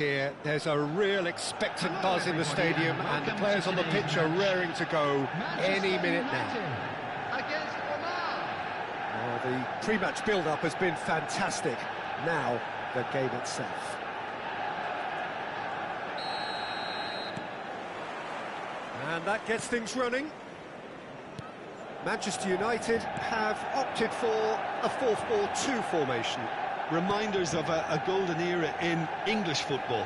Here, there's a real expectant buzz in the stadium, and the players on the pitch are raring to go any minute now. The pre-match build-up has been fantastic. Now, the game itself. And that gets things running. Manchester United have opted for a 4-4-2 formation. Reminders of a golden era in English football,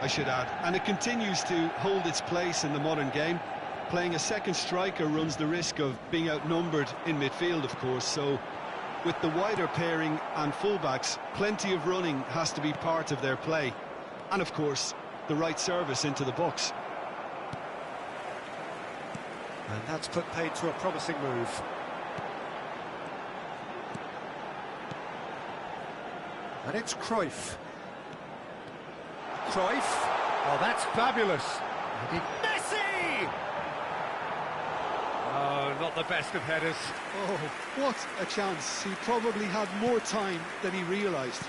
I should add. And it continues to hold its place in the modern game. Playing a second striker runs the risk of being outnumbered in midfield, of course, so with the wider pairing and fullbacks, plenty of running has to be part of their play. And of course, the right service into the box. And that's put paid to a promising move. And it's Cruyff. Cruyff. Oh, that's fabulous. Messi! Oh, not the best of headers. Oh, what a chance. He probably had more time than he realised.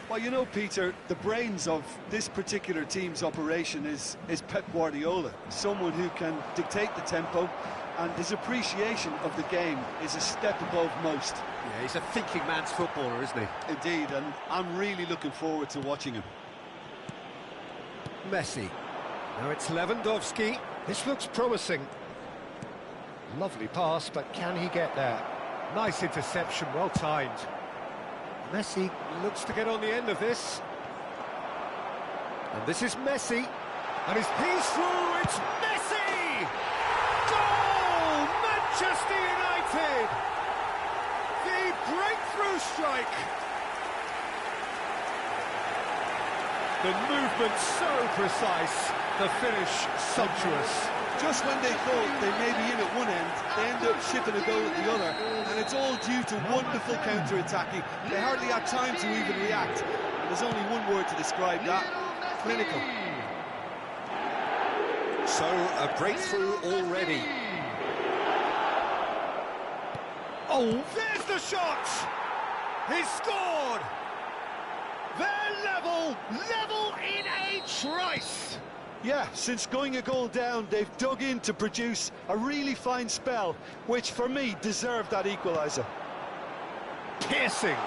Well, you know, Peter, the brains of this particular team's operation is Pep Guardiola, someone who can dictate the tempo, and his appreciation of the game is a step above most. Yeah, he's a thinking man's footballer, isn't he? Indeed, and I'm really looking forward to watching him. Messi. Now it's Lewandowski. This looks promising. Lovely pass, but can he get there? Nice interception, well timed. Messi looks to get on the end of this. And this is Messi. And he's through, it's Messi! Goal! Manchester United! The breakthrough strike! The movement so precise, the finish sumptuous. Just when they thought they may be in at one end, they end up shipping a goal at the other, and it's all due to wonderful counter-attacking. They hardly had time to even react. There's only one word to describe that: clinical. So, a breakthrough already. Oh, there's the shot! He's scored! They're level in a trice! Yeah, since going a goal down, they've dug in to produce a really fine spell, which for me deserved that equaliser. Piercing,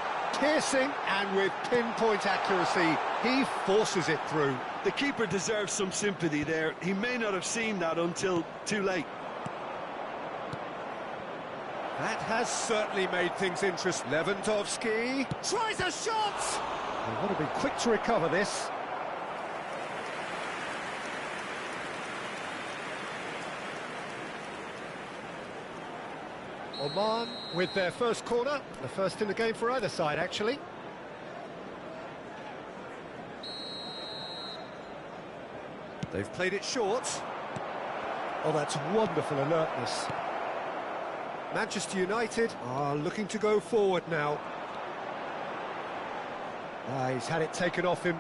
and with pinpoint accuracy, he forces it through. The keeper deserves some sympathy there. He may not have seen that until too late. That has certainly made things interesting. Lewandowski tries a shot! They want to be quick to recover this. Oman with their first corner, the first in the game for either side, actually. They've played it short. Oh, that's wonderful alertness. Manchester United are looking to go forward now. He's had it taken off him.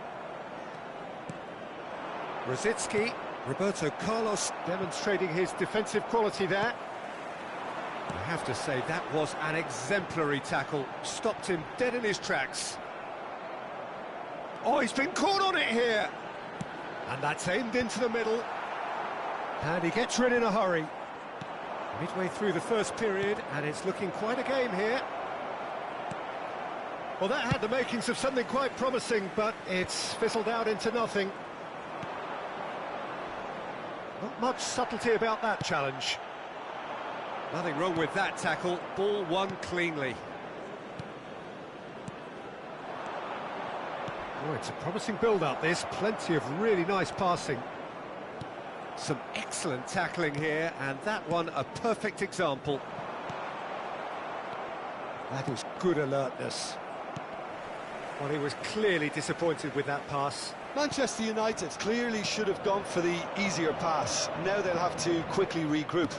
Rosicki, Roberto Carlos demonstrating his defensive quality there. I have to say, that was an exemplary tackle. Stopped him dead in his tracks. Oh, he's been caught on it here. And that's aimed into the middle. And he gets rid in a hurry. Midway through the first period, and it's looking quite a game here. Well, that had the makings of something quite promising, but it's fizzled out into nothing. Not much subtlety about that challenge. Nothing wrong with that tackle, ball won cleanly. Oh, it's a promising build-up, this. Plenty of really nice passing. Some excellent tackling here, and that one a perfect example. That was good alertness. Well, he was clearly disappointed with that pass. Manchester United clearly should have gone for the easier pass. Now they'll have to quickly regroup.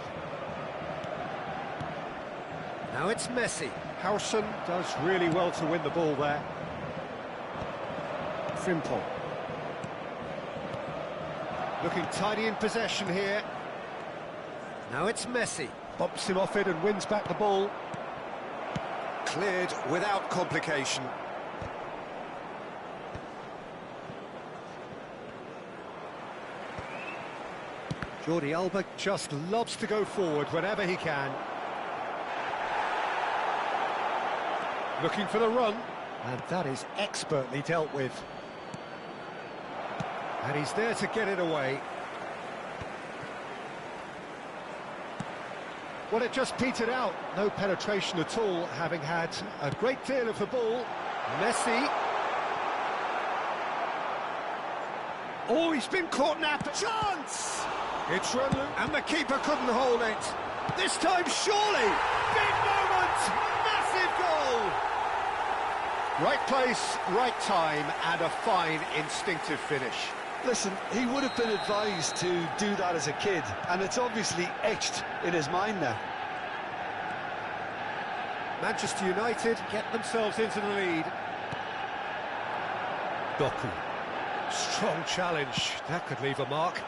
Now it's Messi. Howson does really well to win the ball there. Frimpong. Looking tidy in possession here. Now it's Messi. Bumps him off it and wins back the ball. Cleared without complication. Jordi Alba just loves to go forward whenever he can. Looking for the run, and that is expertly dealt with. And he's there to get it away. Well, it just petered out. No penetration at all, having had a great deal of the ball. Messi. Oh, he's been caught napping. Chance! It's run, and the keeper couldn't hold it. This time, surely. Big moment! Massive goal! Right place, right time, and a fine instinctive finish. Listen, he would have been advised to do that as a kid, and it's obviously etched in his mind now. Manchester United get themselves into the lead. Doku. Strong challenge. That could leave a mark.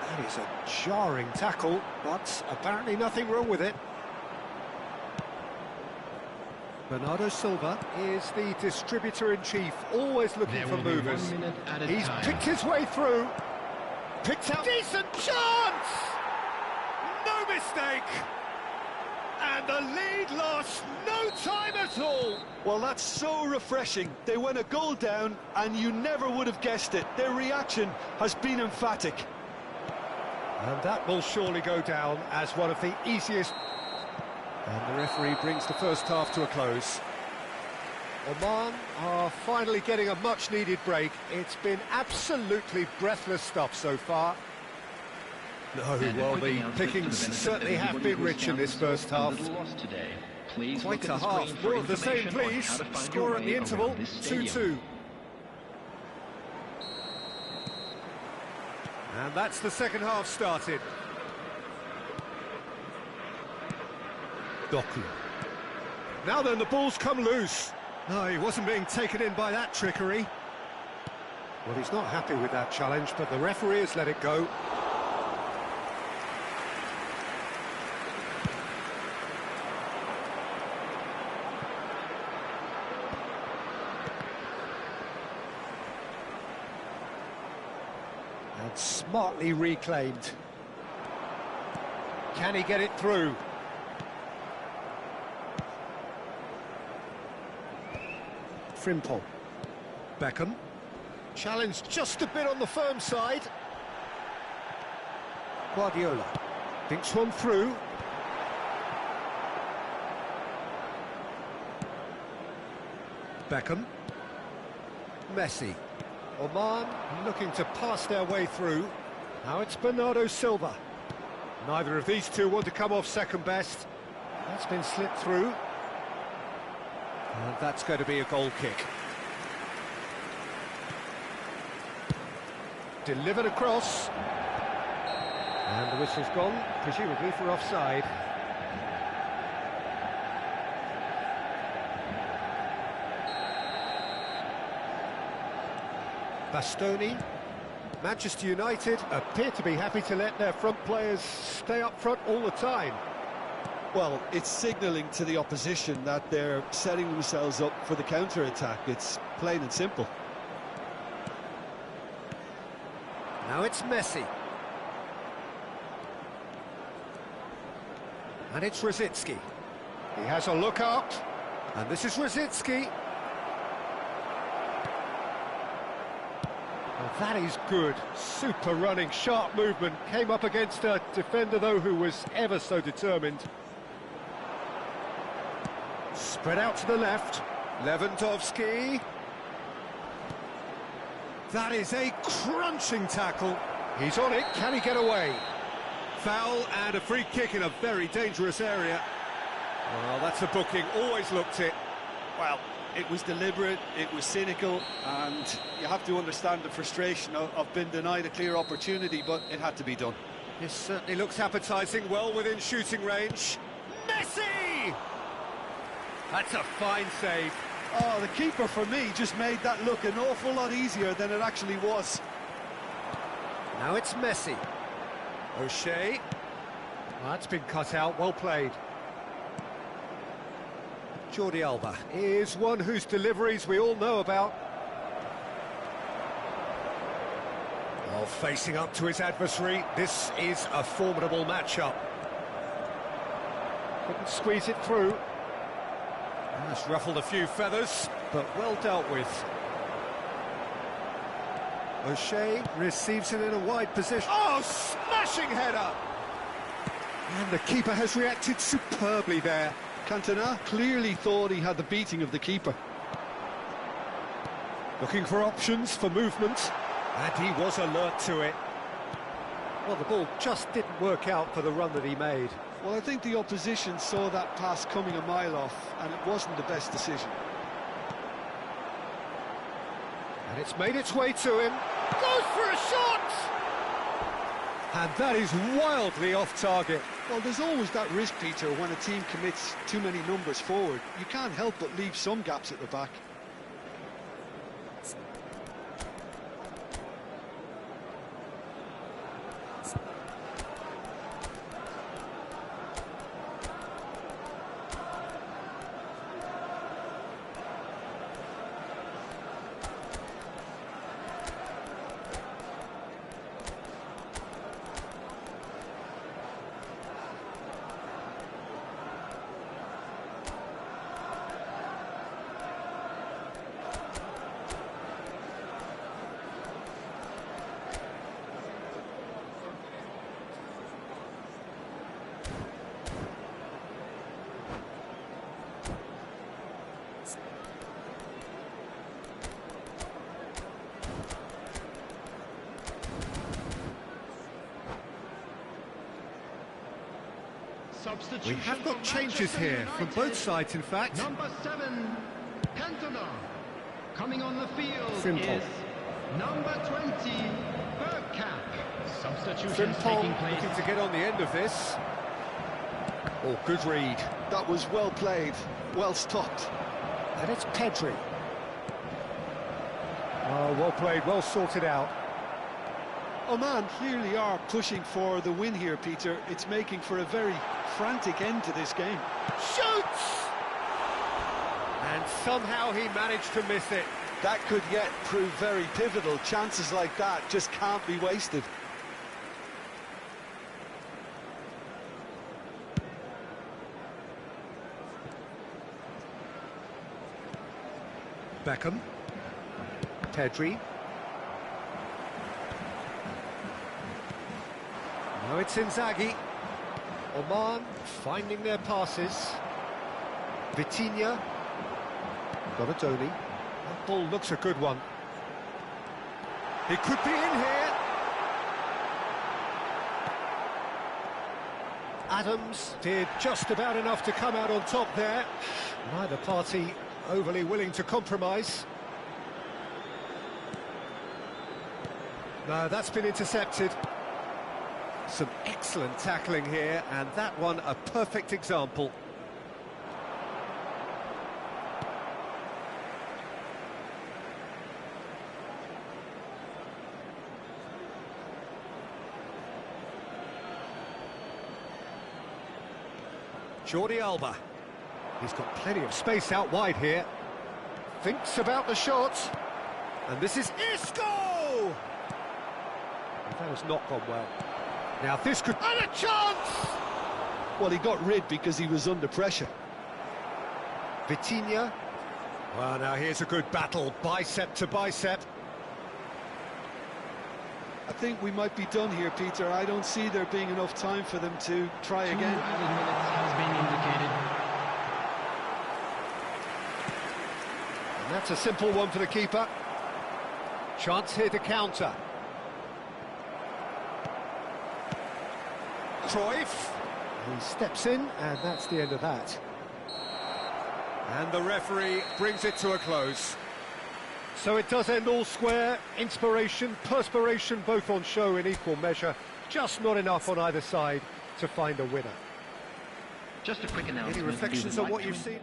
That is a jarring tackle, but apparently nothing wrong with it. Bernardo Silva is the distributor-in-chief, always looking for movers. He's picked his way through. Picked out. Decent chance! No mistake! And the lead lost no time at all. Well, that's so refreshing. They went a goal down, and you never would have guessed it. Their reaction has been emphatic. And that will surely go down as one of the easiest. And the referee brings the first half to a close. Oman are finally getting a much-needed break. It's been absolutely breathless stuff so far. No, well, the pickings certainly have been rich in this first half. Quite a half. More of the same, please. Score at the interval, 2-2. And that's the second half started. Doku. Now then, the ball's come loose. No, he wasn't being taken in by that trickery. Well, he's not happy with that challenge, but the referee has let it go. And smartly reclaimed. Can he get it through? Frimpong. Beckham. Challenged just a bit on the firm side. Guardiola. Thinks one through. Beckham. Messi. Oman looking to pass their way through. Now it's Bernardo Silva. Neither of these two want to come off second best. That's been slipped through. And that's going to be a goal kick. Delivered across. And the whistle's gone, presumably for offside. Bastoni. Manchester United appear to be happy to let their front players stay up front all the time. Well, it's signalling to the opposition that they're setting themselves up for the counter-attack. It's plain and simple. Now it's Messi. And it's Rosicky. He has a look up. And this is Rosicky. Well, that is good. Super running, sharp movement. Came up against a defender, though, who was ever so determined. Spread out to the left. Lewandowski. That is a crunching tackle. He's on it. Can he get away? Foul and a free kick in a very dangerous area. Well, that's a booking. Always looked it. Well, it was deliberate, it was cynical, and you have to understand the frustration of being denied a clear opportunity, but it had to be done. This certainly looks appetising, well within shooting range. Messi! That's a fine save. Oh, the keeper, for me, just made that look an awful lot easier than it actually was. Now it's Messi. O'Shea. Well, that's been cut out, well played. Jordi Alba is one whose deliveries we all know about. While facing up to his adversary, this is a formidable matchup. Couldn't squeeze it through. That's ruffled a few feathers, but well dealt with. O'Shea receives it in a wide position. Oh, smashing header! And the keeper has reacted superbly there. Cantona clearly thought he had the beating of the keeper. Looking for options for movement, and he was alert to it. Well, the ball just didn't work out for the run that he made. Well, I think the opposition saw that pass coming a mile off, and it wasn't the best decision. And it's made its way to him. Goes for a shot! And that is wildly off target. Well, there's always that risk, Peter, when a team commits too many numbers forward. You can't help but leave some gaps at the back. We have got changes here from both sides, in fact. Number 7, Cantona. Coming on the field Frimpong. is number 20, Bergkamp. Substitutions Frimpong taking place. looking to get on the end of this. Oh, good read. That was well played, well stopped. And it's Pedri. Oh, well played, well sorted out. Oman clearly are pushing for the win here, Peter. It's making for a very frantic end to this game. Shoots! And somehow he managed to miss it. That could yet prove very pivotal. Chances like that just can't be wasted. Beckham. Pedri. Now it's Inzaghi. Oman finding their passes. Vitinha. Donadoni. That ball looks a good one. He could be in here. Adams did just about enough to come out on top there. Neither party overly willing to compromise. No, that's been intercepted. Some excellent tackling here, and that one a perfect example. Jordi Alba. He's got plenty of space out wide here. Thinks about the shot. And this is Isco! That has not gone well. Now this could... And a chance! Well, he got rid because he was under pressure. Vitinha. Well, now here's a good battle, bicep to bicep. I think we might be done here, Peter. I don't see there being enough time for them to try again. 2 added minutes has been indicated. And that's a simple one for the keeper. Chance here to counter. Cruyff. He steps in, and that's the end of that. And the referee brings it to a close. So it does end all square. Inspiration, perspiration, both on show in equal measure. Just not enough on either side to find a winner. Just a quick announcement. Any reflections on what you've seen?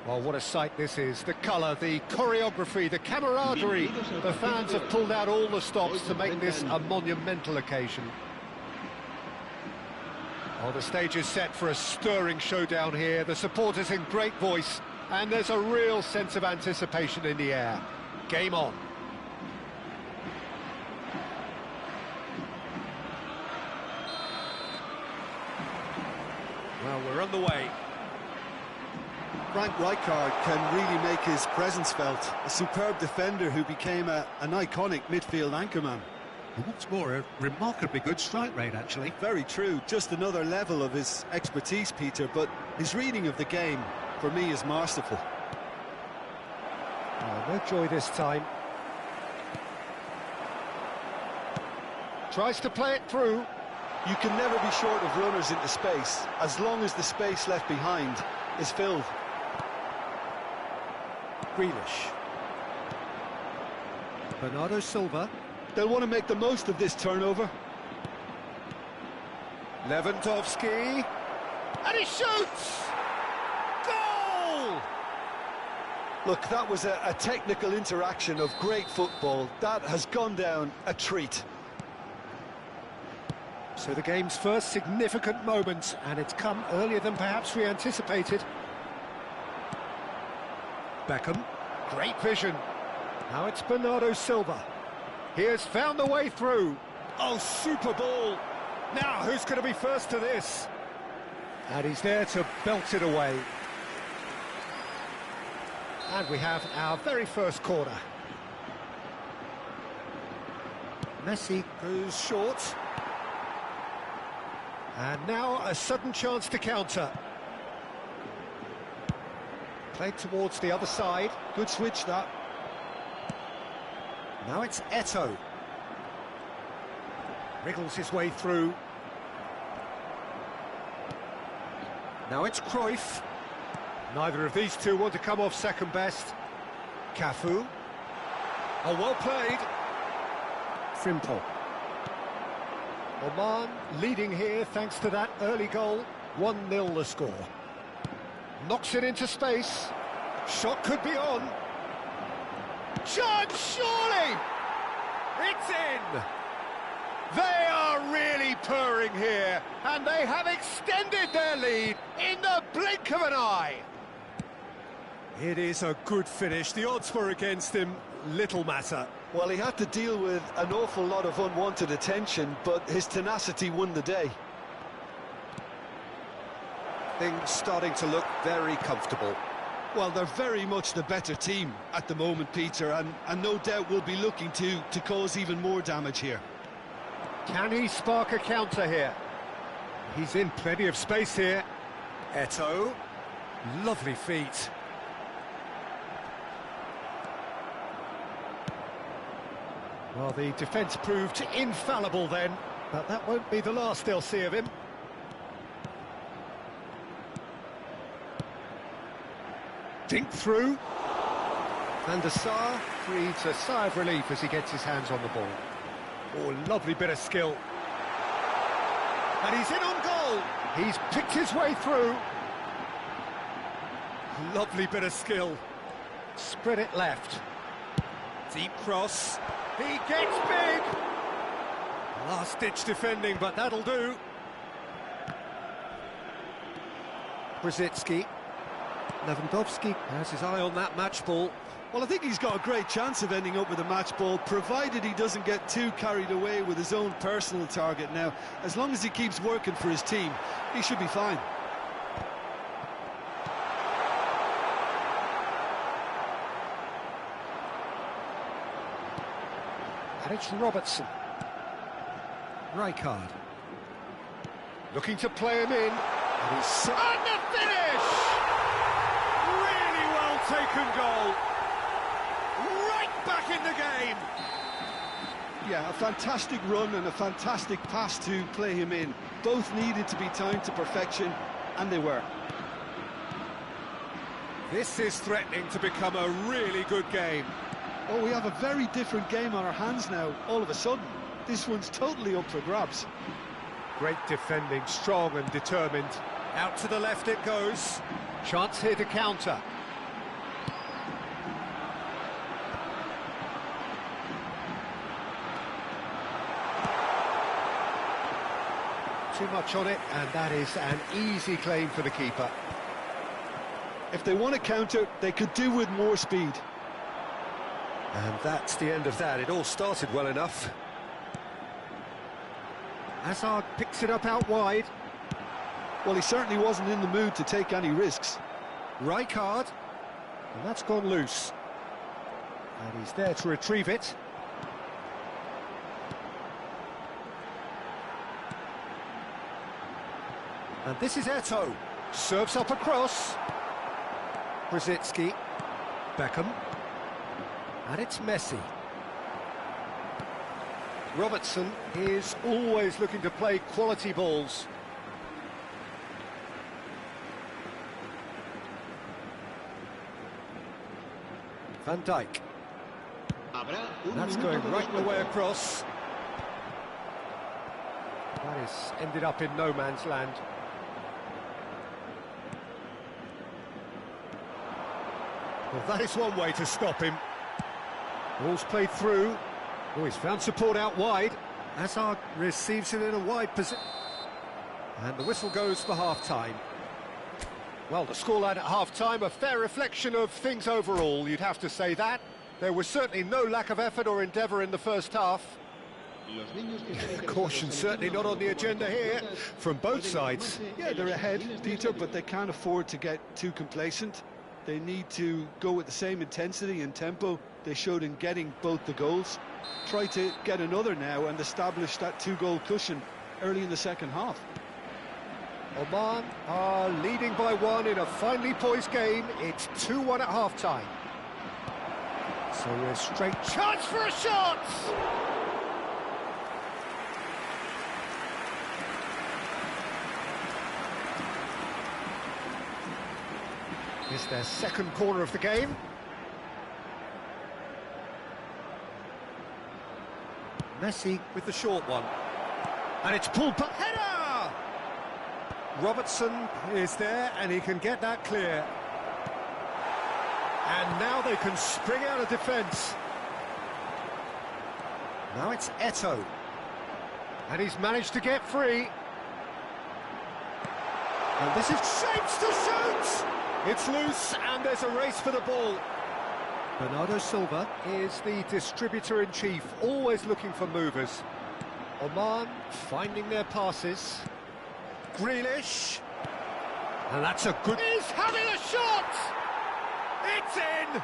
Well, what a sight this is. The colour, the choreography, the camaraderie. The fans have pulled out all the stops to make this a monumental occasion. Well, the stage is set for a stirring showdown here. The supporters in great voice, and there's a real sense of anticipation in the air. Game on. Well, we're on the way. Frank Rijkaard can really make his presence felt. A superb defender who became an iconic midfield anchorman. And what's more, a remarkably good strike rate, actually. Very true, just another level of his expertise, Peter, but his reading of the game, for me, is masterful. Oh, no joy this time. Tries to play it through. You can never be short of runners into space, as long as the space left behind is filled. Grealish. Bernardo Silva. They'll want to make the most of this turnover. Lewandowski. And he shoots! Goal! Look, that was a technical interaction of great football. That has gone down a treat. So the game's first significant moment, and it's come earlier than perhaps we anticipated. Beckham. Great vision. Now it's Bernardo Silva. He has found the way through. Oh, super ball. Now, who's going to be first to this? And he's there to belt it away. And we have our very first corner. Messi goes short. And now a sudden chance to counter. Played towards the other side. Good switch, that. Now it's Eto'o. Wriggles his way through. Now it's Cruyff. Neither of these two want to come off second best. Cafu. Oh, well played. Frimpong. Oman leading here thanks to that early goal. 1-0 the score. Knocks it into space. Shot could be on. Chance, surely! It's in! They are really purring here, and they have extended their lead in the blink of an eye. It is a good finish. The odds were against him. Little matter. Well, he had to deal with an awful lot of unwanted attention, but his tenacity won the day. Things starting to look very comfortable. Well, they're very much the better team at the moment, Peter, and no doubt will be looking to cause even more damage here. Can he spark a counter here? He's in plenty of space here. Eto'o. Lovely feet. Well, the defence proved infallible then, but that won't be the last they'll see of him. Dink through. Van der Sar breathes a sigh of relief as he gets his hands on the ball. Oh, lovely bit of skill. And he's in on goal. He's picked his way through. Lovely bit of skill. Spread it left. Deep cross. He gets big. Last-ditch defending, but that'll do. Brzezinski. Lewandowski has his eye on that match ball. Well, I think he's got a great chance of ending up with a match ball, provided he doesn't get too carried away with his own personal target now. As long as he keeps working for his team, he should be fine. And it's Robertson. Rijkaard. Looking to play him in. And he's... And the finish! Really well taken goal. Right back in the game. Yeah, a fantastic run and a fantastic pass to play him in. Both needed to be timed to perfection, and they were. This is threatening to become a really good game. Oh, we have a very different game on our hands now, all of a sudden. This one's totally up for grabs. Great defending, strong and determined. Out to the left it goes. Chance here to counter. too much on it, and that is an easy claim for the keeper. If they want to counter, they could do with more speed. And that's the end of that. It all started well enough. Hazard picks it up out wide. Well, he certainly wasn't in the mood to take any risks. Rijkaard, and that's gone loose. And he's there to retrieve it. And this is Eto'o. Serves up across. Brzezinski. Beckham. And it's Messi. Robertson is always looking to play quality balls. Van Dijk. That's going right the way across. That is ended up in no man's land. Well, that is one way to stop him. Ball's played through. Oh, he's found support out wide. Hazard receives it in a wide position. And the whistle goes for half-time. Well, the scoreline at half-time, a fair reflection of things overall, you'd have to say that. There was certainly no lack of effort or endeavour in the first half. Caution certainly not on the agenda here, from both sides. Yeah, they're ahead, Peter, but they can't afford to get too complacent. They need to go with the same intensity and tempo they showed in getting both the goals. Try to get another now and establish that two-goal cushion early in the second half. Oman are leading by one in a finely poised game. It's 2-1 at half-time. So a straight chance for a shot! It's their second corner of the game. Messi with the short one. And it's pulled back. Header! Robertson is there and he can get that clear. And now they can spring out of defence. Now it's Eto'o. And he's managed to get free. And this is shapes to shoot! It's loose and there's a race for the ball. Bernardo Silva is the distributor-in-chief, always looking for movers. Oman finding their passes. Grealish. And that's a good... He's having a shot! It's in!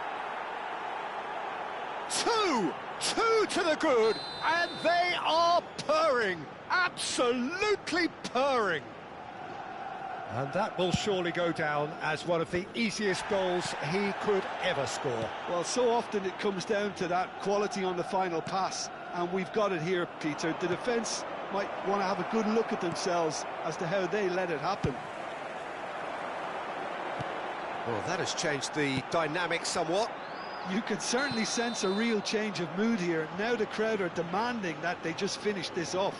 Two to the good, and they are purring, absolutely purring. And that will surely go down as one of the easiest goals he could ever score. Well, so often it comes down to that quality on the final pass, and we've got it here, Peter. The defence might want to have a good look at themselves as to how they let it happen. Well, that has changed the dynamic somewhat. You can certainly sense a real change of mood here. Now the crowd are demanding that they just finish this off.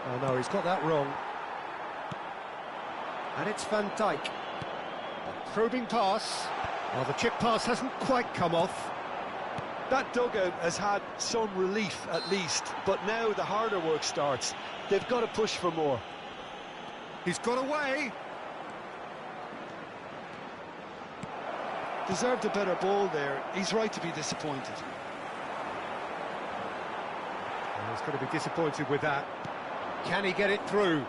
Oh no, he's got that wrong. And it's Van Dijk. A probing pass. Well, the chip pass hasn't quite come off. That dugout has had some relief at least, but now the harder work starts. They've got to push for more. He's got away. Deserved a better ball there. He's right to be disappointed. Well, he's going to be disappointed with that. Can he get it through?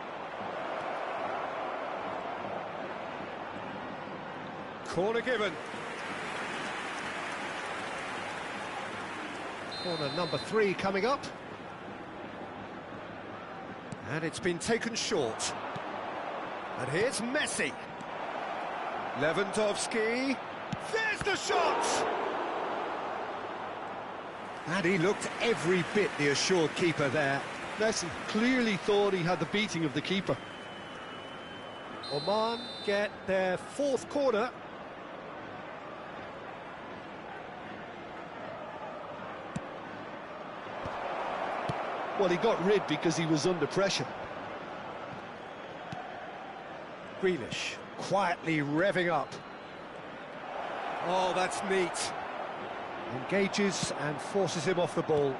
Corner given. Corner number 3 coming up. And it's been taken short. And here's Messi. Lewandowski. There's the shot! And he looked every bit the assured keeper there. Messi clearly thought he had the beating of the keeper. Oman get their 4th corner. Well, he got rid because he was under pressure. Grealish quietly revving up. Oh, that's neat. Engages and forces him off the ball.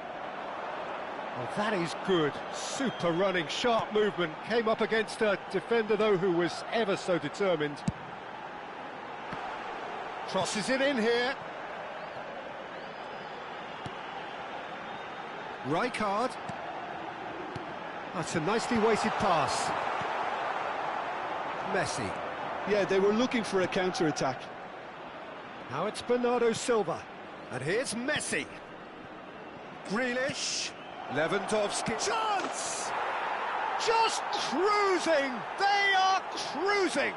Oh, that is good. Super running, sharp movement. Came up against a defender, though, who was ever so determined. Crosses it in here. Rijkaard. That's a nicely weighted pass. Messi. Yeah, they were looking for a counter-attack. Now it's Bernardo Silva. And here's Messi. Grealish. Lewandowski. Chance! Just cruising! They are cruising!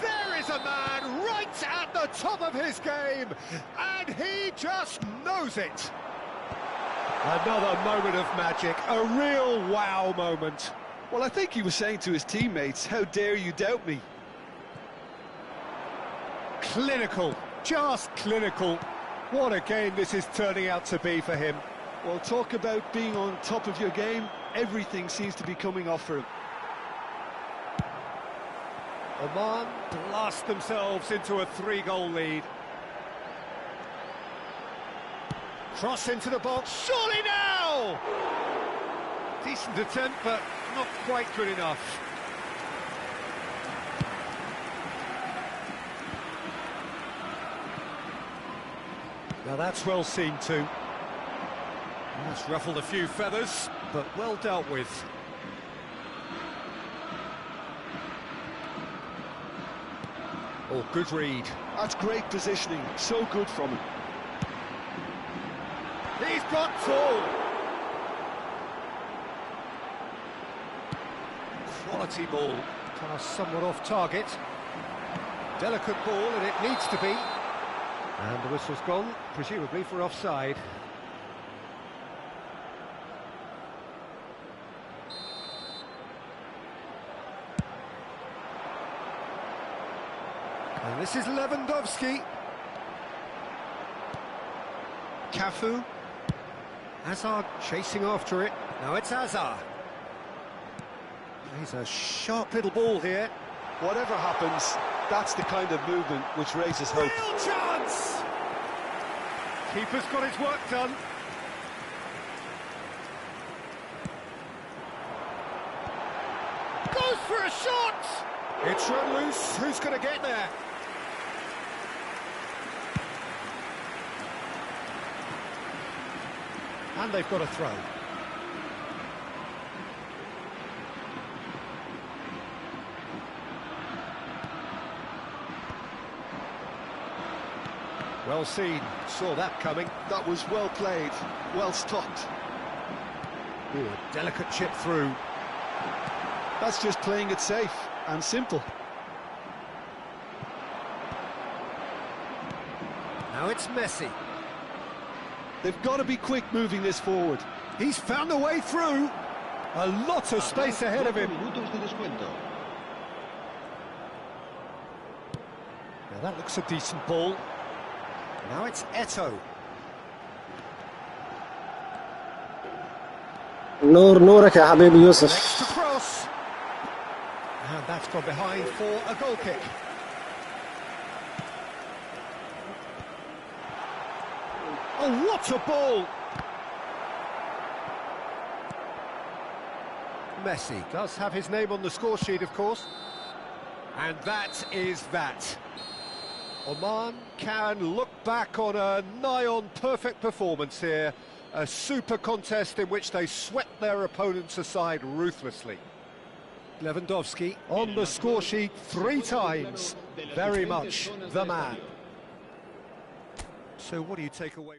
There is a man right at the top of his game, and he just knows it. Another moment of magic, a real wow moment. Well, I think he was saying to his teammates, how dare you doubt me? Clinical, just clinical. What a game this is turning out to be for him. Well, talk about being on top of your game. Everything seems to be coming off for him. Oman blast themselves into a 3-goal lead. Cross into the box, surely now! Decent attempt, but not quite good enough. Now that's well seen too. That's ruffled a few feathers, but well dealt with. Oh, good read. That's great positioning, so good from him. He's got full. Quality ball. Pass somewhat off target. Delicate ball, and it needs to be. And the whistle's gone, presumably for offside. And this is Lewandowski. Cafu. Hazard chasing after it. Now it's Hazard. He's a sharp little ball here. Whatever happens, that's the kind of movement which raises hope. Real chance! Keeper's got his work done. Goes for a shot! It's run loose. Who's going to get there? And they've got a throw. Well seen, saw that coming. That was well played, well stopped. Ooh, a delicate chip through. That's just playing it safe and simple. Now it's Messi. They've got to be quick moving this forward. He's found a way through. A lot of space ahead of him. Now Now that looks a decent ball. Now it's Eto'o. نورك يا حبيبي يوسف. Next to cross. And that's gone behind for a goal kick. Oh, what a ball! Messi does have his name on the score sheet, of course. And that is that. Oman can look back on a nigh-on perfect performance here. A super contest in which they swept their opponents aside ruthlessly. Lewandowski on the score sheet 3 times. Very much the man. So what do you take away?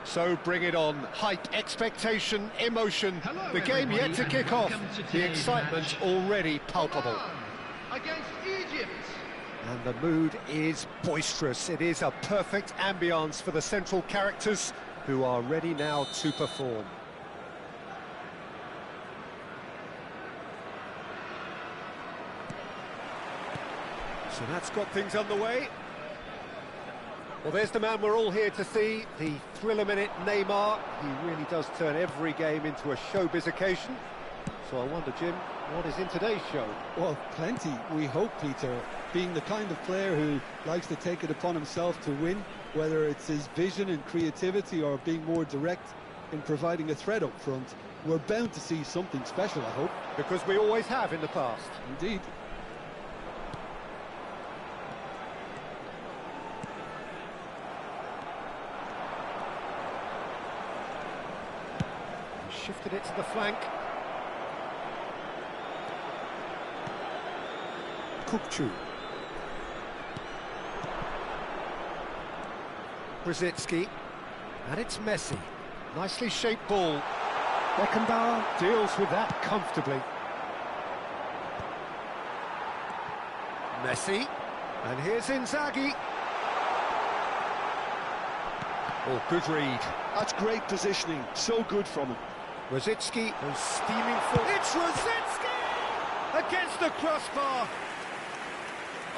So bring it on. Hype, expectation, emotion. Hello, The game yet to everybody, kick and off. welcome to The today's excitement match. already palpable. Oman against Egypt. And the mood is boisterous. It is a perfect ambience for the central characters who are ready now to perform. So that's got things underway. Well, there's the man we're all here to see, the thriller-minute Neymar. He really does turn every game into a showbiz occasion. So I wonder, Jim, what is in today's show? Well, plenty, we hope, Peter. Being the kind of player who likes to take it upon himself to win, whether it's his vision and creativity or being more direct in providing a threat up front, we're bound to see something special, I hope. Because we always have in the past. Indeed. Shifted it to the flank. Kukçu. Brzezinski. And it's Messi. Nicely shaped ball. Beckenbauer deals with that comfortably. Messi. And here's Inzaghi. Oh, good read. That's great positioning, so good from him. Brzezinski goes steaming forward. It's Brzezinski against the crossbar.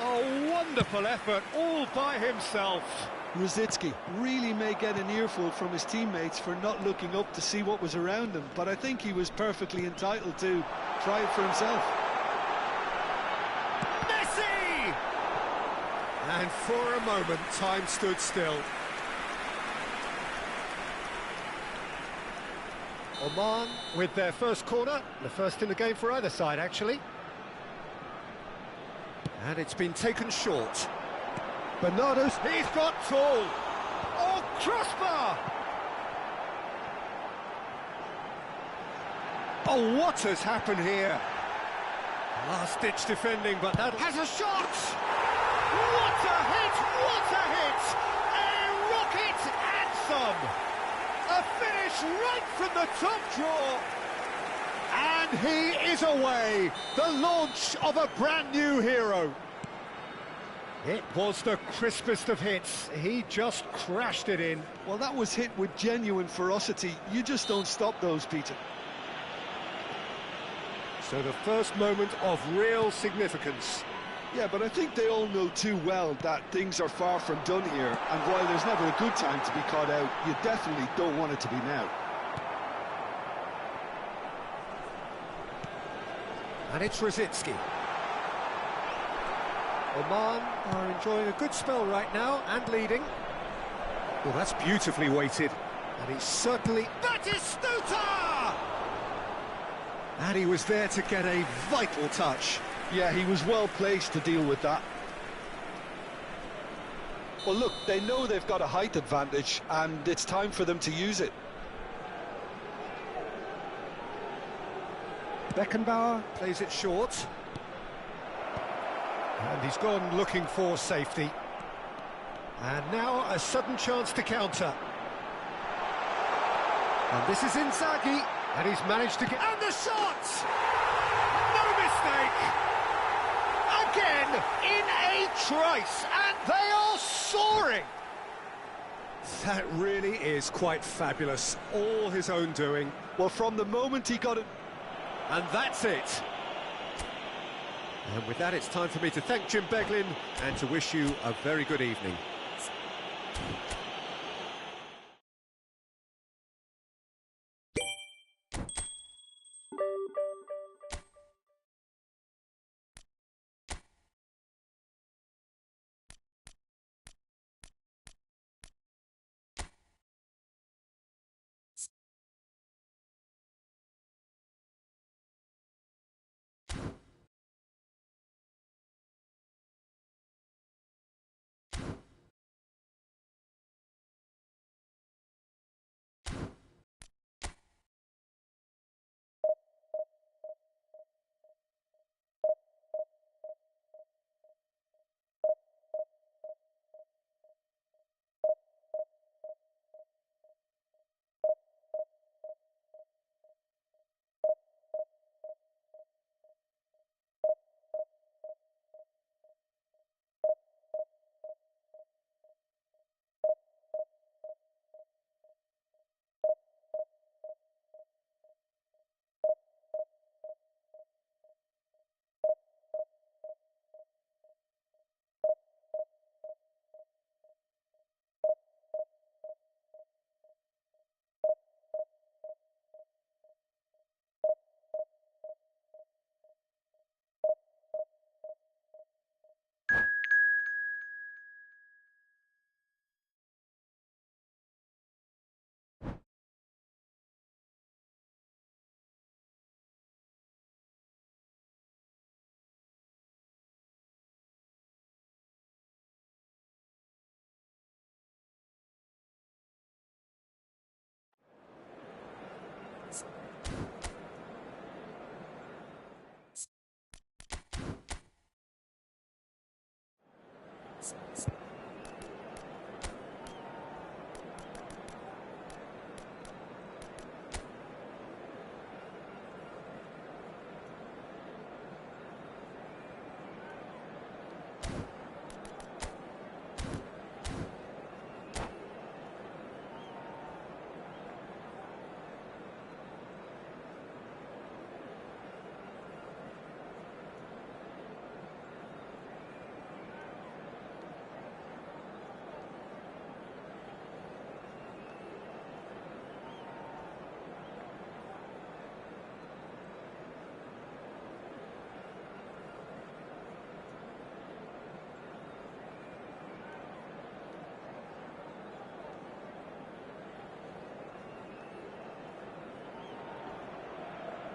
A wonderful effort, all by himself. Brzezinski really may get an earful from his teammates for not looking up to see what was around him, but I think he was perfectly entitled to try it for himself. Messi! And for a moment, time stood still. Oman with their first corner, the first in the game for either side, actually. And it's been taken short. Bernardo's, he's got tall. Oh, crossbar! Oh, what has happened here? Last-ditch defending, but that has a shot! What a hit! What a hit! A rocket and some! A finish right from the top draw! And he is away! The launch of a brand new hero! It was the crispest of hits. He just crashed it in. Well, that was hit with genuine ferocity. You just don't stop those, Peter. So the first moment of real significance. Yeah, but I think they all know too well that things are far from done here, and while there's never a good time to be caught out, you definitely don't want it to be now. And it's Brzezinski. Oman are enjoying a good spell right now and leading. Well, that's beautifully weighted. And he's certainly... Batistuta! And he was there to get a vital touch. Yeah, he was well placed to deal with that. Well, look, they know they've got a height advantage, and it's time for them to use it. Beckenbauer plays it short. And he's gone looking for safety. And now a sudden chance to counter. And this is Inzaghi. And he's managed to get... And the shot! No mistake! Again, in a trice. And they are soaring! That really is quite fabulous. All his own doing. Well, from the moment he got it... And that's it. And with that, it's time for me to thank Jim Beglin and to wish you a very good evening.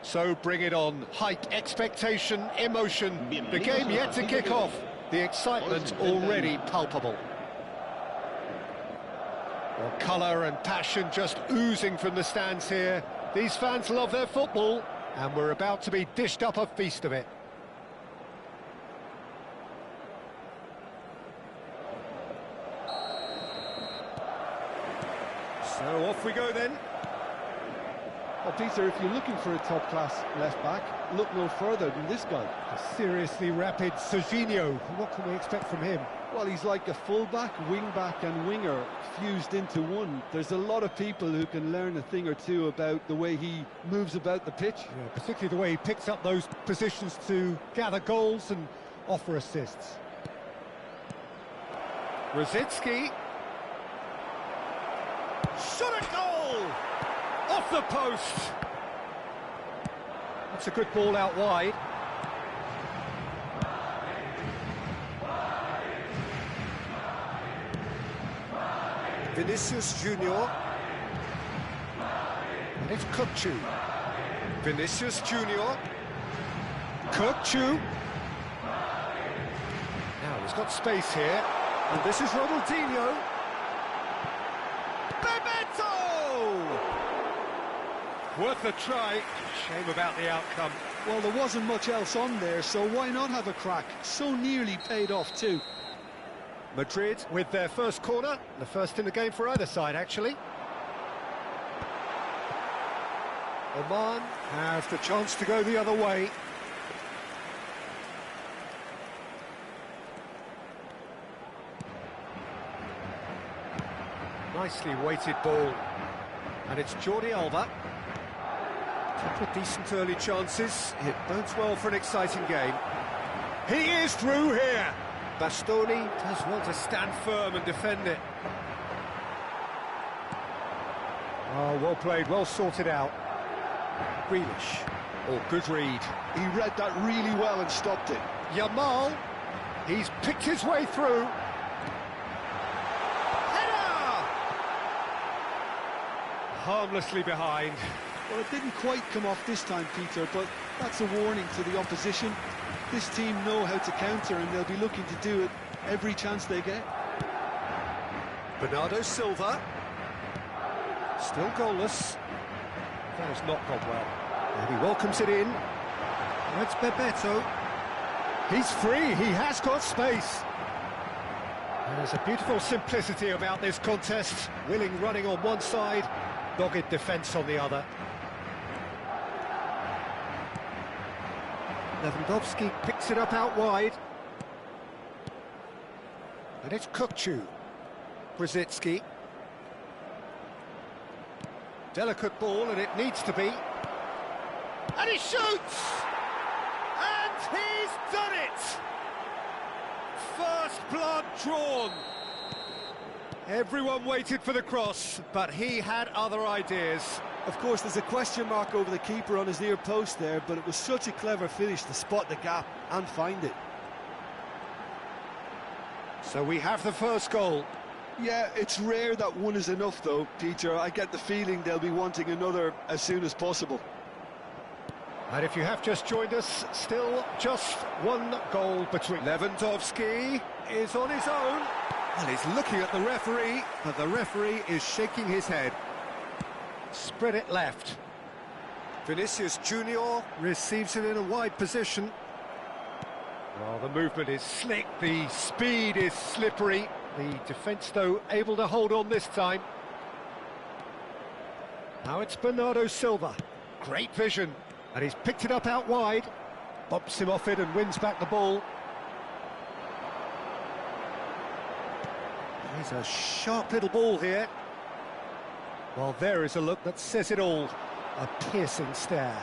So bring it on. Height, expectation, emotion. The game yet to kick off. The excitement already palpable. Well, colour and passion just oozing from the stands here. These fans love their football, and we're about to be dished up a feast of it. So off we go then. Well, Peter, if you're looking for a top-class left-back, look no further than this guy. A seriously rapid Serginho. What can we expect from him? Well, he's like a full-back, wing-back and winger fused into one. There's a lot of people who can learn a thing or two about the way he moves about the pitch. Yeah, particularly the way he picks up those positions to gather goals and offer assists. Rosicki. Shot at goal! Off the post! That's a good ball out wide. Vinicius Junior. And it's Kukçu. Vinicius Junior. Kukçu. Now he's got space here. And this is Ronaldinho. Worth a try. Shame about the outcome. Well, there wasn't much else on there, so why not have a crack? So nearly paid off too. Madrid with their first corner, the first in the game for either side, actually. Oman have the chance to go the other way. Nicely weighted ball. And it's Jordi Alba. Couple of decent early chances. It bodes well for an exciting game. He is through here. Bastoni does want to stand firm and defend it. Oh, well played, well sorted out. Grealish. Oh, good read. He read that really well and stopped it. Yamal. He's picked his way through. Header! Harmlessly behind. Well, it didn't quite come off this time, Peter, but that's a warning to the opposition. This team know how to counter, and they'll be looking to do it every chance they get. Bernardo Silva. Still goalless. That has not gone well. And he welcomes it in. That's Bebeto. He's free, he has got space. And there's a beautiful simplicity about this contest. Willing running on one side, dogged defence on the other. Lewandowski picks it up out wide. And it's Kukçu. Rosicki. Delicate ball, and it needs to be. And he shoots! And he's done it! First blood drawn. Everyone waited for the cross, but he had other ideas. Of course, there's a question mark over the keeper on his near post there, but it was such a clever finish to spot the gap and find it. So we have the first goal. Yeah, it's rare that one is enough, though, Peter. I get the feeling they'll be wanting another as soon as possible. And if you have just joined us, still just one goal between. Lewandowski is on his own. Well, he's looking at the referee, but the referee is shaking his head. Spread it left. Vinicius Junior receives it in a wide position. Well, the movement is slick, the speed is slippery. The defence, though, able to hold on this time. Now it's Bernardo Silva. Great vision. And he's picked it up out wide. Bumps him off it and wins back the ball. He's a sharp little ball here. Well, there is a look that says it all. A piercing stare.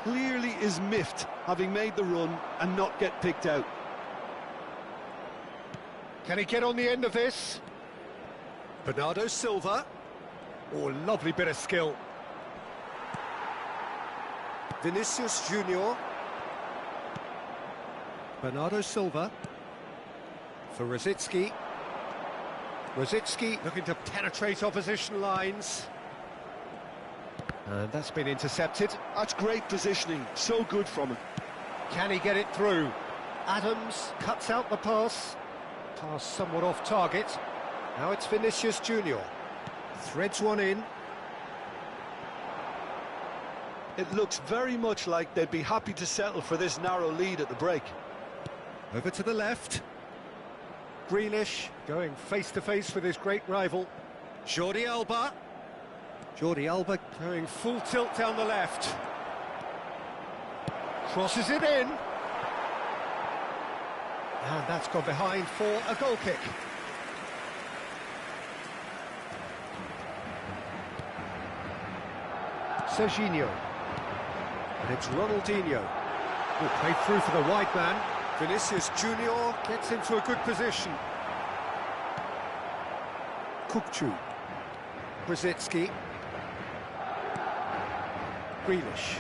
Clearly is miffed, having made the run and not get picked out. Can he get on the end of this? Bernardo Silva. Oh, lovely bit of skill. Vinicius Junior. Bernardo Silva. For Rosicki. Rosicki looking to penetrate opposition lines. And that's been intercepted. That's great positioning, so good from him. Can he get it through? Adams cuts out the pass. Pass somewhat off target. Now it's Vinicius Junior. Threads one in. It looks very much like they'd be happy to settle for this narrow lead at the break. Over to the left. Grealish going face-to-face with his great rival. Jordi Alba. Jordi Alba going full tilt down the left. Crosses it in. And that's gone behind for a goal kick. Serginho. And it's Ronaldinho. Who played through for the wide man. Vinicius Junior gets into a good position. Kukçu. Brzezinski. Grealish.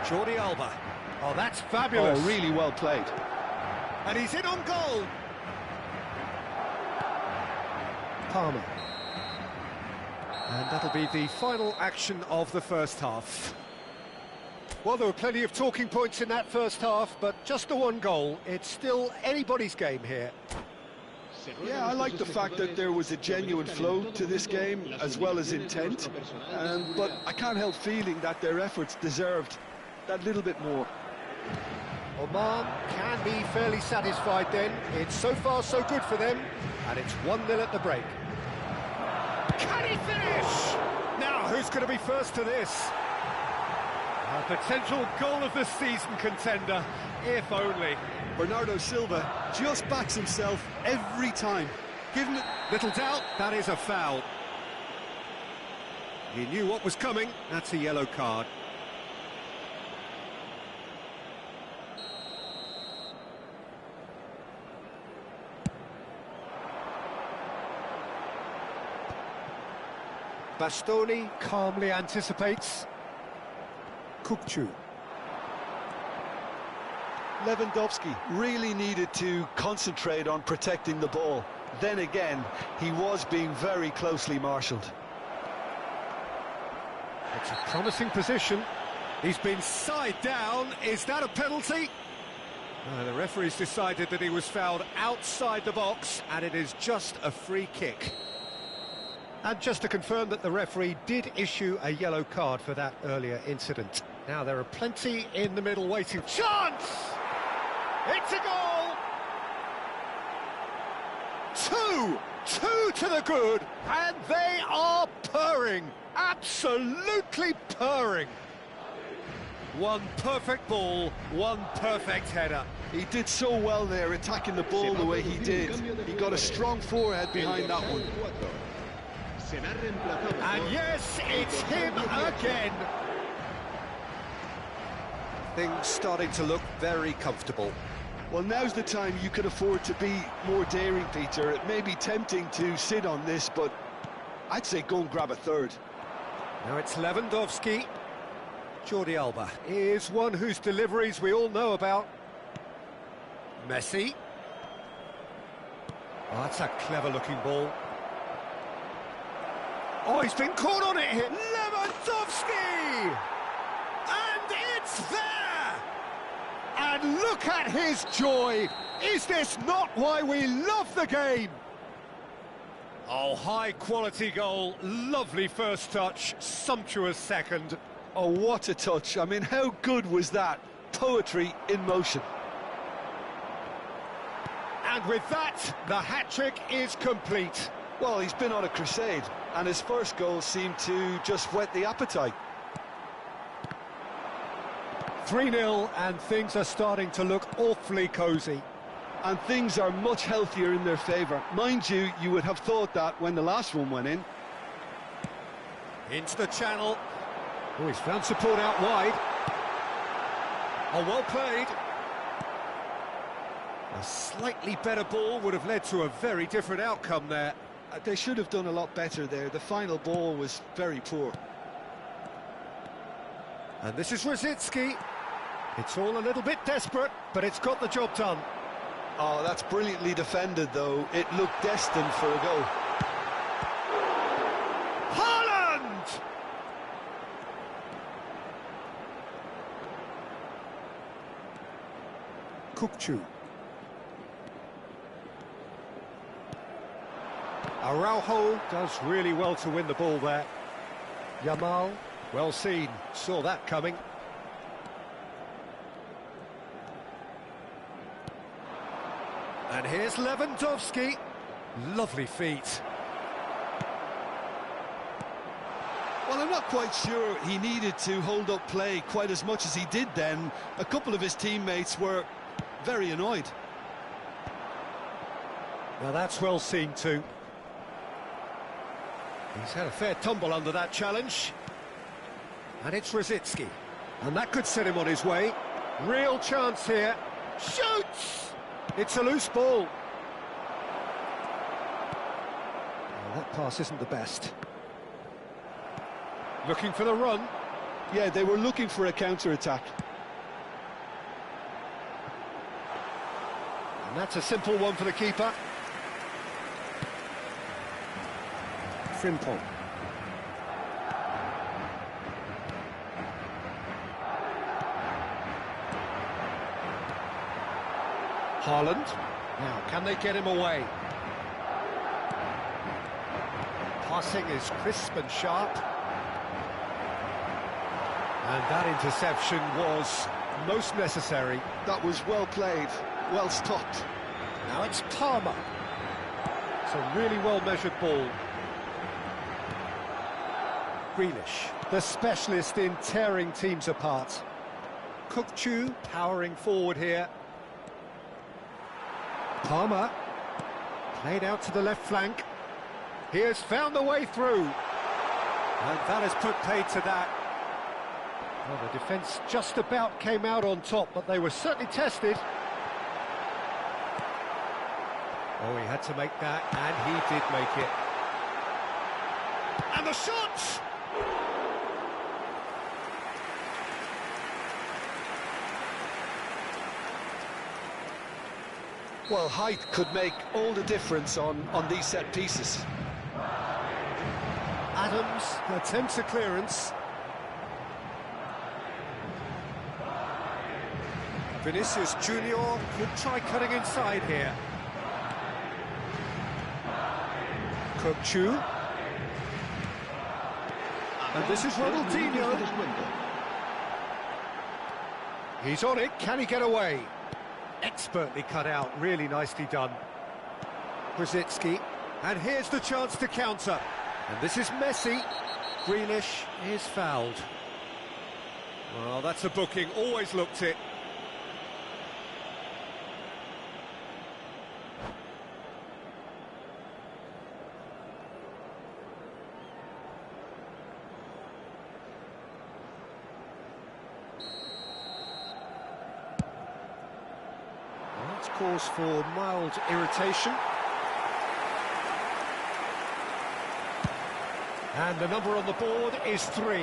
Jordi Alba. Oh, that's fabulous. Oh, really well played. And he's in on goal. Palmer. And that'll be the final action of the first half. Well, there were plenty of talking points in that first half, but just the one goal. It's still anybody's game here. Yeah, I like the fact that there was a genuine flow to this game, as well as intent. But I can't help feeling that their efforts deserved that little bit more. Oman can be fairly satisfied then. It's so far so good for them, and it's 1-0 at the break. Can he finish? Now, who's going to be first to this? A potential goal of the season contender, if only. Bernardo Silva just backs himself every time. Given it Little doubt, that is a foul. He knew what was coming. That's a yellow card. Bastoni calmly anticipates. Kukçu. Lewandowski really needed to concentrate on protecting the ball. Then again, he was being very closely marshalled. It's a promising position. He's been side down. Is that a penalty? The referee's decided that he was fouled outside the box, and it is just a free kick. And just to confirm that the referee did issue a yellow card for that earlier incident. Now there are plenty in the middle waiting. Chance! It's a goal! Two to the good, and they are purring, absolutely purring. One perfect ball, one perfect header. He did so well there, attacking the ball the way he did. He got a strong forehead behind that one. And yes, it's him again. Things starting to look very comfortable. Well, now's the time you could afford to be more daring, Peter. It may be tempting to sit on this, but I'd say go and grab a third. Now it's Lewandowski. Jordi Alba is one whose deliveries we all know about. Messi. Oh, that's a clever-looking ball. Oh, he's been caught on it here. Lewandowski! And it's there! And look at his joy! Is this not why we love the game? Oh, high-quality goal. Lovely first touch. Sumptuous second. Oh, what a touch. I mean, how good was that? poetry in motion. And with that, the hat-trick is complete. Well, he's been on a crusade, and his first goal seemed to just whet the appetite. 3-0, and things are starting to look awfully cosy. And things are much healthier in their favour. Mind you, you would have thought that when the last one went in. Into the channel. Oh, he's found support out wide. Oh, well played. A slightly better ball would have led to a very different outcome there. They should have done a lot better there. The final ball was very poor. And this is Rosicki. It's all a little bit desperate, but it's got the job done. Oh, that's brilliantly defended, though. It looked destined for a goal. Haaland! Kukçu. Araujo does really well to win the ball there. Yamal, well seen, saw that coming. And here's Lewandowski. Lovely feet. Well, I'm not quite sure he needed to hold up play quite as much as he did then. A couple of his teammates were very annoyed. Now that's well seen too. He's had a fair tumble under that challenge. And it's Rosicki. And that could set him on his way. Real chance here. Shoots! It's a loose ball. Well, that pass isn't the best. Looking for the run. Yeah, they were looking for a counter-attack. And that's a simple one for the keeper. Frimpong. Haaland. Now, can they get him away? Passing is crisp and sharp. And that interception was most necessary. That was well played, well stopped. Now it's Palmer. It's a really well-measured ball. Grealish, the specialist in tearing teams apart. Kukçu powering forward here. Palmer, played out to the left flank. He has found the way through. And that has put paid to that. Well, the defence just about came out on top, but they were certainly tested. Oh, he had to make that, and he did make it. And the shot! Well, height could make all the difference on these set pieces. Adams attempts a clearance. Vinicius Junior could try cutting inside here. Kukçu. And this is Ronaldinho. He's on it, can he get away? Expertly cut out, really nicely done. Rosicki, and here's the chance to counter. And this is Messi. Grealish is fouled. Well, that's a booking, always looked it. That's cause for mild irritation. And the number on the board is 3.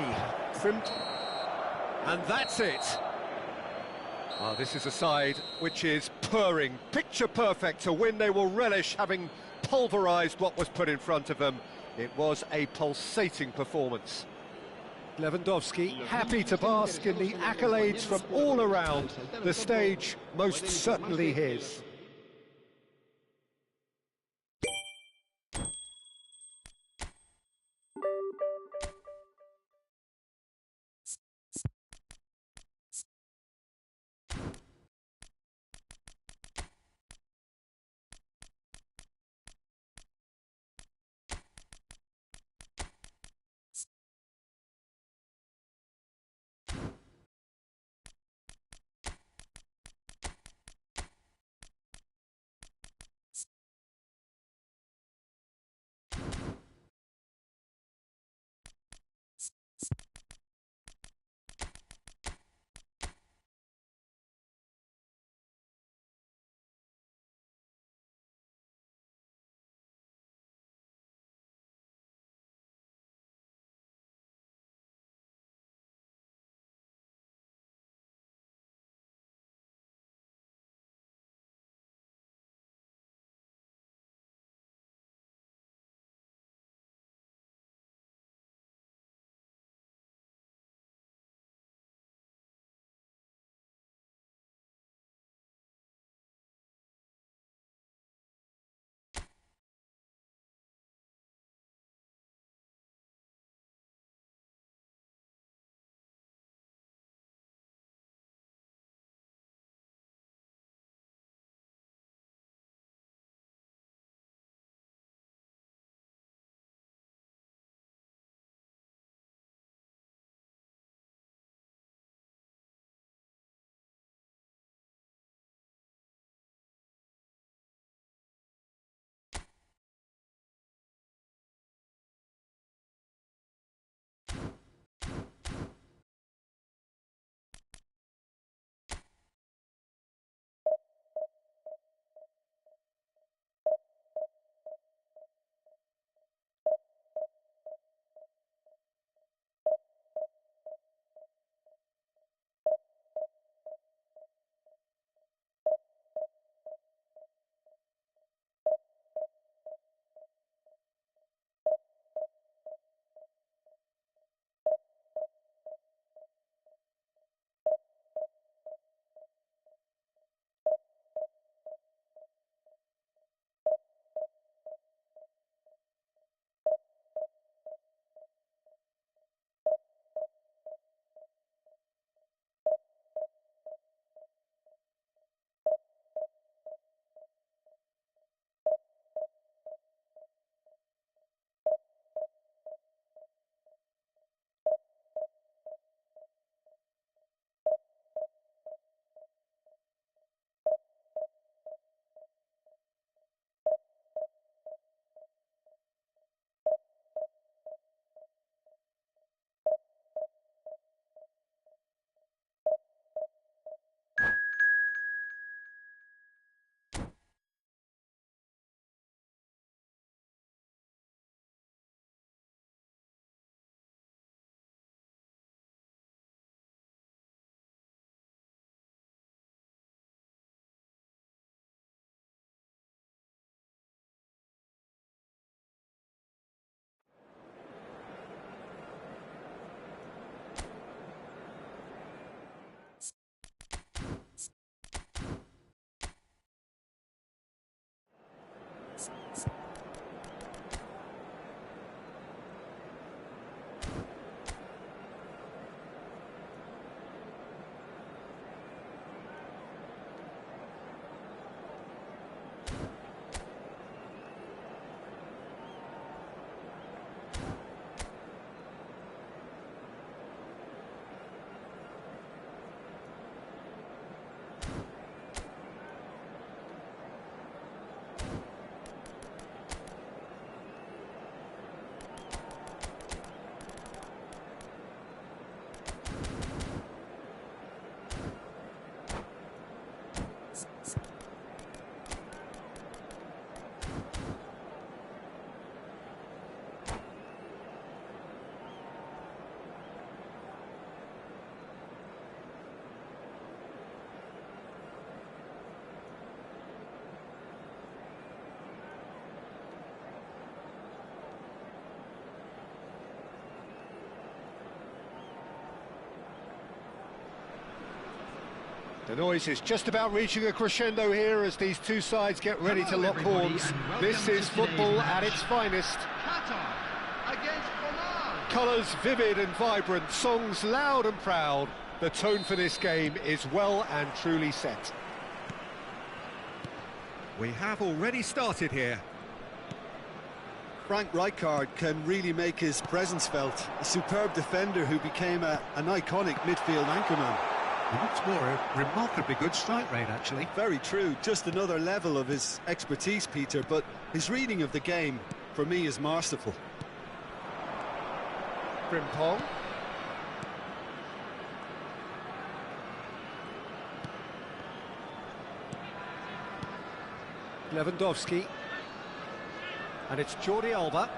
And that's it. Oh, this is a side which is purring, picture perfect to win. They will relish having pulverised what was put in front of them. It was a pulsating performance. Lewandowski happy to bask in the accolades from all around. The stage most certainly his. The noise is just about reaching a crescendo here as these two sides get ready to lock horns. This is football at its finest. Qatar against Oman. Colours vivid and vibrant, songs loud and proud. The tone for this game is well and truly set. We have already started here. Frank Rijkaard can really make his presence felt. A superb defender who became an iconic midfield anchorman. What's more, a remarkably good strike rate, actually. Very true, just another level of his expertise, Peter, but his reading of the game, for me, is masterful. Frimpong. Lewandowski. And it's Jordi Alba.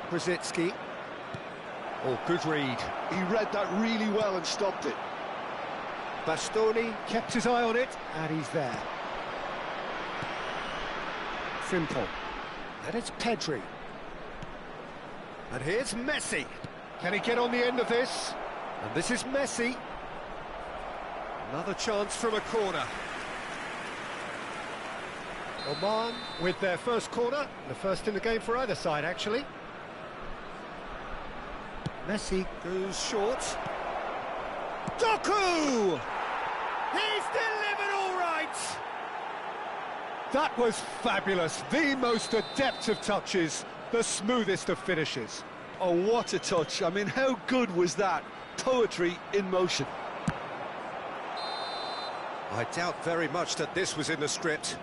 Brzezinski. Oh, good read. He read that really well and stopped it. Bastoni kept his eye on it, and he's there. Frimpong. And it's Pedri. And here's Messi. Can he get on the end of this? And this is Messi. Another chance from a corner. Oman with their first corner. The first in the game for either side, actually. Messi goes short. Doku! He's delivered all right! That was fabulous. The most adept of touches, the smoothest of finishes. Oh, what a touch. I mean, how good was that? Poetry in motion. I doubt very much that this was in the script.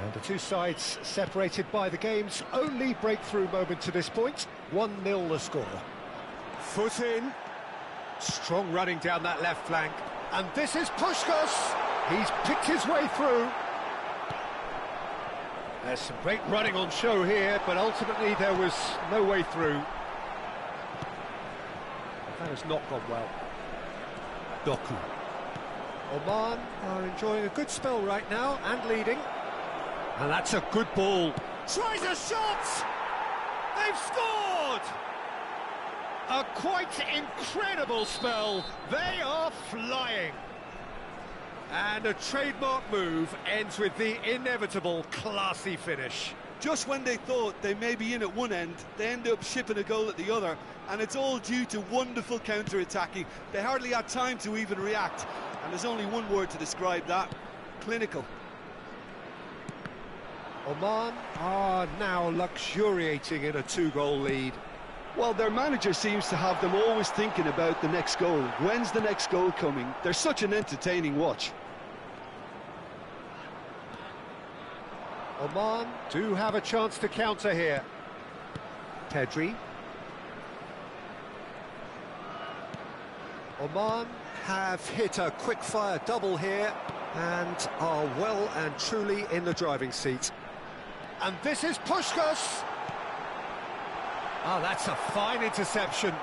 And the two sides separated by the game's only breakthrough moment to this point. 1-0 the score. Foot in. Strong running down that left flank. And this is Puskás. He's picked his way through. There's some great running on show here, but ultimately there was no way through. That has not gone well. Doku. Oman are enjoying a good spell right now and leading. And that's a good ball. Tries a shot! They've scored! A quite incredible spell. They are flying. And a trademark move ends with the inevitable classy finish. Just when they thought they may be in at one end, they end up shipping a goal at the other, and it's all due to wonderful counter-attacking. They hardly had time to even react, and there's only one word to describe that: clinical. Oman are now luxuriating in a two-goal lead. Well, their manager seems to have them always thinking about the next goal. When's the next goal coming? They're such an entertaining watch. Oman do have a chance to counter here. Pedri. Oman have hit a quick-fire double here and are well and truly in the driving seat. And this is Puskás. Oh, that's a fine interception.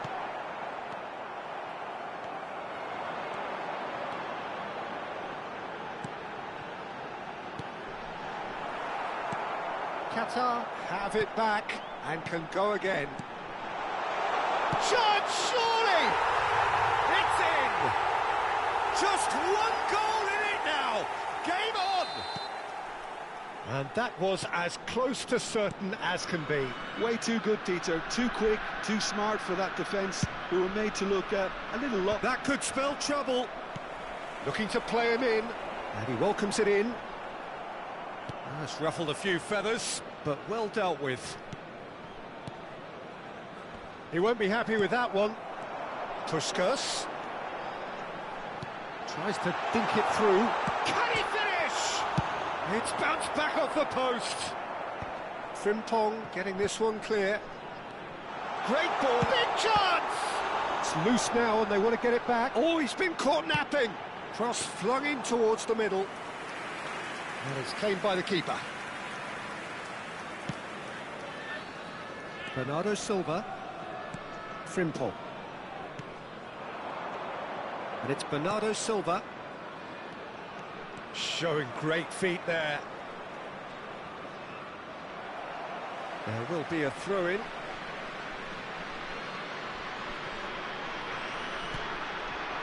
Qatar have it back and can go again. Chance, surely! It's in! Just one goal in it now! Game on! And that was as close to certain as can be. Way too good, Peter. Too quick, too smart for that defence, who were made to look a little lost. That could spell trouble. Looking to play him in, and he welcomes it in. That's ruffled a few feathers, but well dealt with. He won't be happy with that one. Puskás tries to think it through. Can he finish? It's bounced back off the post. Frimpong getting this one clear. Great ball. Big chance! It's loose now and they want to get it back. Oh, he's been caught napping. Cross flung in towards the middle. And it's claimed by the keeper. Bernardo Silva. Frimpong. And it's Bernardo Silva. Showing great feet there. There will be a throw-in.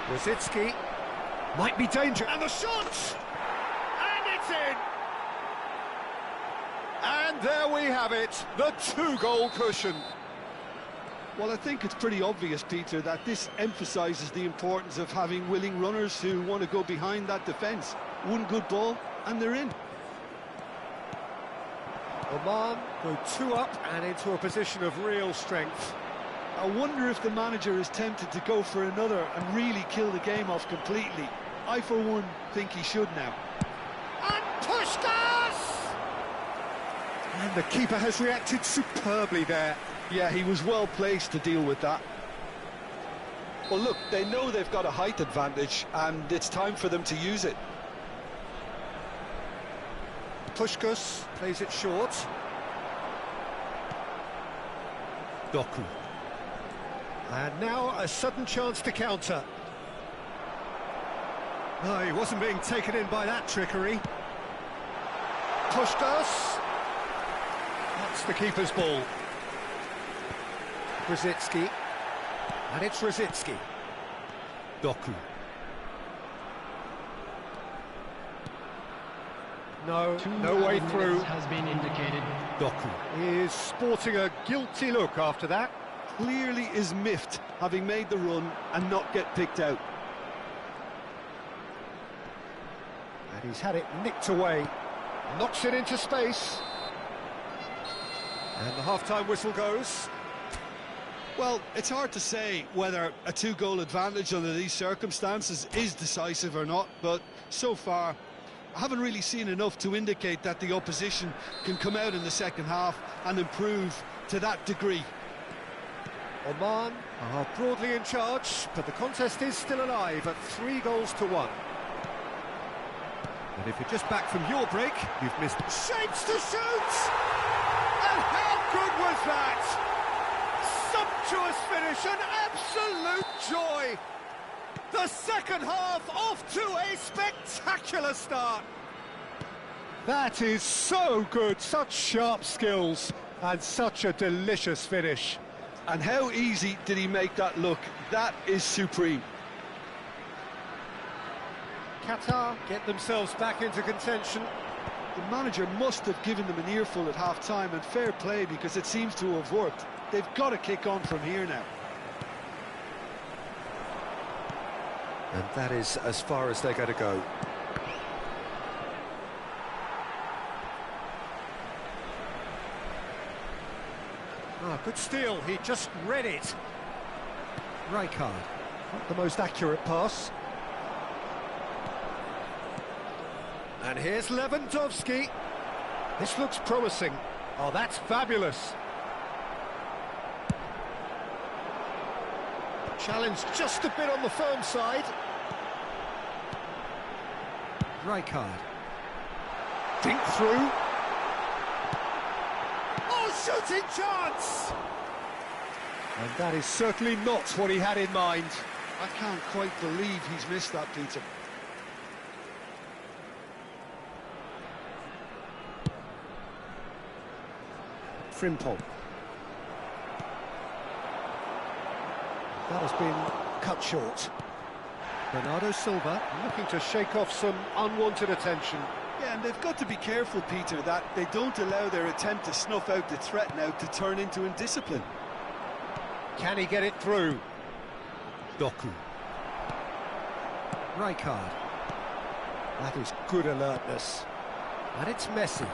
Rosicki might be danger, and the shot! And it's in! And there we have it, the 2-goal cushion. Well, I think it's pretty obvious, Peter, that this emphasises the importance of having willing runners who want to go behind that defence. One good ball, and they're in. Oman go 2 up and into a position of real strength. I wonder if the manager is tempted to go for another and really kill the game off completely. I, for one, think he should now. And Puskás! And the keeper has reacted superbly there. Yeah, he was well placed to deal with that. Well, look, they know they've got a height advantage, and it's time for them to use it. Puskás plays it short. Doku. And now a sudden chance to counter. No, he wasn't being taken in by that trickery. Puskás. That's the keeper's ball. Rosicki. And it's Rosicki. Doku. No way through. Has been indicated. Doku. He is sporting a guilty look after that. Clearly is miffed, having made the run and not get picked out. And he's had it nicked away. Knocks it into space. And the half-time whistle goes. Well, it's hard to say whether a 2-goal advantage under these circumstances is decisive or not, but so far I haven't really seen enough to indicate that the opposition can come out in the second half and improve to that degree. Oman are broadly in charge, but the contest is still alive at 3-1. And if you're just back from your break, you've missed shapes to shoot! And how good was that? Sumptuous finish, an absolute joy! The second half off to a spectacular start. That is so good, such sharp skills and such a delicious finish. And how easy did he make that look? That is supreme. Qatar get themselves back into contention. The manager must have given them an earful at half-time, and fair play, because it seems to have worked. They've got to kick on from here now. And that is as far as they're going to go. Ah, good steal, he just read it. Rijkaard, not the most accurate pass. And here's Lewandowski. This looks promising. Oh, that's fabulous. Challenge just a bit on the firm side. Rijkaard. Dink through. Oh, shooting chance! And that is certainly not what he had in mind. I can't quite believe he's missed that, Peter. Frimpong. That has been cut short. Bernardo Silva looking to shake off some unwanted attention. Yeah, and they've got to be careful, Peter, that they don't allow their attempt to snuff out the threat now to turn into indiscipline. Can he get it through? Doku. Rijkaard. That is good alertness. And it's Messi.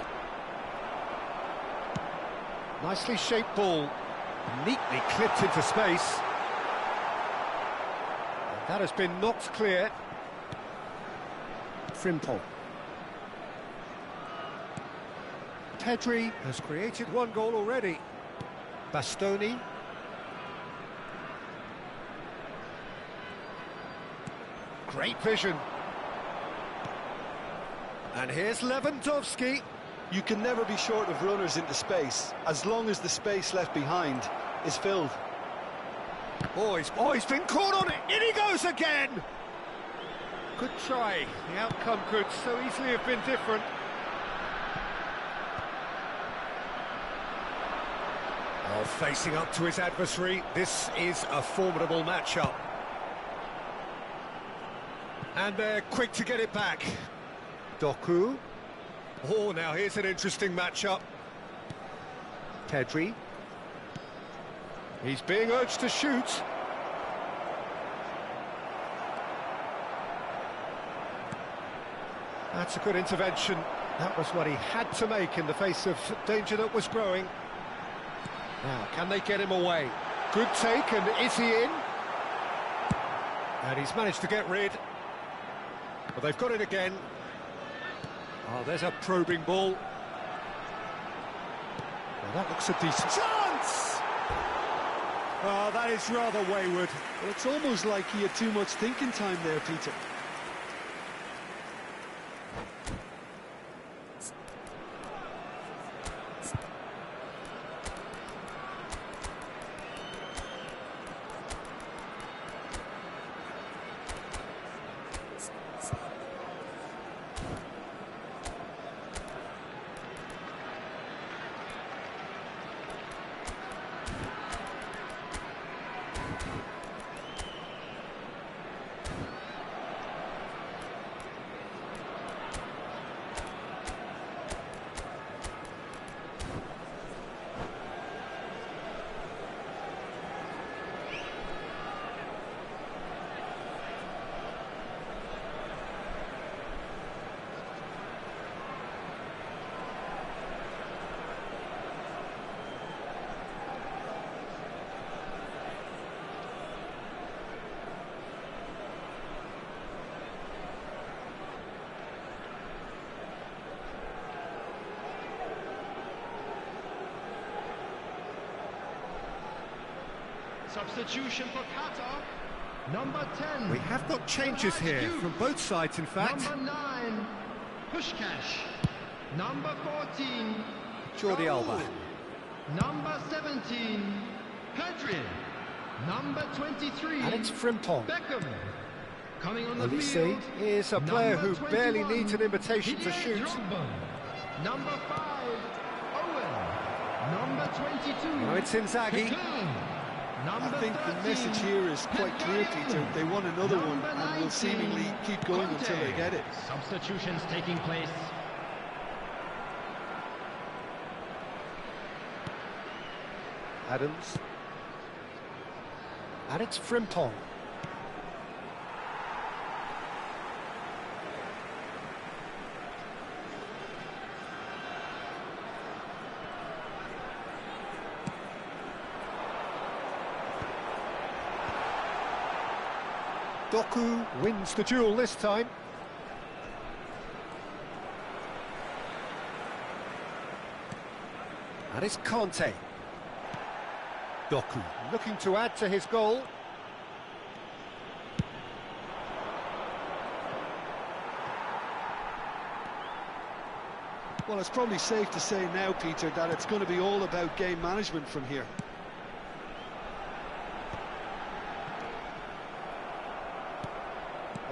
Nicely shaped ball. Neatly clipped into space. And that has been knocked clear. Frimpong. Pedri has created one goal already. Bastoni. Great vision. And here's Lewandowski. You can never be short of runners into space, as long as the space left behind is filled. Oh, he's been caught on it. In he goes again. Good try. The outcome could so easily have been different. Oh, facing up to his adversary, this is a formidable matchup. And they're quick to get it back. Doku. Oh, now here's an interesting matchup. Pedri. He's being urged to shoot. That's a good intervention. That was what he had to make in the face of danger that was growing. Now, can they get him away? Good take, and is he in? And he's managed to get rid. Well, they've got it again. Oh, there's a probing ball. Well, that looks a decent chance! Oh, that is rather wayward. Well, it's almost like he had too much thinking time there, Peter. Substitution for Qatar. Number 10. We have got changes here from both sides, in fact. Number 9, Pushkash. Number 14, Jordi Raul. Alba. Number 17, Pedri. Number 23, And it's Frimpong. Beckham. Coming on the Elise field is a player number who barely 21, needs an invitation to Didier shoot. Drogba. Number 5, Owen. Number 22, Now it's Inzaghi. Cocoon. Number I think the 13, message here is quite clear, Peter. They want another one Number and will 19, seemingly keep going until they Conte. get it. Substitutions taking place. Adams. And it's Frimpong. Doku wins the duel this time. And it's Conte. Doku looking to add to his goal. Well, it's probably safe to say now, Peter, that it's going to be all about game management from here.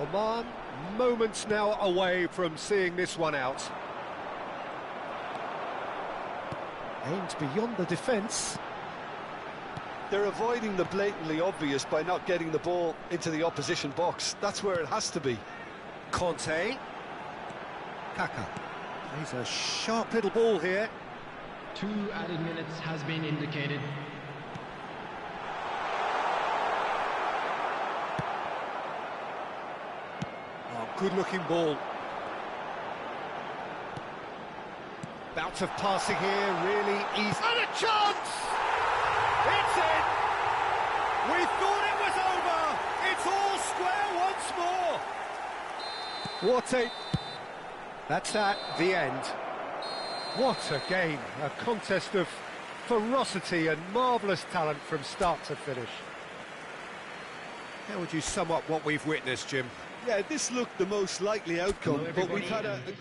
Oman, moments now away from seeing this one out. Aimed beyond the defence. They're avoiding the blatantly obvious by not getting the ball into the opposition box. That's where it has to be. Conte. Kaka. He's a sharp little ball here. 2 added minutes has been indicated. Oh, good-looking ball. Bout of passing here, really easy. And a chance! It's in! We thought it was over! It's all square once more! What a... That's at the end. What a game. A contest of ferocity and marvellous talent from start to finish. How would you sum up what we've witnessed, Jim? Yeah, this looked the most likely outcome, Hello, but we've everybody. had a good...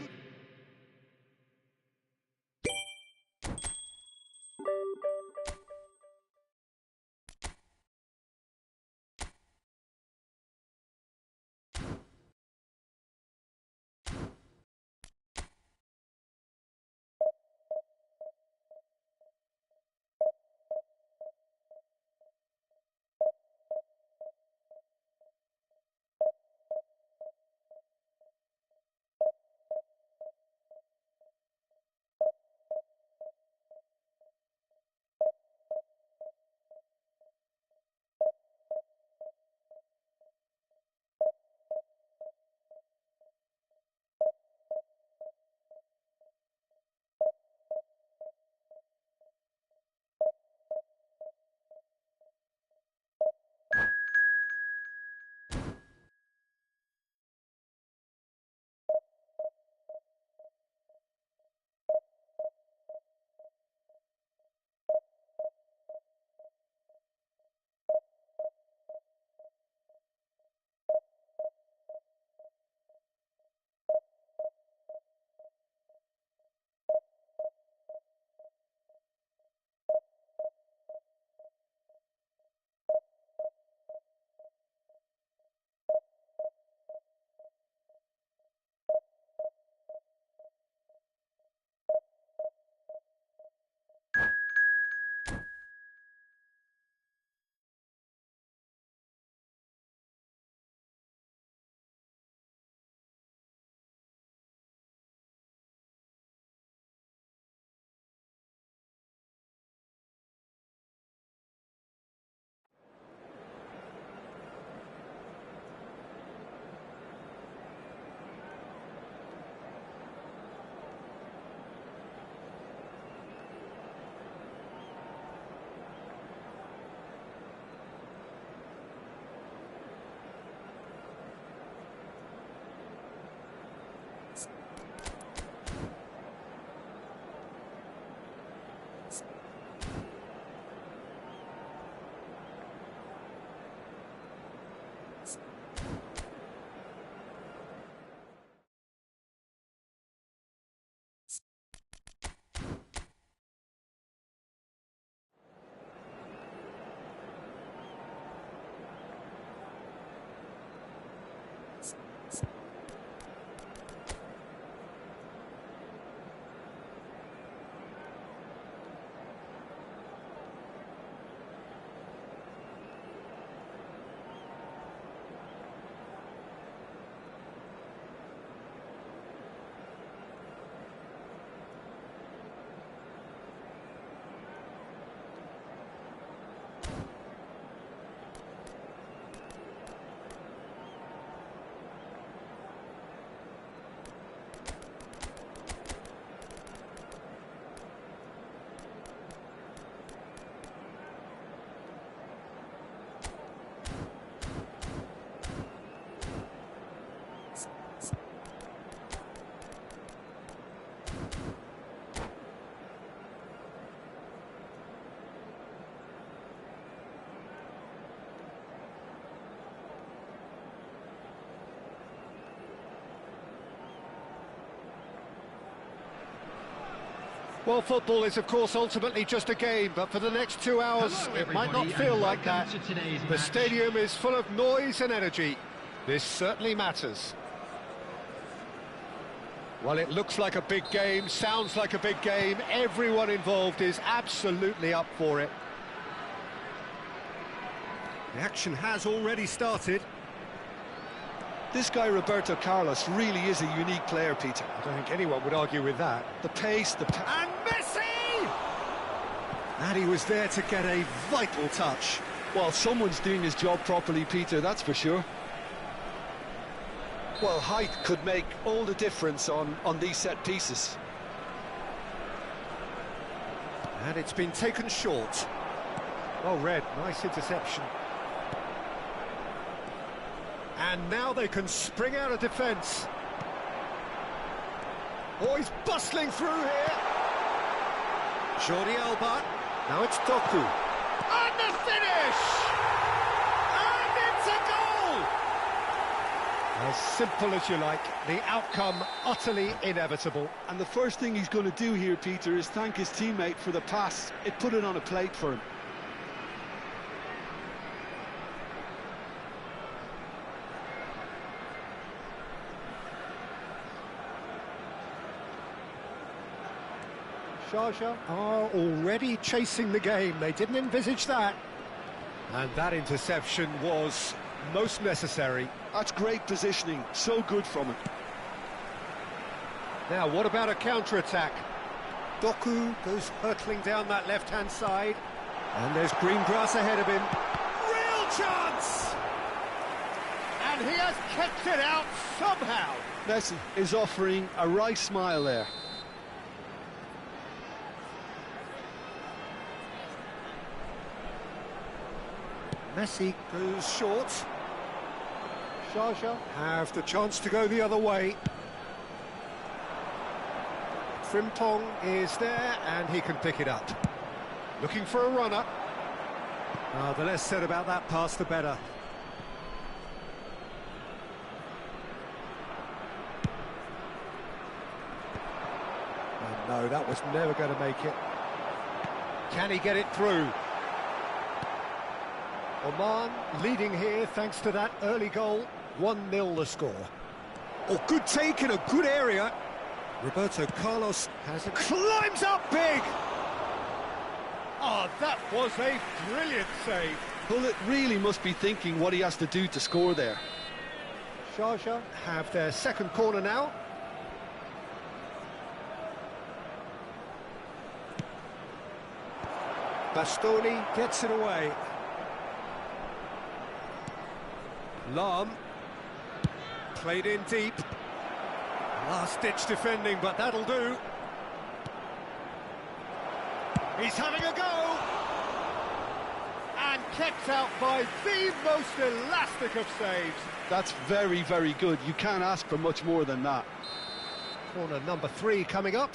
Well, football is, of course, ultimately just a game, but for the next 2 hours, Hello, it might not everybody, feel and like that. welcome to today's The match. stadium is full of noise and energy. This certainly matters. Well, it looks like a big game, sounds like a big game. Everyone involved is absolutely up for it. The action has already started. This guy, Roberto Carlos, really is a unique player, Peter. I don't think anyone would argue with that. The pace, And Messi! And he was there to get a vital touch. Well, someone's doing his job properly, Peter, that's for sure. Well, height could make all the difference on these set pieces. And it's been taken short. Well read, nice interception. And now they can spring out of defence. Oh, he's bustling through here. Jordi Alba. Now it's Doku. And the finish! And it's a goal! As simple as you like, the outcome utterly inevitable. And the first thing he's going to do here, Peter, is thank his teammate for the pass. It put it on a plate for him. Sharjah are already chasing the game. They didn't envisage that. And that interception was most necessary. That's great positioning, so good from him. Now, what about a counter-attack? Doku goes hurtling down that left-hand side. And there's green grass ahead of him. Real chance! And he has kept it out somehow. Messi is offering a wry smile there. Messi goes short. Sharjah have the chance to go the other way. Frimpong is there and he can pick it up. Looking for a runner. The less said about that pass, the better. And no, that was never going to make it. Can he get it through? Oman leading here thanks to that early goal. 1-0 the score. Oh, good take in a good area. Roberto Carlos Has it. Climbs up big! Oh, that was a brilliant save. Pullet really must be thinking what he has to do to score there. Sharjah have their second corner now. Bastoni gets it away. Lam played in deep. Last-ditch defending, but that'll do. He's having a go! And kept out by the most elastic of saves. That's very, very good. You can't ask for much more than that. Corner number 3 coming up.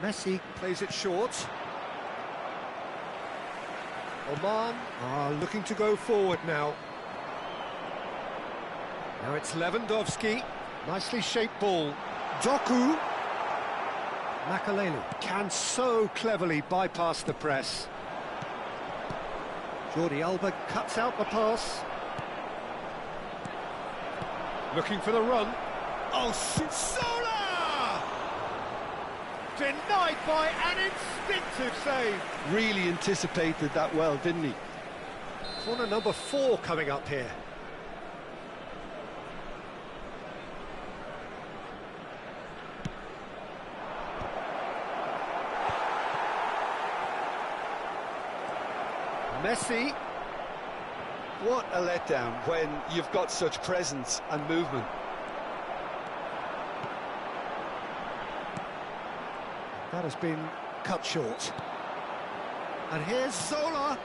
Messi plays it short. Oman are looking to go forward now. Now it's Lewandowski. Nicely shaped ball. Doku. Makaleli can so cleverly bypass the press. Jordi Alba cuts out the pass. Looking for the run. Oh, Sola! Denied by an instinctive save. Really anticipated that well, didn't he? Corner number 4 coming up here. Messi. What a letdown when you've got such presence and movement. That has been cut short. And here's Zola.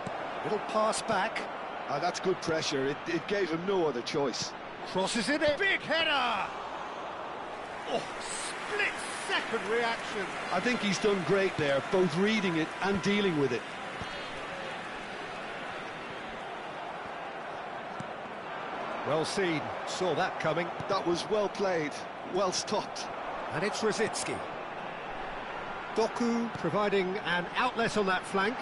Little pass back. That's good pressure. It gave him no other choice. Crosses it in. Big header! Oh, split-second reaction. I think he's done great there, both reading it and dealing with it. Well seen. Saw that coming. That was well played. well stopped. And it's Rosicki. Doku providing an outlet on that flank.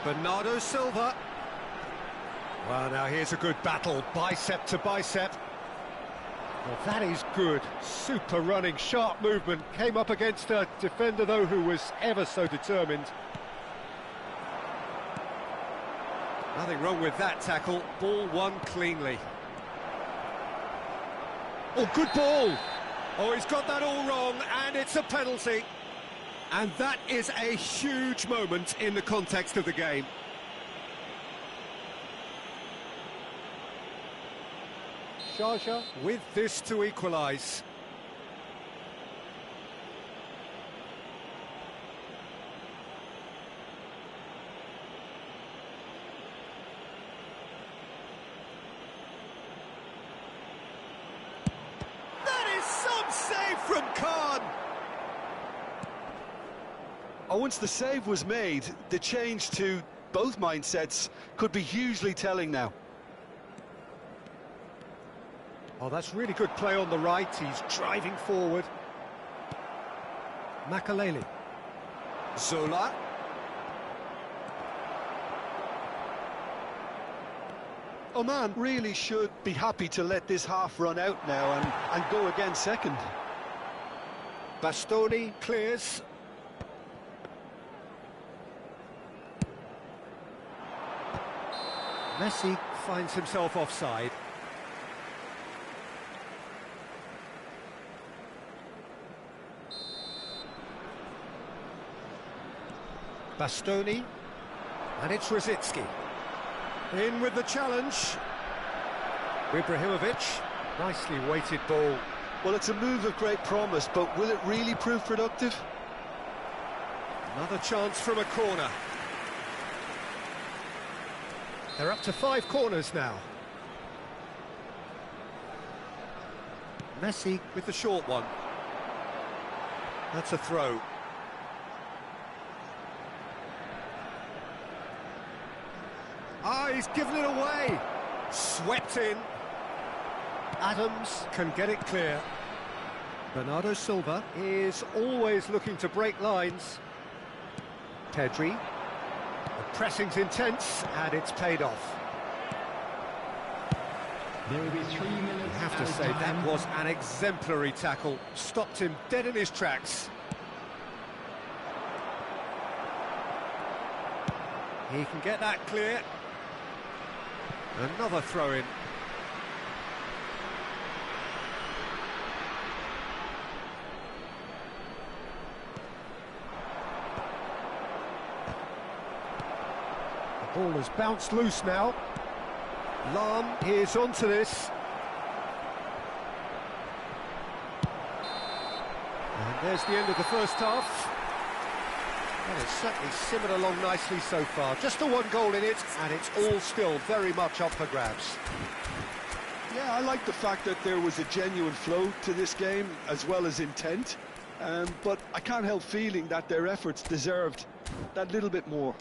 Bernardo Silva. Well, now here's a good battle, bicep to bicep. Well, that is good. Super running, sharp movement. Came up against a defender, though, who was ever so determined. Nothing wrong with that tackle. Ball won cleanly. Oh, good ball. Oh, he's got that all wrong, and it's a penalty. And that is a huge moment in the context of the game. Sharjah with this to equalise. That is some save from Khan. Oh, once the save was made, the change to both mindsets could be hugely telling now. Oh, that's really good play on the right. He's driving forward. Makaleli. Zola. Oman really should be happy to let this half run out now and go again second. Bastoni clears. Messi finds himself offside. Bastoni, and it's Rosicki. In with the challenge. Ibrahimovic, nicely weighted ball. Well, it's a move of great promise, but will it really prove productive? Another chance from a corner. They're up to 5 corners now. Messi with the short one. That's a throw. Ah, he's given it away. Swept in. Adams can get it clear. Bernardo Silva is always looking to break lines. Pedri. The pressing's intense, and it's paid off. There will be 3 minutes. I have to say, that was an exemplary tackle. Stopped him dead in his tracks. He can get that clear. Another throw-in. The ball has bounced loose now. Lam is onto this. And there's the end of the first half. Well, it's certainly simmered along nicely so far. Just the 1 goal in it, and it's all still very much up for grabs. Yeah, I like the fact that there was a genuine flow to this game, as well as intent. But I can't help feeling that their efforts deserved that little bit more.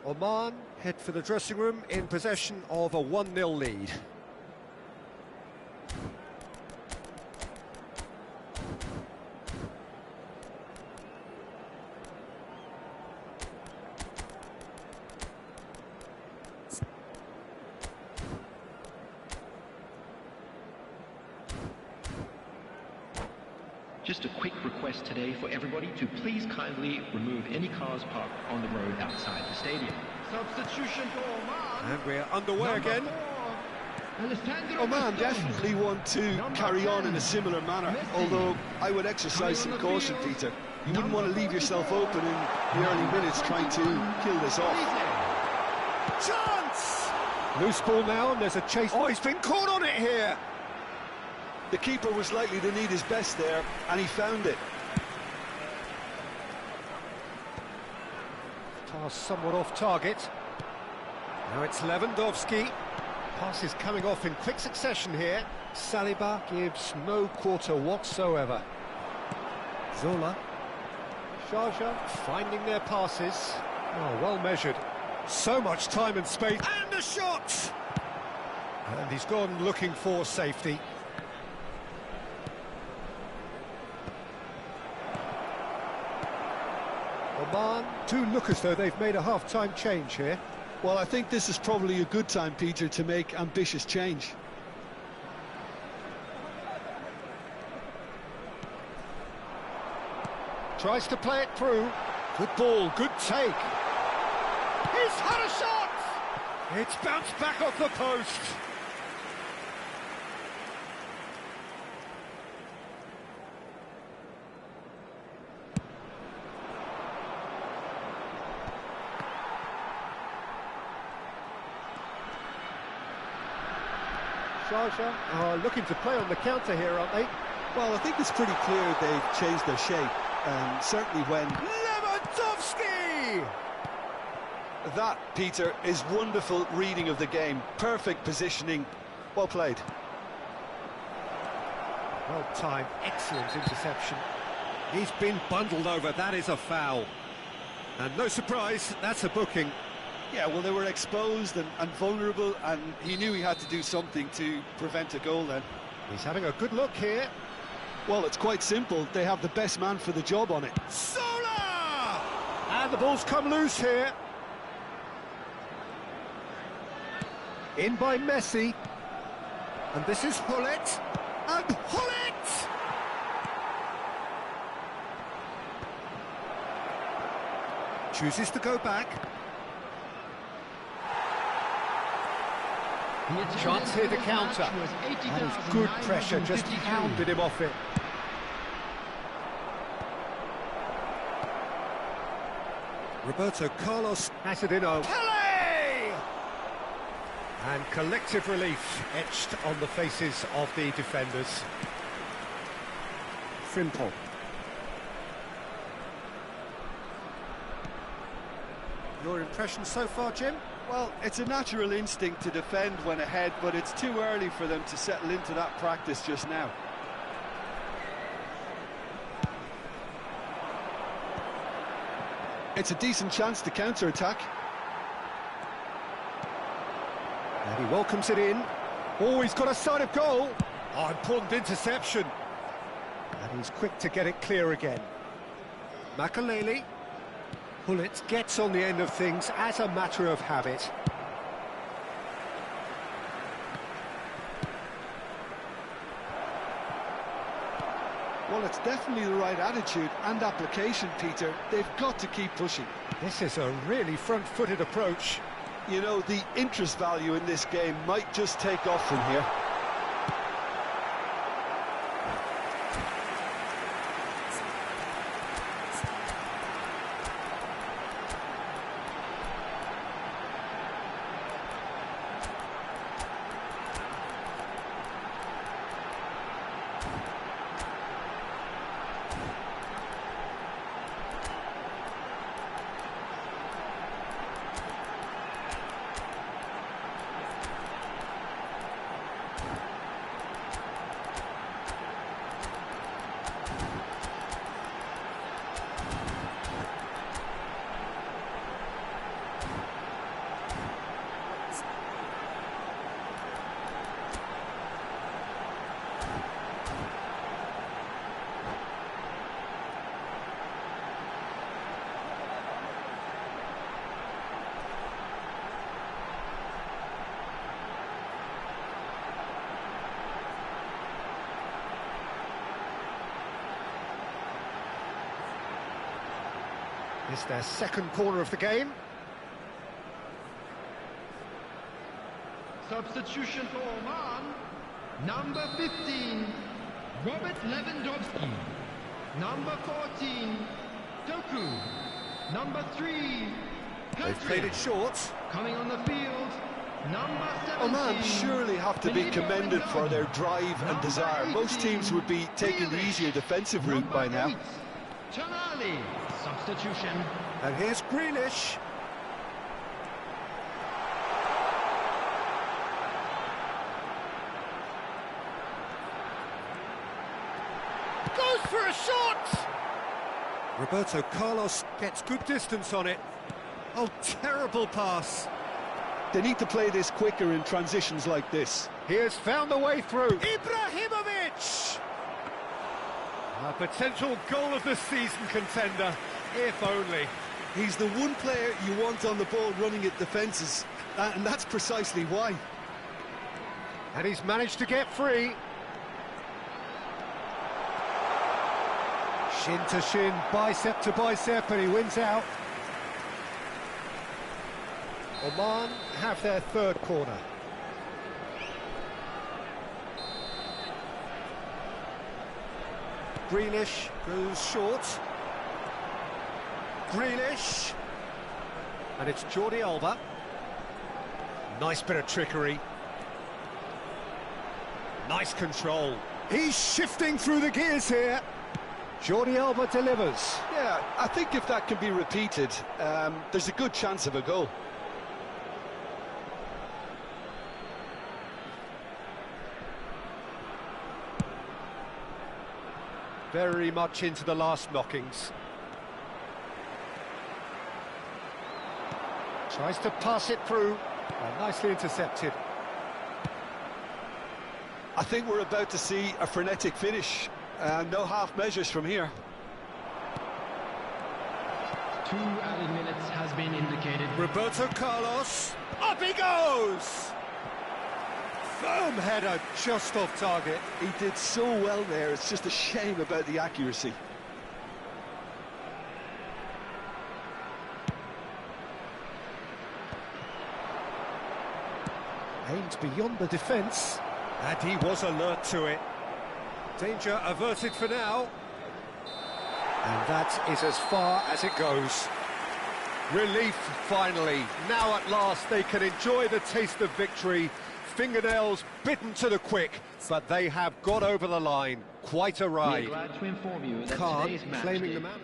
Oman head for the dressing room in possession of a 1-0 lead. Just a quick request today for everybody to please kindly remove any cars parked on the road outside the stadium. Substitution for Oman. And we're underway again. Oman definitely want to carry on in a similar manner, although I would exercise some caution, Peter. You wouldn't want to leave yourself open in the early minutes trying to kill this off. Chance! Loose ball now, and there's a chase. Oh, he's been caught on it here! The keeper was likely to need his best there, and he found it. Pass somewhat off target. Now it's Lewandowski. Pass is coming off in quick succession here. Saliba gives no quarter whatsoever. Zola. Sharjah finding their passes. Oh, well measured. So much time and space. And a shot! And he's gone looking for safety. Oman do look as though they've made a half-time change here. Well, I think this is probably a good time, Peter, to make ambitious change. Tries to play it through. Good ball, good take. He's had a shot! It's bounced back off the post. Sharjah are looking to play on the counter here, aren't they? Well, I think it's pretty clear they've changed their shape, and certainly when... Lewandowski! That, Peter, is wonderful reading of the game. Perfect positioning. Well played. Well timed, excellent interception. He's been bundled over, that is a foul. And no surprise, that's a booking. Yeah, well, they were exposed and vulnerable, and he knew he had to do something to prevent a goal then. He's having a good look here. Well, it's quite simple. They have the best man for the job on it. Sola! And the ball's come loose here. In by Messi. And this is Hullet. And Hullet! Chooses to go back. Chance here to counter. That is good pressure, just hounded him off it. Roberto Carlos Has it in over. Pele! And collective relief etched on the faces of the defenders. Frimpong. Your impression so far, Jim? Well, it's a natural instinct to defend when ahead, but it's too early for them to settle into that practice just now. It's a decent chance to counter-attack. And he welcomes it in. Oh, he's got a sight of goal. Oh, important interception. And he's quick to get it clear again. Makaleli. Hullet gets on the end of things as a matter of habit. Well, it's definitely the right attitude and application, Peter. They've got to keep pushing. This is a really front-footed approach. You know, the interest value in this game might just take off from here. It's their second corner of the game. Substitution for Oman. Number 15, Robert Lewandowski. Number 14, Doku. Number 3, They've played it short. Coming on the field, number 17. Oman surely have to be commended for their drive and desire. Most teams would be taking the easier defensive route by now. Tonali, substitution. And here's Grealish. Goes for a shot! Roberto Carlos gets good distance on it. Oh, terrible pass. They need to play this quicker in transitions like this. He has found the way through. Ibrahimovic! A potential goal of the season contender, if only. He's the one player you want on the ball running at defences, and that's precisely why. And he's managed to get free. Shin to shin, bicep to bicep, and he wins out. Oman have their third corner. Grealish goes short. Grealish. And it's Jordi Alba. Nice bit of trickery. Nice control. He's shifting through the gears here. Jordi Alba delivers. Yeah, I think if that can be repeated, there's a good chance of a goal. Very much into the last knockings. Tries to pass it through. Nicely intercepted. I think we're about to see a frenetic finish. No half measures from here. 2 added minutes has been indicated. Roberto Carlos. Up he goes! Firm header, just off target. He did so well there, it's just a shame about the accuracy. Aimed beyond the defence. And he was alert to it. Danger averted for now. And that is as far as it goes. Relief, finally. Now at last they can enjoy the taste of victory. Fingernails bitten to the quick, but they have got over the line. Quite a We are ride. glad to inform you that Khan today's match claiming day the man.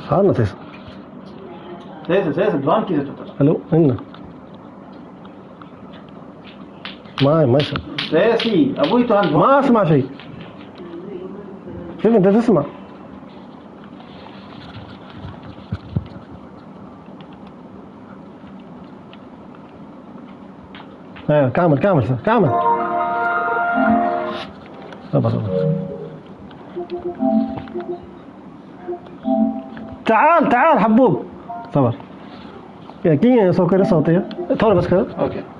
خلاص الو هنا ما يسمع ما اسمع شيء كيف انت تسمع ايوه كامل صبر تعال حبوب صبر يا كي سوكر صوتيه थोड़ा बस करो okay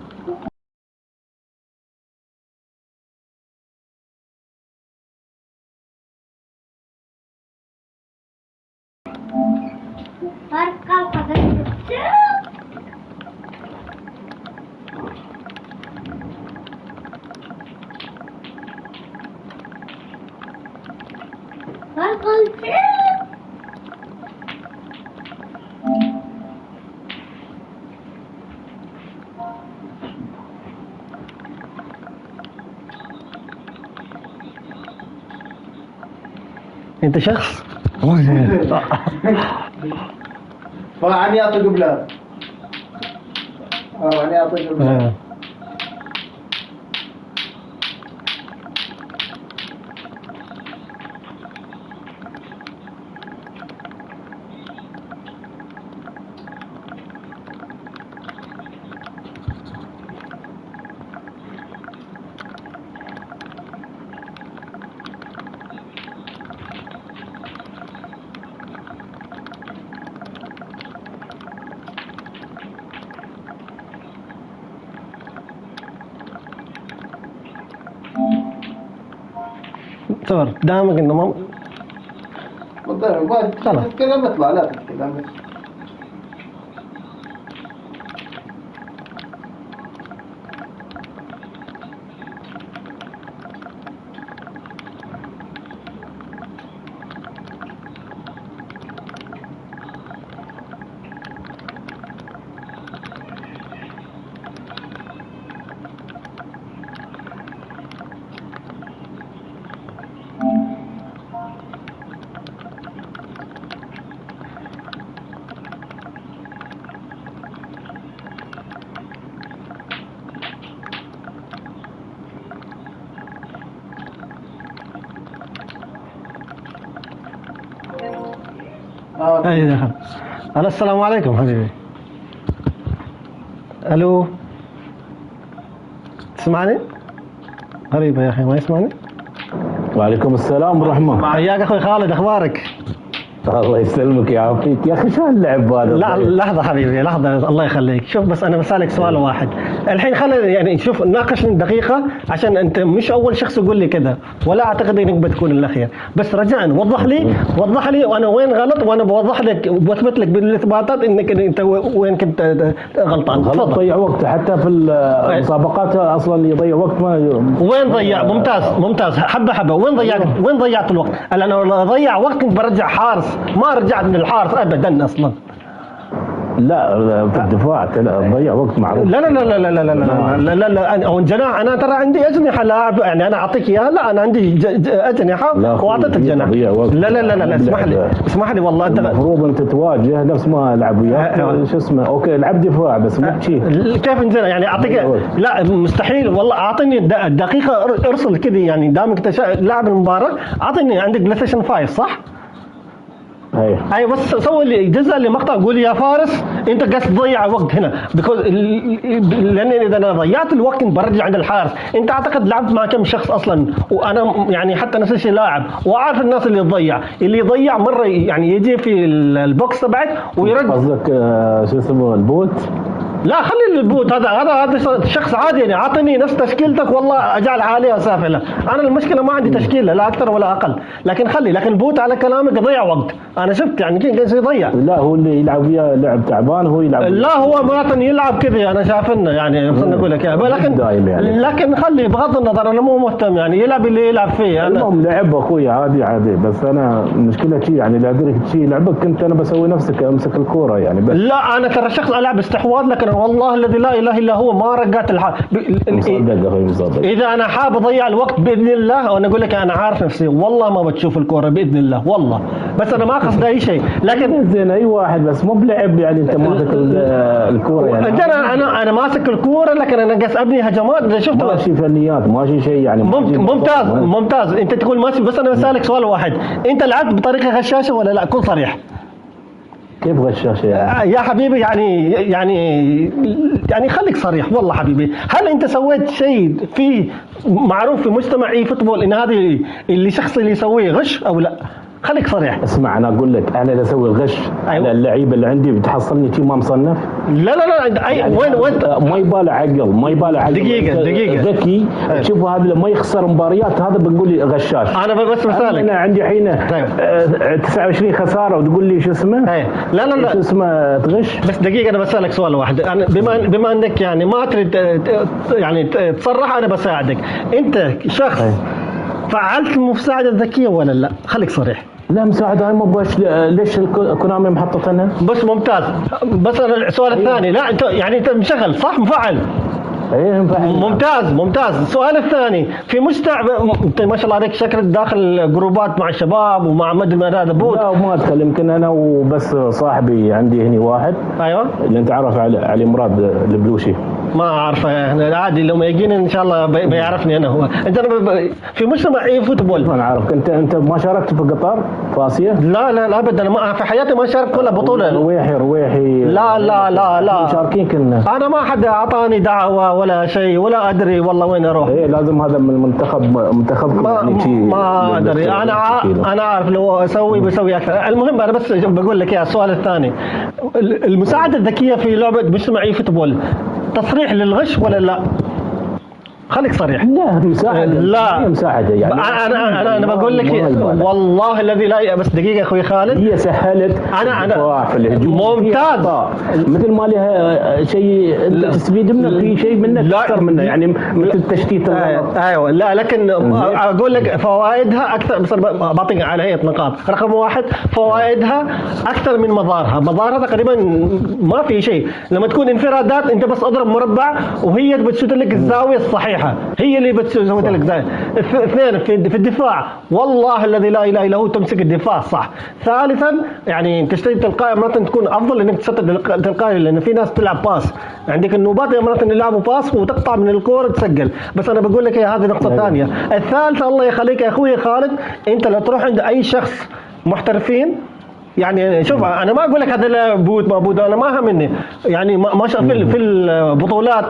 انت شخص فعني اعطي قبله يعني اعطي قبله صور دامك انه ما خلاص تتكلم اطلع لا تتكلم اي دخل. السلام عليكم حبيبي. الو تسمعني؟ غريبة يا اخي ما يسمعني؟ وعليكم السلام ورحمة. حياك اخوي خالد، اخبارك؟ الله يسلمك يعافيك يا اخي، شو هاللعب هذا؟ لا لحظة حبيبي لحظة الله يخليك. شوف بس انا بسألك سؤال واحد الحين، خلينا يعني شوف ناقشني دقيقة عشان انت مش اول شخص يقول لي كذا، ولا اعتقد انك بتكون الاخير، بس رجاء وضح لي وانا وين غلط، وانا بوضح لك وبثبت لك بالاثباتات انك انت وين كنت غلطان. غلط ضيع وقت حتى في المسابقات اصلا يضيع وقت. ما وين ضيع؟ ممتاز حبة وين ضيعت الوقت؟ انا لو ضيع وقت كنت برجع حارس، ما رجعت من الحارس ابدا اصلا. لا في الدفاع ضيع وقت معروف. لا لا لا لا لا لا لا لا لا لا او الجناح، انا ترى عندي اجنحه لاعب يعني، انا اعطيك اياها. لا انا عندي اجنحه واعطيتك جناح. لا لا لا لا اسمح لي والله انت المفروض انت تواجه نفس ما العب وياك شو اسمه. اوكي العب دفاع بس مو بشيء. كيف انزين يعني اعطيك؟ لا مستحيل والله. اعطيني دقيقه ارسل كذا يعني دامك لاعب المباراه. اعطيني عندك بلاي ستيشن 5 صح؟ اي بس سوي لي جزء اللي مقطع قول يا فارس انت قاعد تضيع وقت هنا لان اذا انا ضيعت الوقت برجع عند الحارس. انت اعتقد لعبت مع كم شخص اصلا، وانا يعني حتى نفس الشيء لاعب وعارف الناس اللي يضيع مره يعني يجي في البوكس تبعك ويرد. قصدك شو اسمه البوت؟ لا خلي البوت هذا شخص عادي يعني. اعطني نفس تشكيلتك والله اجعل عاليه وسافله. انا المشكله ما عندي تشكيله لا اكثر ولا اقل، لكن البوت على كلامك يضيع وقت. انا شفت يعني كيف يضيع. لا هو اللي يلعب وياه لعب تعبان هو يلعب. لا هو مرات يلعب كذا انا شايفنا يعني خلينا نقول لك لكن خلي بغض النظر انا مو مهتم يعني يلعب اللي يلعب فيه. انا المهم لعب اخوي عادي بس انا مشكلتي يعني لا ادري شيء لعبك كنت انا بسوي نفسك امسك الكوره يعني بس. لا انا ترى شخص العب استحواذ، لكن والله الذي لا اله الا هو ما رقعت اذا انا حاب اضيع الوقت باذن الله، وانا اقول لك انا عارف نفسي والله ما بتشوف الكوره باذن الله والله، بس انا ما قصدي اي شيء. لكن زين اي واحد بس مو بلعب يعني انت ماسك الكوره يعني. انا ماسك الكوره لكن انا قاعد ابني هجمات. اذا شفت ماشي فنيات ماشي شيء يعني ممتاز انت تقول ماشي. بس انا بسالك سؤال واحد، انت لعبت بطريقه غشاشه ولا لا؟ كن صريح. كيف غشاشه يعني؟ يا حبيبي يعني خليك صريح والله حبيبي. هل انت سويت شيء في معروف في مجتمع اي فوتبول ان هذه اللي شخص اللي يسويه غش او لا؟ خليك صريح. اسمع انا اقول لك، انا اذا اسوي الغش أيوة. على اللعيبه اللي عندي بتحصلني تيم ما مصنف. لا يعني وين ما يباله عقل، ما يباله عقل. دقيقة ذكي. شوفوا هذا لما يخسر مباريات هذا بنقول لي غشاش. انا بس مثالك، انا عندي حين 29 خساره وتقول لي شو اسمه؟ لا شو اسمه تغش. بس دقيقة أنا بسألك سؤال واحد. أنا بما أنك يعني ما تريد يعني تصرح، أنا بساعدك. أنت شخص فعلت المساعدة الذكية ولا لا؟ خليك صريح. لا مساعدة ما باش. ليش كونامي محطتنا؟ بس ممتاز. بس أنا السؤال الثاني، لا أنت يعني أنت مشغل صح، مفعل. ايه ممتاز. السؤال الثاني، في انت ما شاء الله عليك شكلك داخل جروبات مع الشباب ومع مدري ما هذا بود. لا ما ادخل، يمكن انا وبس صاحبي عندي هني واحد. ايوه اللي انت عارف علي مراد البلوشي. ما اعرفه يعني، عادي لو ما يجيني ان شاء الله بيعرفني انا هو. انت في مجتمع اي فوتبول. انا عارف. انت ما شاركت في قطر في اسيا؟ لا ابدا، ما في حياتي ما شاركت ولا بطوله. رويحي لا مشاركين كنا. انا ما حد اعطاني دعوه ولا شيء، ولا ادري والله وين اروح. ايه لازم هذا من منتخبكم يعني شيء. ما ادري. انا عارف لو اسوي بسوي اكثر. المهم انا بس بقول لك يا السؤال الثاني، المساعده الذكيه في لعبه مجتمع اي فوتبول تصريح للغش ولا لا؟ خليك صريح. لا مساعدة. لا مساعدة يعني. أنا بقول لك والله الذي لا. بس دقيقة أخوي خالد، هي سهلت أنا في الهجوم. ممتاز. مثل ما لها شيء تستفيد منه، في شيء منه أكثر منه يعني مثل تشتيت. أيوة لا، لكن أقول لك فوائدها أكثر. بس بعطيك على هيئة نقاط. رقم واحد، فوائدها أكثر من مضارها تقريبا ما في شيء. لما تكون انفرادات أنت بس أضرب مربع وهي بتشوت لك الزاوية الصحيحة، هي اللي بتسوي لك زي. اثنين في الدفاع، والله الذي لا اله الا هو تمسك الدفاع صح. ثالثا يعني تشتري تلقائي مرات تكون افضل انك تسدد تلقائي، لان في ناس تلعب باس. عندك النوبات مرات يلعبوا باس وتقطع من الكوره تسجل. بس انا بقول لك هذه نقطه ثانيه. الثالثه الله يخليك يا اخوي خالد، انت لو تروح عند اي شخص محترفين يعني، شوف انا ما اقول لك هذا بود ما بود، انا ما همني يعني ما شاء في البطولات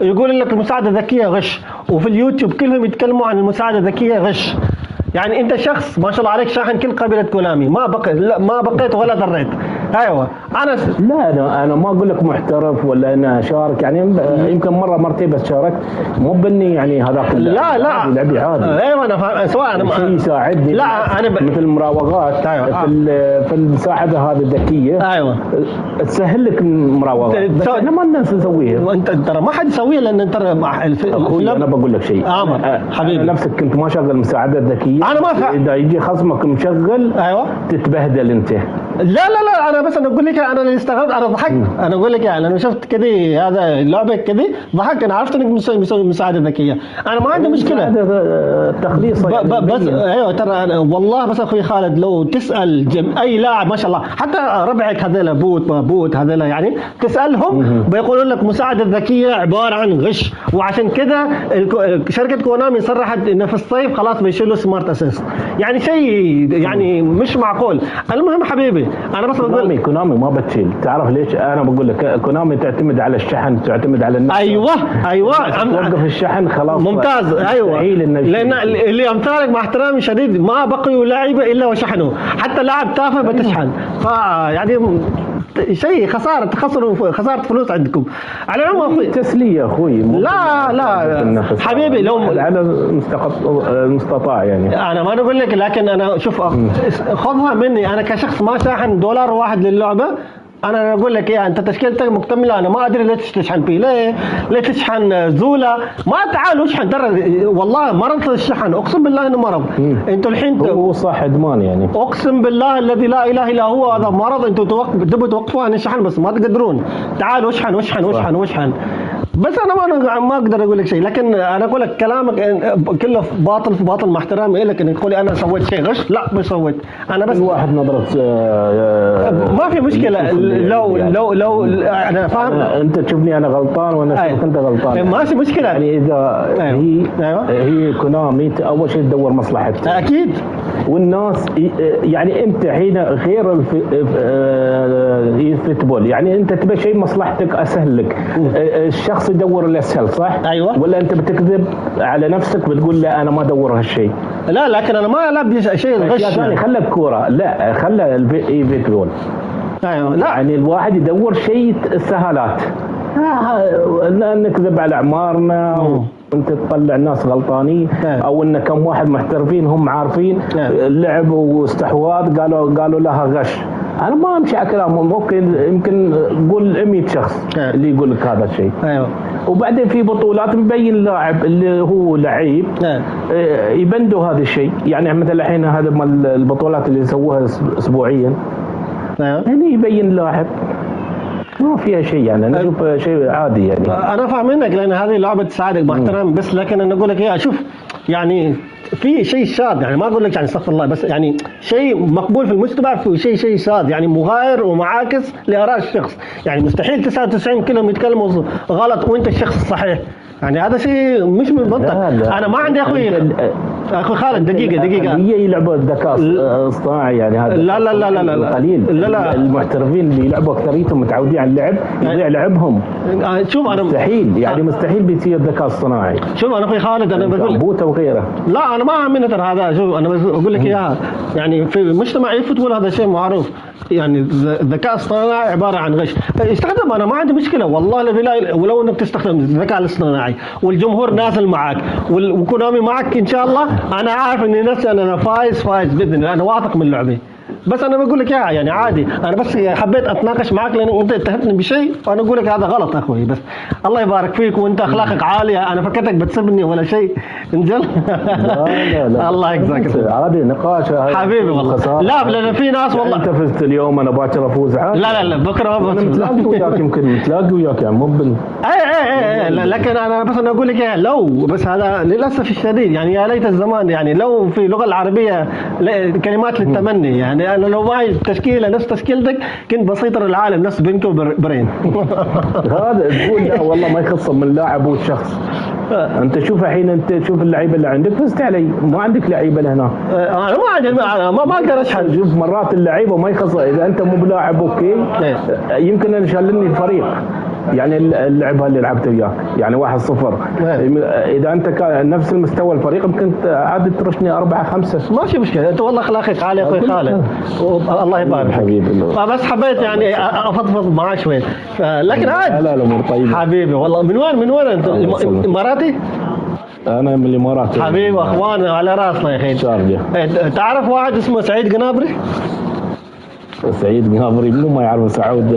يقول لك المساعدة الذكية غش، وفي اليوتيوب كلهم يتكلموا عن المساعدة الذكية غش. يعني انت شخص ما شاء الله عليك شاحن كل قبيلة كونامي، ما بقيت ولا ضريت. ايوه انا ما اقول لك محترف ولا انا شارك يعني، يمكن مرة مرتين بس شاركت، مو بني يعني هذاك. لا لعبي عادي. ايوه انا فاهم. سواء انا شيء يساعدني. لا انا مثل المراوغات. أيوة. في المساعدة هذه الذكية. ايوه تسهل لك المراوغات، بس احنا ما الناس نسويها. انت ترى ما حد يسويها، لان انت انا بقول لك شيء. حبيبي أنا نفسك كنت ما شغل المساعدة الذكية. انا ما فعل. اذا يجي خصمك مشغل ايوه تتبهدل انت. لا انا اقول لك انا اللي استغربت، انا ضحكت. انا اقول لك يعني انا شفت كذي هذا اللعبه كذي ضحكت. انا عرفت انك مسوي مساعده ذكيه. انا ما عندي مشكله. تخليص بس ايوه ترى أنا والله. بس اخوي خالد لو تسال اي لاعب ما شاء الله، حتى ربعك هذول بوت هذول يعني تسالهم بيقولوا لك مساعده ذكيه عباره عن غش. وعشان كذا شركه كونامي صرحت انه في الصيف خلاص بيشيلوا سمارت اسيست. يعني شيء يعني مش معقول. المهم حبيبي انا بس بقول كونامي ما بتشيل. تعرف ليش؟ انا بقول لك كونامي تعتمد على الشحن، تعتمد على النت. ايوه توقف الشحن خلاص. ممتاز. ايوه لان اللي امثالك مع احترامي شديد ما بقيوا لاعيبه الا وشحنوا. حتى لاعب تافه بتشحن. فيعني شيء خساره فلوس عندكم. على العموم تسليه اخوي. لا حبيبي لو على المستطاع يعني. انا ما نقول لك، لكن انا شوف خذها مني انا كشخص ما شاحن دولار واحد للعبه. انا اقول لك انت تشكيلتك مكتمله. انا ما ادري ليش تشحن فيه. ليه تشحن زولا؟ ما تعالوا اشحن ترى والله مرض الشحن، اقسم بالله انه مرض. انتوا الحين هو صح ادمان يعني. اقسم بالله الذي لا اله الا هو هذا مرض. انتوا تبوا توقفوا عن الشحن بس ما تقدرون. تعالوا اشحن. بس انا ما اقدر اقول لك شيء. لكن انا اقول لك كلامك كله باطل مع احترامي لك انك تقولي انا سويت شيء غش. لا مش سويت. انا بس الواحد نظرة ما في مشكله. لو انا فاهم انت تشوفني انا غلطان وانا اشوفك انت غلطان. ما في مشكله يعني اذا هي كونامي اول شيء تدور مصلحتها اكيد. والناس يعني انت حين غير الفوتبول يعني انت تبي شيء مصلحتك اسهل لك. الشخص الشخص يدور الاسهل صح؟ أيوة. ولا انت بتكذب على نفسك بتقول لا انا ما ادور هالشيء؟ لا لكن انا ما العب شيء الغش يعني خلى بكوره، لا خلى ايفوتبول. ايوه لا يعني الواحد يدور شيء السهالات، لا نكذب على اعمارنا وانت تطلع ناس غلطانين او ان كم واحد محترفين هم عارفين اللعب واستحواذ قالوا لها غش. انا ما امشي على كلامهم، ممكن يمكن قول 100 شخص اللي يقول لك هذا الشيء. ايوه. وبعدين في بطولات مبين لاعب اللي هو لعيب يبندوا هذا الشيء. يعني مثلا الحين هذا مال البطولات اللي يسووها اسبوعيا يعني يبين لاعب ما فيها شيء، يعني انا اشوف شيء عادي. يعني انا فاهم منك لان هذه لعبه تساعدك باحترام، بس لكن انا اقول لك اياها شوف يعني في شيء شاذ، يعني ما اقول لك يعني استغفر الله، بس يعني شيء مقبول في المجتمع، في شيء شاذ يعني مغاير ومعاكس لاراء الشخص. يعني مستحيل 99 كلهم يتكلموا غلط وانت الشخص الصحيح، يعني هذا شيء مش من منطق. انا ما عندي اخوي خالد دقيقه هي يلعبوا الذكاء اصطناعي يعني هذا لا قليل. لا المحترفين اللي يلعبوا اكثريتهم متعودين على اللعب يضيع لعبهم. شوف انا مستحيل يعني مستحيل بيصير ذكاء اصطناعي. شوف انا اخوي خالد انا بقول بوته وغيره. لا انا ما عم ترى هذا. شوف انا بقول لك اياها، يعني في مجتمع ايفوتبول هذا شيء معروف، يعني الذكاء الاصطناعي عباره عن غش. استخدم، انا ما عندي مشكله والله الذي لا، ولو انك تستخدم الذكاء الاصطناعي والجمهور نازل معك وكونامي معك ان شاء الله، انا عارف اني نفسي انا فايز باذن الله، انا واثق من لعبي. بس انا بقول لك اياها يعني عادي، انا بس حبيت اتناقش معك لان انت اتهمتني بشيء وانا اقول لك هذا غلط اخوي. بس الله يبارك فيك وانت اخلاقك عاليه، انا فكرتك بتسبني ولا شيء. انزل. لا الله يجزاك عادي نقاش حبيبي والله. لا لان في ناس والله انت فزت اليوم انا باكر افوز عادي. لا بكره نتلاقى وياك، يمكن نتلاقى وياك يعني مو اي لكن انا بس انا اقول لك لو بس هذا للاسف الشديد يعني يا ليت الزمان يعني لو في اللغه العربيه كلمات للتمني. يعني انا لو معي تشكيله نفس تشكيلتك كنت بسيطر العالم نفس بينكو برين. هذا تقول لا والله ما يخصم من لاعب والشخص. انت شوف الحين انت تشوف اللعيبه اللي عندك فزت علي، ما عندك لعيبه لهنا. انا ما عندي ما اقدر اشحن. شوف مرات اللعيبه ما يخص، اذا انت مو بلاعب اوكي يمكن انا شالني الفريق. يعني اللعبه اللي لعبت وياك يعني 1-0 اذا انت كان نفس المستوى الفريق يمكن عاد ترشني 4-5. ما في مشكله، انت والله اخلاقك عاليه اخوي خالد، الله يبارك حبيبي. بس حبيت يعني افضفض معاه شوي لكن عاد. لا الامور طيبه حبيبي والله. من وين انت؟ اماراتي؟ انا من الامارات حبيبي اخوان على راسنا يا اخي. شارجه. تعرف واحد اسمه سعيد قنابري؟ سعيد قنابري منو ما يعرف سعود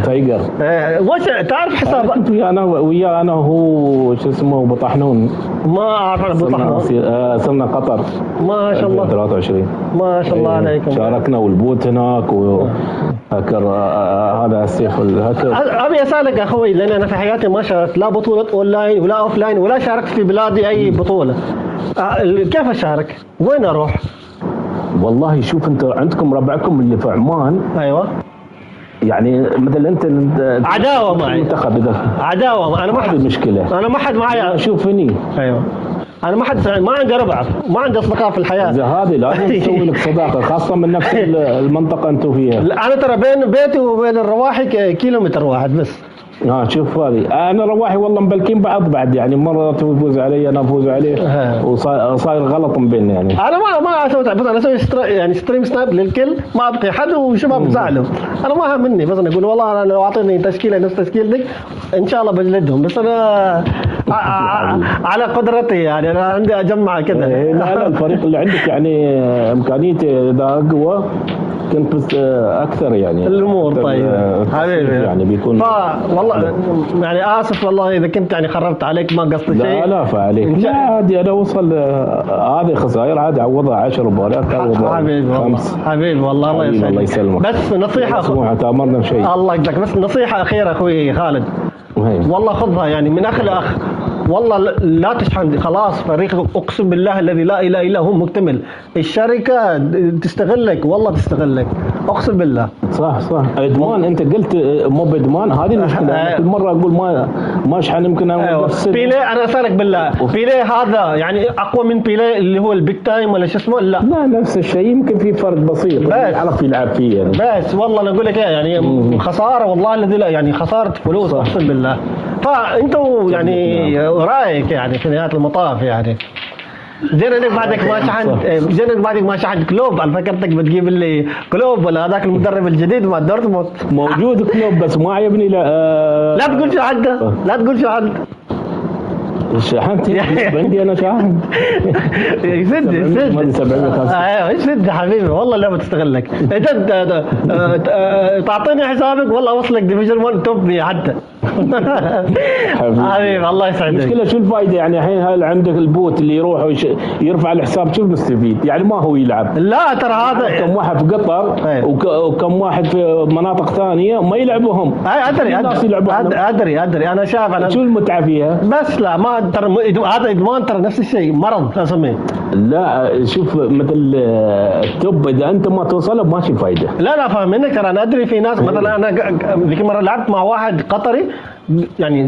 تايجر. وش تعرف حساب وياه انا هو شو اسمه بطحنون. ما اعرف ابو طحنون. صرنا قطر ما شاء الله 23 ما شاء الله عليكم. شاركنا والبوت هناك وهكر هذا السيف الهكر. ابي اسالك اخوي لان انا في حياتي ما شاركت لا بطوله اونلاين ولا اوف لاين ولا شاركت في بلادي اي بطوله. كيف اشارك؟ وين اروح؟ والله شوف انت عندكم ربعكم اللي في عمان. ايوه. يعني مثل انت عداوه معي. منتخب عداوه انا ما حد مشكله. انا ما حد معي. شوف هني. ايوه. انا ما عندي ربع، ما عندي اصدقاء في الحياه. اذا هذه لازم تسوي لك صداقه خاصه من نفس المنطقه انتم فيها. انا ترى بين بيتي وبين الرواحي كيلومتر واحد بس. شوف هذه انا رواحي والله مبلكين بعد يعني مره تفوز علي انا افوز عليه وصاير غلط بيننا. يعني انا ما اسوي بس انا اسوي يعني ستريم سناب للكل، ما ابقي حد وشباب زعلوا. انا ما همني بس انا اقول والله انا لو اعطيني تشكيله نفس تشكيلتك ان شاء الله بجلدهم. بس انا على قدرتي يعني انا عندي اجمع كذا. لا الفريق اللي عندك يعني امكانيته اذا اقوى كنت بس اكثر يعني الامور. طيب حبيبي يعني بيكون والله يعني اسف والله اذا كنت يعني خربت عليك، ما قصدي شيء. لا فعليك. لا عادي انا اوصل هذه خسائر عادي اعوضها 10 مباريات اعوضها حبيبي والله. حبيبي والله الله يسلمك. بس نصيحه سموحه تامرنا بشيء. الله يجزاك. بس نصيحه اخيره اخوي خالد والله خذها يعني من اخ لاخ. والله لا تشحن خلاص فريقك اقسم بالله الذي لا اله الا هو مكتمل. الشركه تستغلك والله تستغلك اقسم بالله. صح ادمان. انت قلت مو بادمان هذه المشكله. كل مره اقول ما اشحن يمكن بيلي. انا اسالك بالله بيلي هذا يعني اقوى من بيلي اللي هو البيك تايم ولا شو اسمه؟ لا نفس الشيء يمكن في فرق بسيط يعرف يلعب فيه يعني. بس والله انا اقول لك يعني خساره والله الذي لا يعني خساره فلوس اقسم بالله. فانتوا يعني رايك يعني في نهايه المطاف يعني زين انك بعدك ما شحن زين انك بعدك ما شحن كلوب. انا فكرتك بتجيب لي كلوب ولا هذاك المدرب الجديد مع دورتموند. موجود كلوب بس ما عجبني. لا تقول شحنته لا تقول شحنته. شحنت عندي انا شحن. يسد حبيبي والله لا بتستغلك. انت تعطيني حسابك والله اوصلك ديفيجن 1 توب حتى. حبيبي الله يسعدك. المشكله شو الفائده يعني الحين هل عندك البوت اللي يروح يرفع الحساب شو المستفيد يعني ما هو يلعب. لا ترى هذا كم واحد في قطر وكم واحد في مناطق ثانيه ما يلعبوهم. ادري انا شايف انا شو المتعه فيها. بس لا ما ترى هذا ادمان ترى نفس الشيء مرض اسميه. لا شوف مثل التوب اذا انت ما توصل ماشي فايده. لا فاهم منك ترى انا ادري في ناس مثلا انا ذيك مره لعبت مع واحد قطري يعني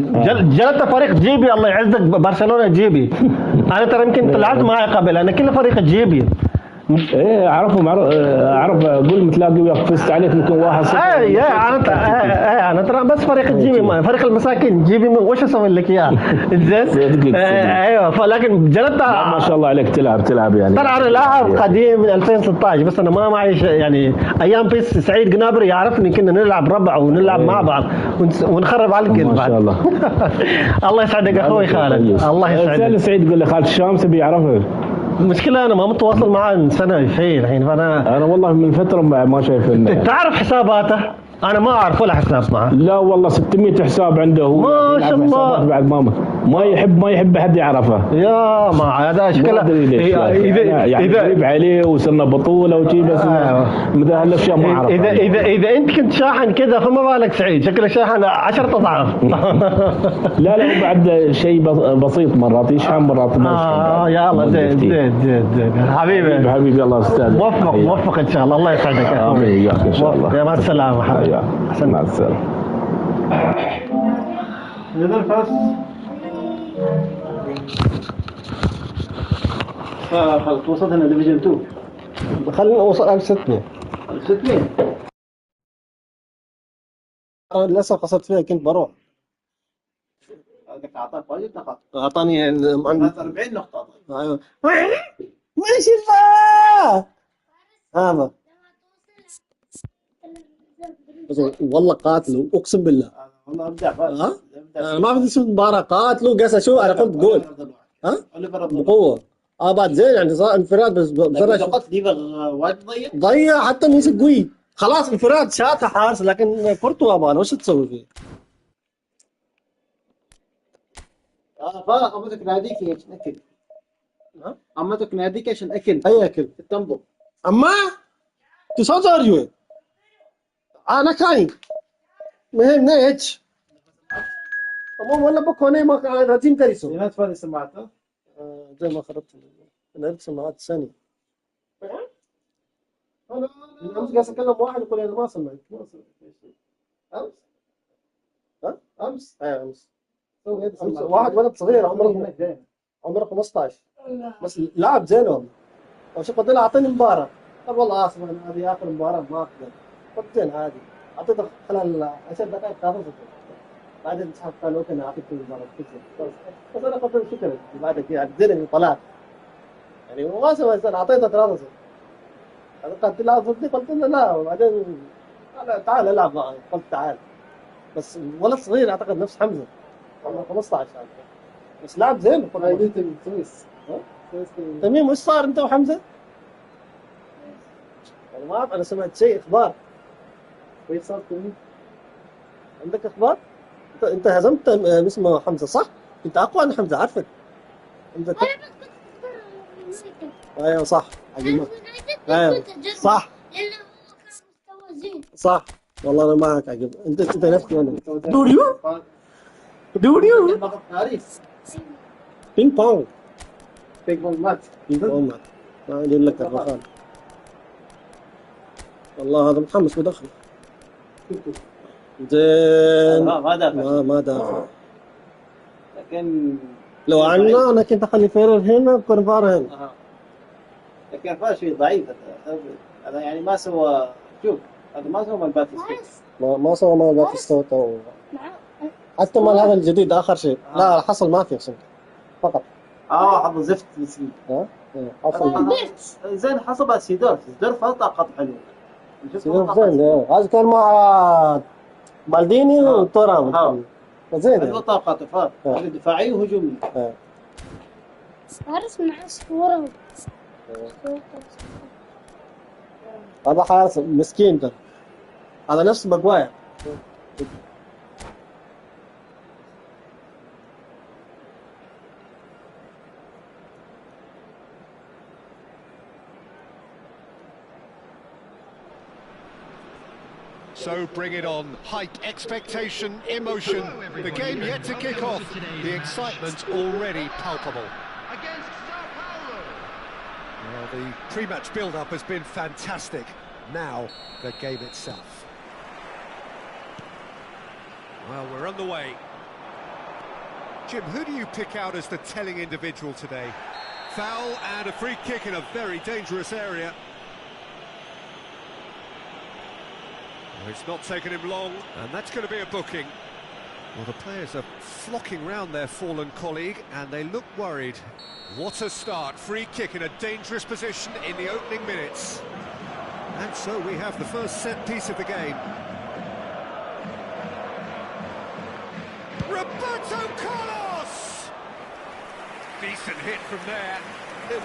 جلت فريق جيبي الله يعزك برشلونه جيبي. انا ترى يمكن لعبت معي قبل انا كل فريق جيبي. ايه اعرفهم اعرف اقول متلاقي وياك فزت عليك يمكن 1-0. انا ترى بس فريق جيبي فريق المساكين جيبي وش اسوي لك اياه زين. ايوه فلكن جلت ما شاء الله عليك تلعب يعني. ترى انا لاعب قديم من 2016 بس انا ما معي يعني ايام بيس سعيد قنابري يعرفني كنا نلعب ربع ونلعب مع بعض ونخرب على الكل. ما شاء الله. الله يسعدك اخوي خالد الله يسعدك. سعيد يقول لي خالد الشامسي بيعرفه. المشكلة أنا ما متواصل معاه من سنة شيء الحين أنا والله من فترة ما شايف تعرف حساباته؟ أنا ما أعرف ولا حساب معه. لا والله 600 حساب عنده ما شاء الله. بعد ما يحب حد يعرفه. يا ما هذا شكله إذا قريب عليه وصرنا بطولة وشي بس مثل هالأشياء ما أعرف. إذا أنت كنت شاحن كذا فما بالك سعيد شكله شاحن 10 أضعاف. لا بعد شيء بسيط مرات يشحن مرات ما يا الله زين حبيبي الله أستاذ موفق إن شاء الله الله يسعدك. آمين إن شاء الله. يا مع السلامة حبيبي. أحسن مع السلامة. خلص وصلنا ديفيجن 2. خلينا نوصل 1600. 600 للأسف قصدت فيها كنت بروح. أعطاك واجد نقاط. أعطاني 40 نقطة. أيوه ما شاء الله هذا والله قاتلوا اقسم بالله. والله ابدع انا ما بدي اسوي مباراه قاتلوا قسا شو انا قلت جول بقوه بعد زين يعني صار انفراد بس نقاط دي وايد ضيع حتى ميسك قوي خلاص انفراد شاطها حارس لكن كورتوا ابغى وش تسوي فيه؟ فأمتك ناديك عشان أكل. أمتك ناديك عشان أكل. أي أكل؟ تنبو. أما تصدر جوا. أنا كاين. مهم نيتش. أما ولا بكوني ما كان رتيم كريسو. ما تفادي سماعته. زي ما خربت. أنا أرد سماعات ثانية. أنا أمس قاعد أتكلم واحد يقول أنا ما سمعت. أمس. أمس. أيوة أمس. واحد ولد صغير عمره 15 بس لاعب زين والله. وشوف قلت له اعطيني مباراه قال والله اسف انا هذه اخر مباراه ما اقدر. قلت زين عادي اعطيته خلال 10 دقائق كافر بعدين سحب قال اوكي انا اعطيك مباراه كثير بس انا قلت له شكرا بعدك يعني زين طلعت يعني ما سوى انا اعطيته 3-0 قلت لا ضدي قلت له لا وبعدين قال تعال العب معي قلت تعال بس ولد صغير اعتقد نفس حمزه عمره 15 بس لاعب زين. تميم وش صار انت وحمزه؟ انا ما اعرف انا سمعت شيء اخبار. وين صار تميم؟ عندك اخبار؟ انت هزمت اسمه حمزه صح؟ انت اقوى من حمزه عارفك. انت ايوه صح ايوه صح صح والله انا معك عقب انت نفسي انا دوريو بينج بونج مات ما اقول لك الرخان والله هذا متحمس بدخل زين ما دافع لكن لو عنا انا كنت اخلي فيرر هنا وكونفار هنا لكن فار شوي ضعيف هذا يعني ما سوى شوف هذا ما سوى مال باتيستوتا ما سوى مال باتيستوتا حتى مال هذا الجديد اخر شيء. لا حصل ما في عشان فقط. حظ زفت مسكين. حصل زين حسب سيدورف هذا طاقته حلوه. سيدورف زين. هذا كان مع مالديني وتورام. زين حلوه طاقته فاهم. دفاعي وهجومي. حارس مع صورة. هذا حارس مسكين ده. هذا نفس ماجواير. So bring it on. Hype, expectation, emotion. The game yet to kick off. The excitement already palpable. Against Sao Paulo. Well, the pre-match build-up has been fantastic. Now, the game itself. Well, we're underway. Jim, who do you pick out as the telling individual today? Foul and a free kick in a very dangerous area. It's not taken him long, and that's going to be a booking. Well, the players are flocking round their fallen colleague, and they look worried. What a start. Free kick in a dangerous position in the opening minutes. And so we have the first set piece of the game. Roberto Carlos! Decent hit from there. It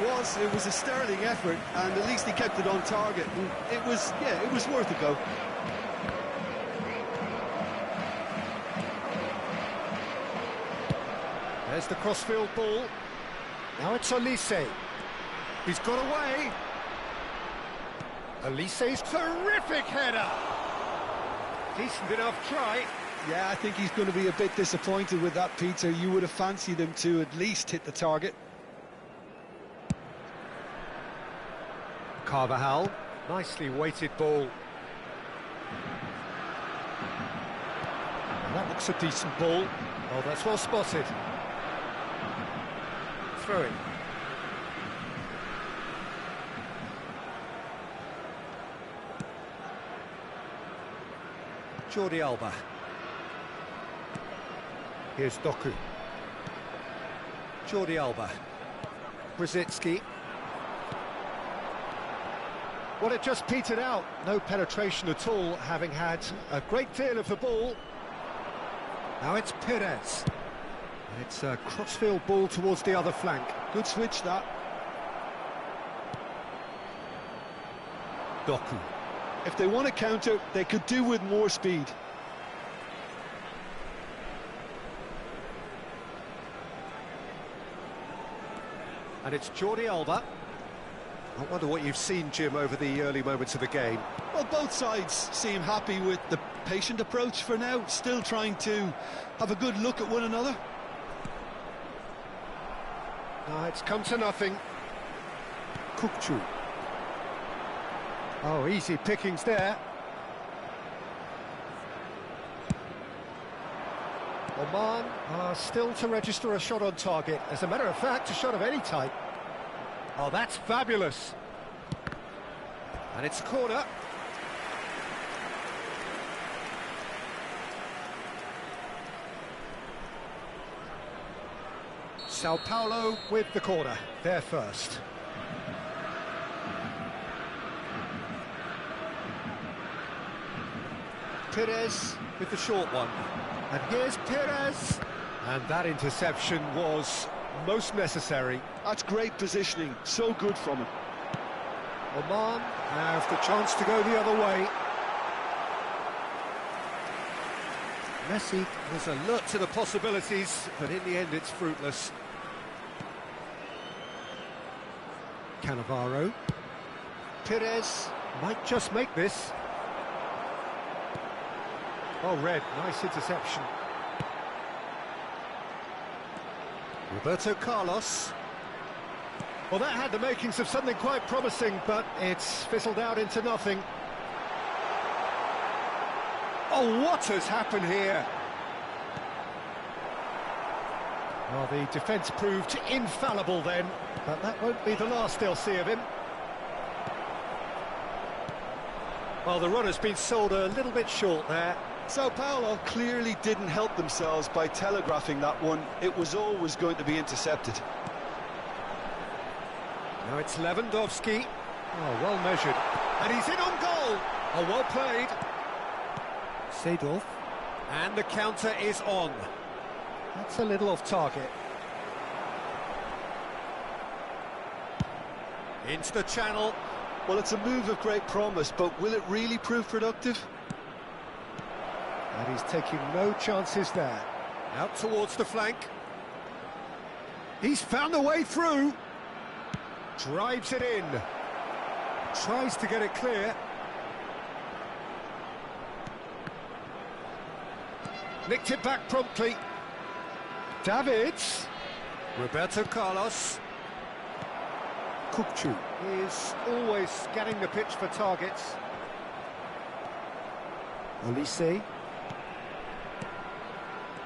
was a sterling effort, and at least he kept it on target. And it was worth a go. There's the crossfield ball. Now it's Elise. He's got away. Elise's terrific header. Decent enough try. Yeah, I think he's going to be a bit disappointed with that, Peter. You would have fancied him to at least hit the target. Carvajal, nicely weighted ball. And that looks a decent ball. Oh, that's well spotted. Throw it. Jordi Alba. Here's Doku. Jordi Alba. Brzezinski. Well, it just petered out. No penetration at all, having had a great deal of the ball. Now it's Perez. It's a crossfield ball towards the other flank. Good switch, that. Doku. If they want to counter, they could do with more speed. And it's Jordi Alba. I wonder what you've seen, Jim, over the early moments of the game. Well, both sides seem happy with the patient approach for now, still trying to have a good look at one another. It's come to nothing. Kukçu. Oh, easy pickings there. Oman are still to register a shot on target. As a matter of fact, a shot of any type. Oh, that's fabulous. And it's a corner. Sao Paulo with the corner, there first. Perez with the short one. And here's Perez. And that interception was most necessary. That's great positioning, so good from him. Oman have the chance to go the other way. Messi was alert to the possibilities, but in the end it's fruitless. Cannavaro. Perez might just make this. Oh, red, nice interception. Roberto Carlos. Well, that had the makings of something quite promising, but it's fizzled out into nothing. Oh, what has happened here? Well, the defence proved infallible then, but that won't be the last they'll see of him. Well, the run has been sold a little bit short there. Sao Paulo clearly didn't help themselves by telegraphing that one. It was always going to be intercepted. Now it's Lewandowski. Oh, well measured. And he's in on goal. Oh, well played. Seedorf. And the counter is on. That's a little off target. Into the channel. Well, it's a move of great promise, but will it really prove productive? And he's taking no chances there. Out towards the flank. He's found a way through. Drives it in. Tries to get it clear. Nicked it back promptly. Davids. Roberto Carlos. Kukçu is always scanning the pitch for targets. Olise.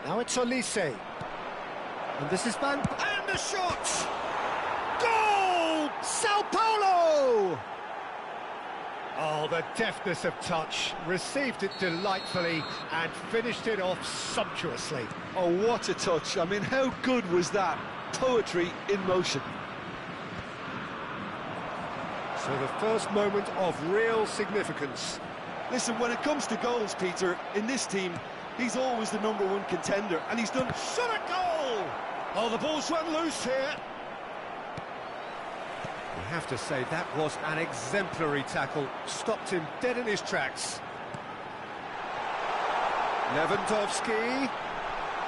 Now it's Olise. And this is and the shot! Goal! Sao Paulo! Oh, the deftness of touch. Received it delightfully and finished it off sumptuously. Oh, what a touch. I mean, how good was that? Poetry in motion. So the first moment of real significance. Listen, when it comes to goals, Peter, in this team, he's always the #1 contender, and he's done... Shot a goal! Oh, the ball's run loose here. You have to say that was an exemplary tackle. Stopped him dead in his tracks. Lewandowski.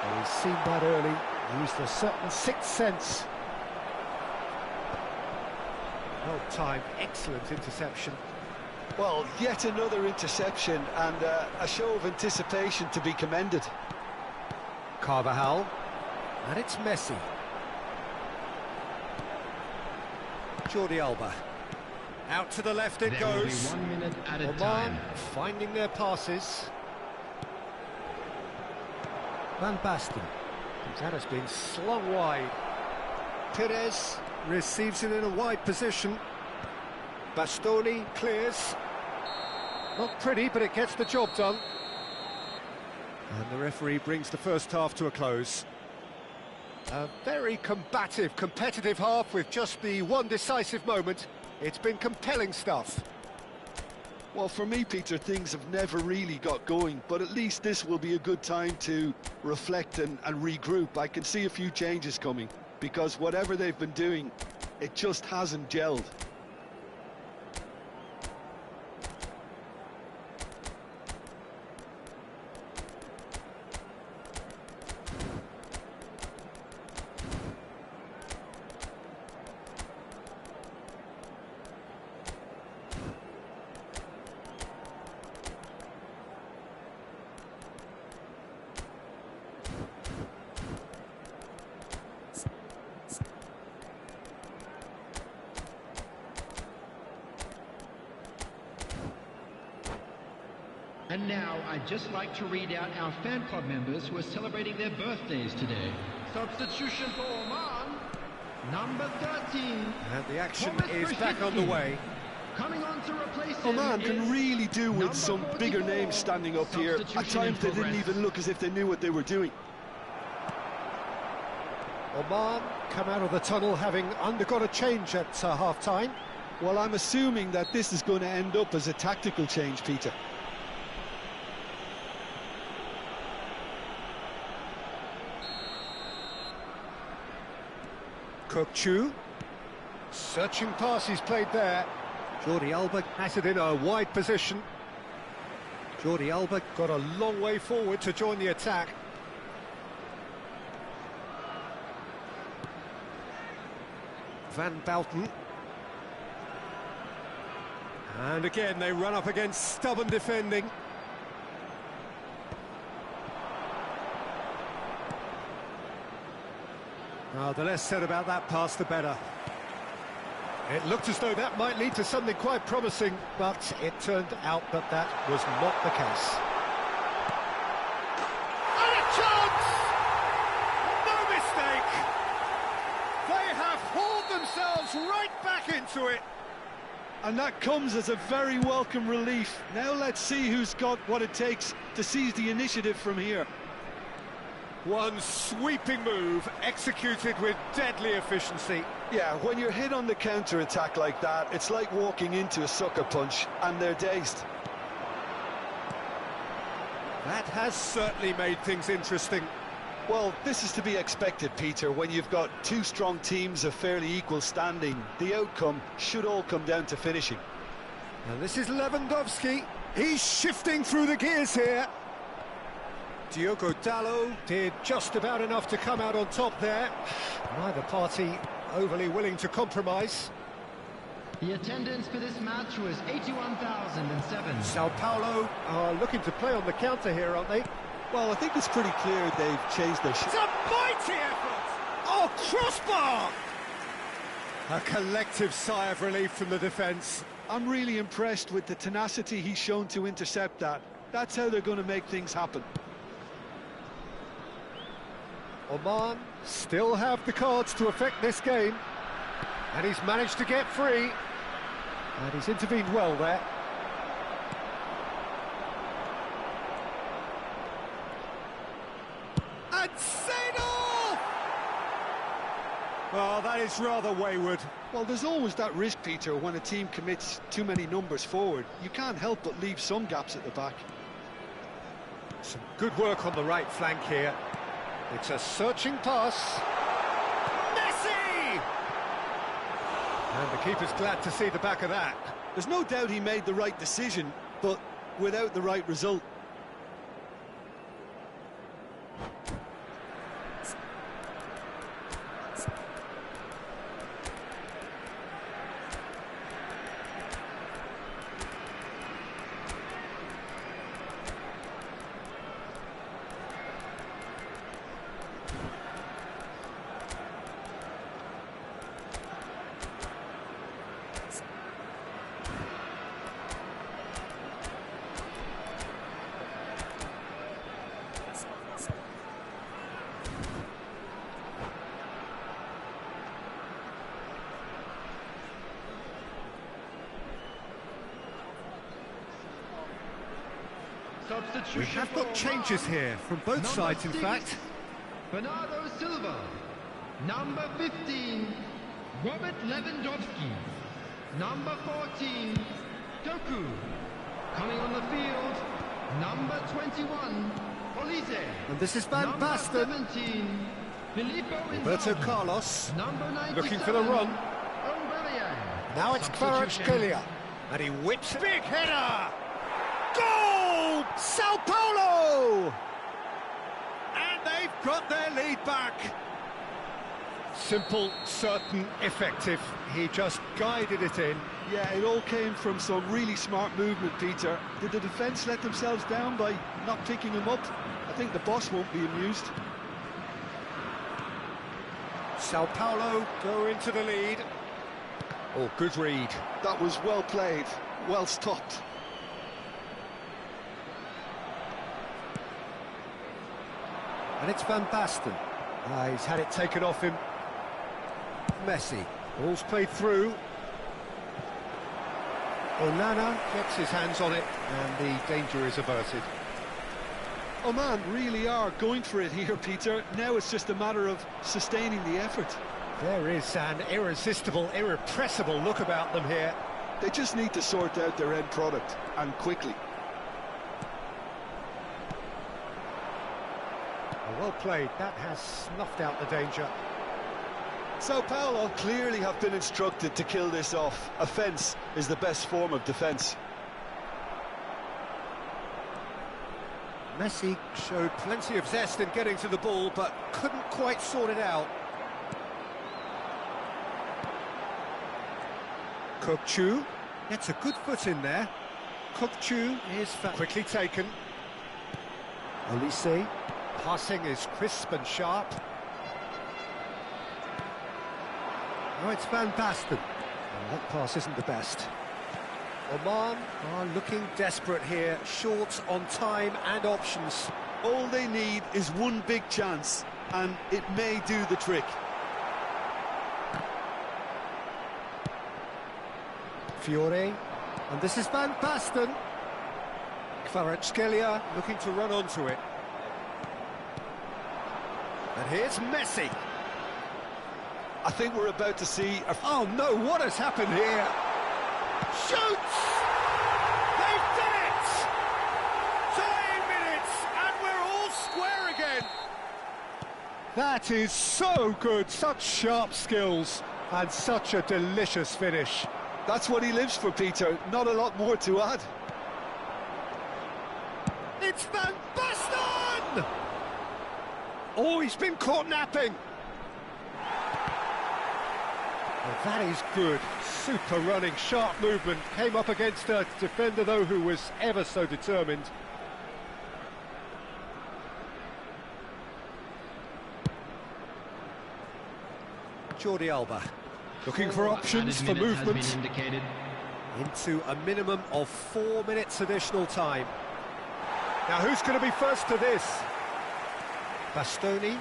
Oh, he's seen that early. Used a certain sixth sense. Well timed, excellent interception. Well, yet another interception and a show of anticipation to be commended. Carvajal. And it's Messi. Jordi Alba. Out to the left it There will be goes. 1 minute at a Oman time. finding their passes. Van Basten. That has been slung wide. Perez receives it in a wide position. Bastoni clears. Not pretty, but it gets the job done. And the referee brings the first half to a close. A very combative, competitive half with just the one decisive moment. It's been compelling stuff. Well, for me, Peter, things have never really got going, but at least this will be a good time to reflect and regroup. I can see a few changes coming, because whatever they've been doing, it just hasn't gelled. And now, I'd just like to read out our fan club members who are celebrating their birthdays today. Substitution for Oman, number 13. And the action Thomas is back on the Brzezinski. way. Coming on to replace him Oman can is really do with number some 44. bigger names standing up here. At Substitution in times they didn't progress. even look as if they knew what they were doing. Oman come out of the tunnel having undergone a change at half-time. Well, I'm assuming that this is going to end up as a tactical change, Peter. Kukçu. Searching pass he's played there. Jordi Alba has it in a wide position. Jordi Alba got a long way forward to join the attack. Van Basten. And again they run up against stubborn defending. The less said about that pass, the better. It looked as though that might lead to something quite promising, but it turned out that that was not the case. And a chance! No mistake! They have hauled themselves right back into it. And that comes as a very welcome relief. Now let's see who's got what it takes to seize the initiative from here. One sweeping move, executed with deadly efficiency. Yeah, when you're hit on the counter-attack like that, it's like walking into a sucker punch, and they're dazed. That has certainly made things interesting. Well, this is to be expected, Peter. When you've got two strong teams of fairly equal standing, the outcome should all come down to finishing. And this is Lewandowski. He's shifting through the gears here. Diogo Dalot did just about enough to come out on top there. Neither party overly willing to compromise. The attendance for this match was 81,007. Sao Paulo are looking to play on the counter here, aren't they? Well, I think it's pretty clear they've changed their... It's a mighty effort! Oh, crossbar! A collective sigh of relief from the defence. I'm really impressed with the tenacity he's shown to intercept that. That's how they're going to make things happen. Oman still have the cards to affect this game. And he's managed to get free. And he's intervened well there. And Seydorf! Well, that is rather wayward. Well, there's always that risk, Peter, when a team commits too many numbers forward. You can't help but leave some gaps at the back. Some good work on the right flank here. It's a searching pass. Messi! And the keeper's glad to see the back of that. There's no doubt he made the right decision, but without the right result. We have got changes here from both sides, in fact. Bernardo Silva. Number 15, Robert Lewandowski. Number 14, Doku. Coming on the field, number 21, Olise. And this is Van Basten. Number 17, Filippo Roberto Inzaghi. Carlos. Number 97, Looking for the run. Aubameyang. Now it's Substitution. Kvaratskhelia. And he whips. Big header! Goal! Sao Paulo! And they've got their lead back. Simple, certain, effective. He just guided it in. Yeah, it all came from some really smart movement, Peter. Did the defence let themselves down by not picking him up? I think the boss won't be amused. Sao Paulo go into the lead. Oh, good read. That was well played, well stopped. And it's Van Basten. He's had it taken off him. Messi. Ball's played through. Onana gets his hands on it, and the danger is averted. Oman really are going for it here, Peter. Now it's just a matter of sustaining the effort. There is an irresistible, irrepressible look about them here. They just need to sort out their end product, and quickly. Well played. That has snuffed out the danger. Sao Paulo clearly have been instructed to kill this off. Offence is the best form of defence. Messi showed plenty of zest in getting to the ball, but couldn't quite sort it out. Kokchu gets a good foot in there. Kokchu is quickly taken. Olise, passing is crisp and sharp. Now it's Van Basten. Oh, that pass isn't the best. Oman are looking desperate here, short on time and options. All they need is one big chance, and it may do the trick. Fiore, and this is Van Basten. Kvaratskhelia looking to run onto it. And here's Messi. I think we're about to see a... Oh no, what has happened here? Shoots! They've done it! Dying minutes, and we're all square again. That is so good, such sharp skills, and such a delicious finish. That's what he lives for, Peter. Not a lot more to add. It's Van Basten! Oh, he's been caught napping. Well, that is good. Super running, sharp movement. Came up against a defender, though, who was ever so determined. Jordi Alba. Looking for options for movement. Into a minimum of 4 minutes additional time. Now, who's going to be first to this? Bastoni.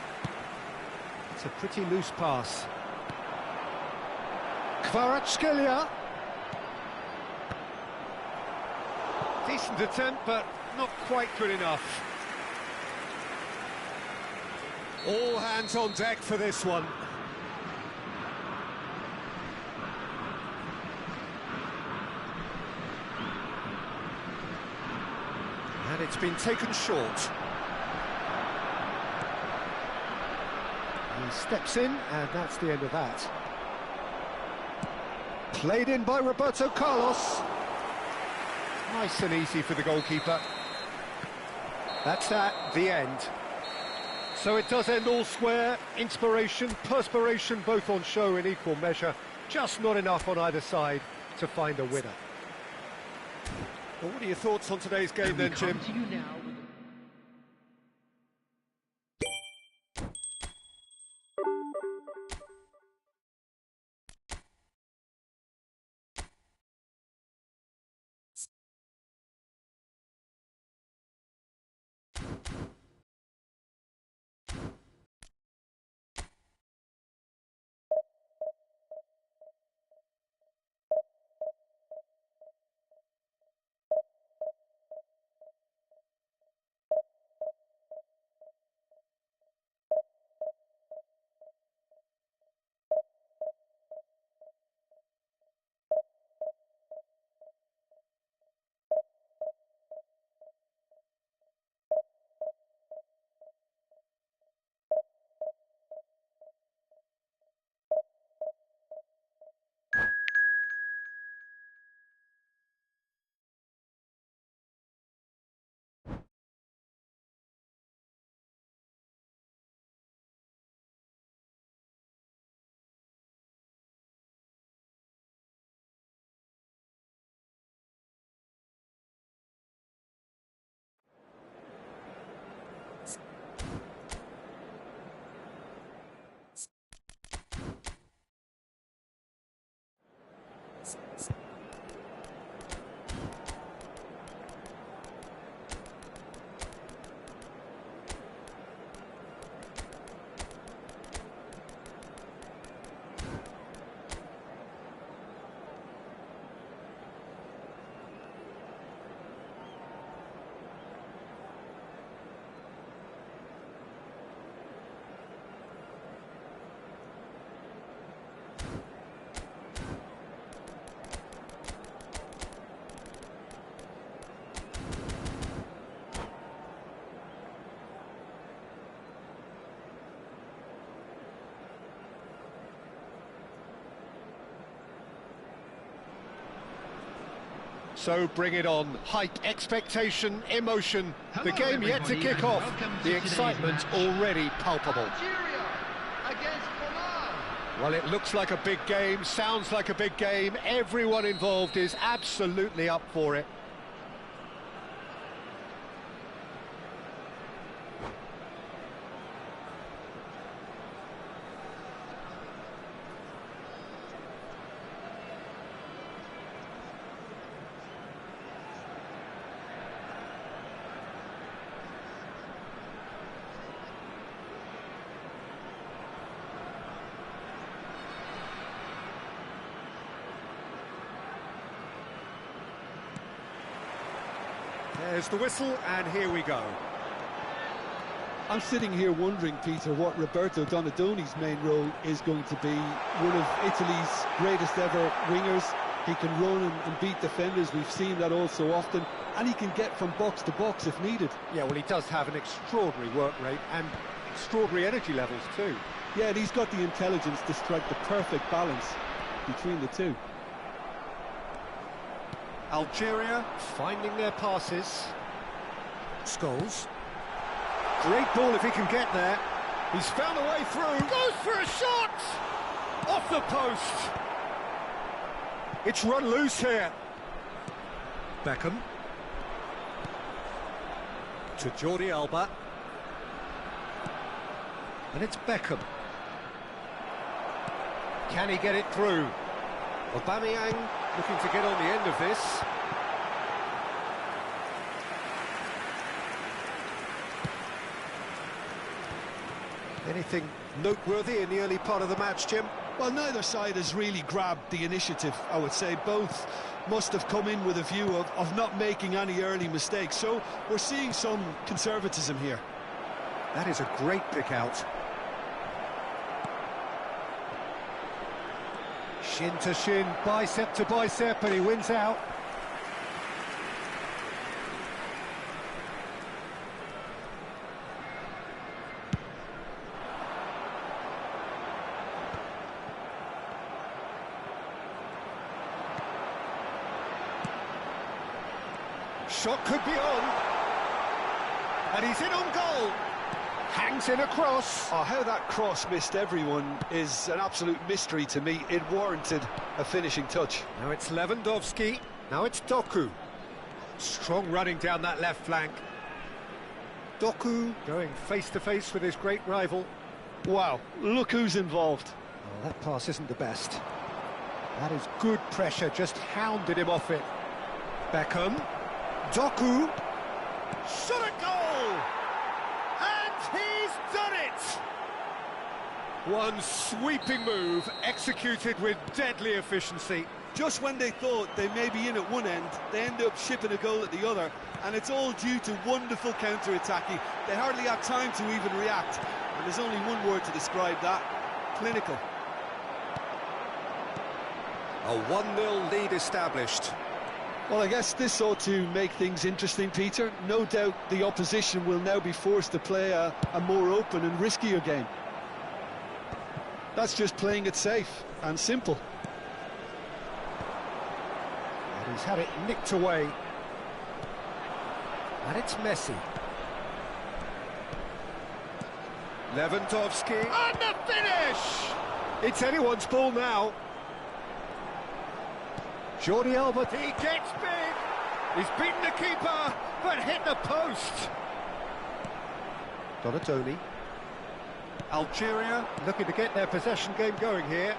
It's a pretty loose pass. Kvaratskhelia. Decent attempt, but not quite good enough. All hands on deck for this one. And it's been taken short. He steps in, and that's the end of that. Played in by Roberto Carlos. Nice and easy for the goalkeeper. That's the end. So it does end all square. Inspiration, perspiration, both on show in equal measure. Just not enough on either side to find a winner. Well, what are your thoughts on today's game then, Jim? So bring it on. Hype, expectation, emotion. The game yet to kick off. The excitement already palpable. Well, it looks like a big game, sounds like a big game. Everyone involved is absolutely up for it. There's the whistle, and here we go. I'm sitting here wondering, Peter, what Roberto Donadoni's main role is going to be. One of Italy's greatest ever wingers. He can run and beat defenders. We've seen that all so often. And he can get from box to box if needed. Yeah, well, he does have an extraordinary work rate and extraordinary energy levels too. Yeah, and he's got the intelligence to strike the perfect balance between the two. Algeria finding their passes. Scholes. Great ball if he can get there. He's found a way through. Goes for a shot! Off the post. It's run loose here. Beckham. To Jordi Alba. And it's Beckham. Can he get it through? Aubameyang looking to get on the end of this. Anything noteworthy in the early part of the match, Jim? Well, neither side has really grabbed the initiative, I would say. Both must have come in with a view of not making any early mistakes. So we're seeing some conservatism here. That is a great pick out. Shin to shin, bicep to bicep, and he wins out. Shot could be on. And he's in on goal. Hangs in a cross. Oh, how that cross missed everyone is an absolute mystery to me. It warranted a finishing touch. Now it's Lewandowski. Now it's Doku. Strong running down that left flank. Doku going face-to-face with his great rival. Wow, look who's involved. Oh, that pass isn't the best. That is good pressure, just hounded him off it. Beckham. Doku. Shot a goal! And he's done it! One sweeping move, executed with deadly efficiency. Just when they thought they may be in at one end, they end up shipping a goal at the other, and it's all due to wonderful counter-attacking. They hardly had time to even react, and there's only one word to describe that: clinical. A 1-0 lead established. Well, I guess this ought to make things interesting, Peter. No doubt the opposition will now be forced to play a more open and riskier game. That's just playing it safe and simple. And he's had it nicked away. And it's Messi. Lewandowski. And the finish! It's anyone's ball now. Jordi Alba, he gets big. He's beaten the keeper, but hit the post. Donadoni. Algeria looking to get their possession game going here.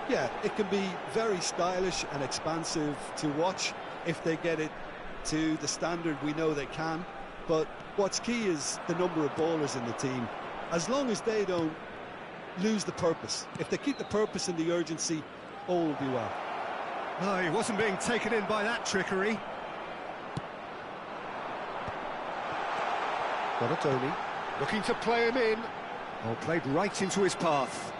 Yeah, it can be very stylish and expansive to watch if they get it to the standard we know they can. But what's key is the number of ballers in the team. As long as they don't lose the purpose, if they keep the purpose and the urgency, all will be well. No, he wasn't being taken in by that trickery. Donadoni looking to play him in. Oh, played right into his path.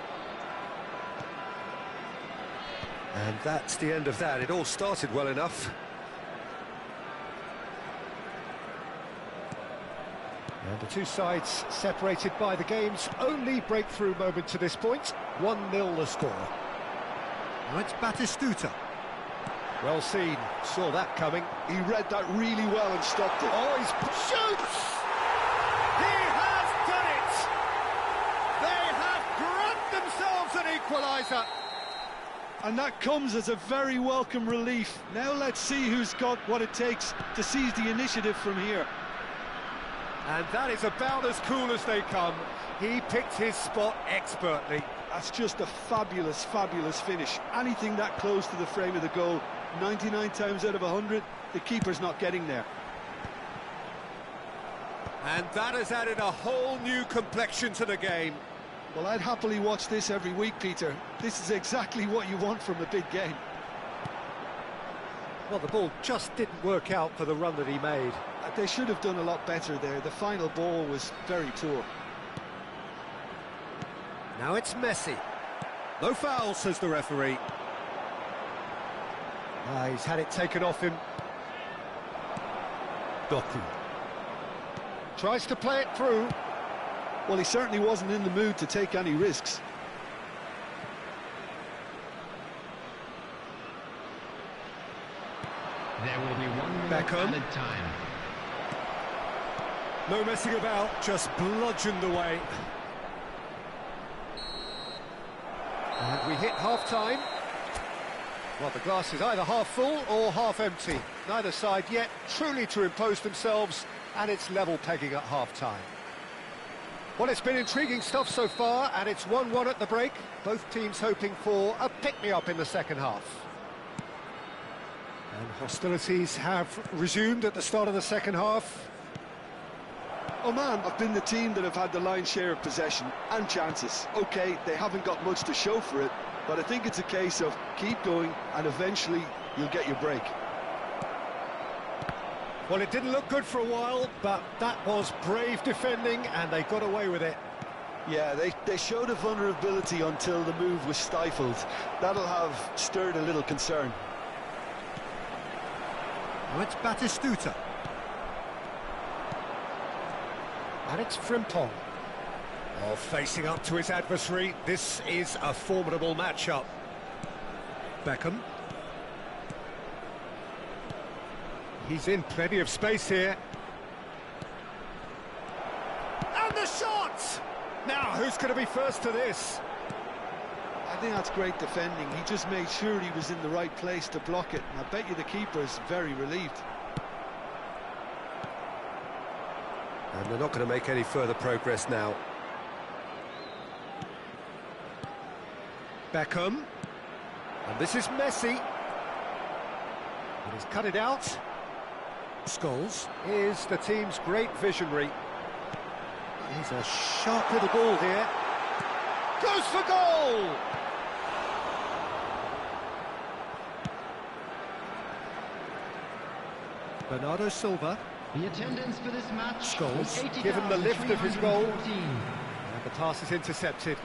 And that's the end of that. It all started well enough. And the two sides separated by the game's only breakthrough moment to this point. 1-0 the score. Now it's Batistuta. Well seen, saw that coming. He read that really well and stopped it. Oh, he shoots! He has done it! They have grabbed themselves an equaliser. And that comes as a very welcome relief. Now let's see who's got what it takes to seize the initiative from here. And that is about as cool as they come. He picked his spot expertly. That's just a fabulous, fabulous finish. Anything that close to the frame of the goal, 99 times out of 100, the keeper's not getting there. And that has added a whole new complexion to the game. Well, I'd happily watch this every week, Peter. This is exactly what you want from a big game. Well, the ball just didn't work out for the run that he made. They should have done a lot better there. The final ball was very poor. Now it's Messi. No foul, says the referee. He's had it taken off him. Doku. Tries to play it through. Well, he certainly wasn't in the mood to take any risks. There will be one minute Beckham. added time. No messing about, just bludgeoned away. And we hit half-time. Well, the glass is either half full or half empty. Neither side yet truly to impose themselves, and it's level pegging at half-time. Well, it's been intriguing stuff so far, and it's 1-1 at the break. Both teams hoping for a pick-me-up in the second half. And hostilities have resumed at the start of the second half. Oman have been the team that have had the lion's share of possession and chances. OK, they haven't got much to show for it, but I think it's a case of keep going and eventually you'll get your break. Well, it didn't look good for a while, but that was brave defending and they got away with it. Yeah, they showed a vulnerability until the move was stifled. That'll have stirred a little concern. Now it's Batistuta. And it's Frimpong. Oh, facing up to his adversary, this is a formidable matchup. Beckham. He's in plenty of space here. And the shot! Now, who's going to be first to this? I think that's great defending. He just made sure he was in the right place to block it. And I bet you the keeper's very relieved. And they're not going to make any further progress now. Beckham. And this is Messi. And he's cut it out. Scholes is the team's great visionary. He's a sharp little ball here. Goes for goal! Bernardo Silva. The attendance for this match. Scholes given the lift of his goal. And the pass is intercepted.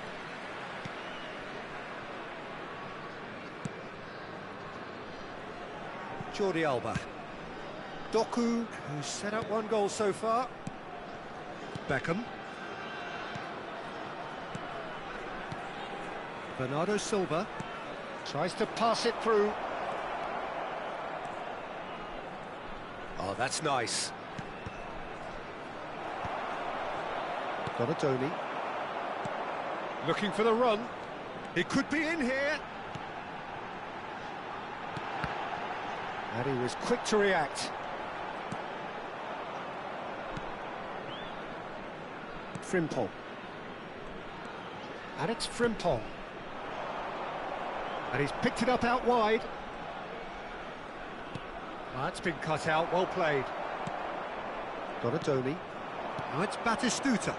Jordi Alba. Doku, who's set up one goal so far. Beckham. Bernardo Silva tries to pass it through. Oh, that's nice. Donatoni. Looking for the run. He could be in here. And he was quick to react. Frimpong. And it's Frimpong. And he's picked it up out wide. That's been cut out, well played. Donatoni. Now it's Batistuta.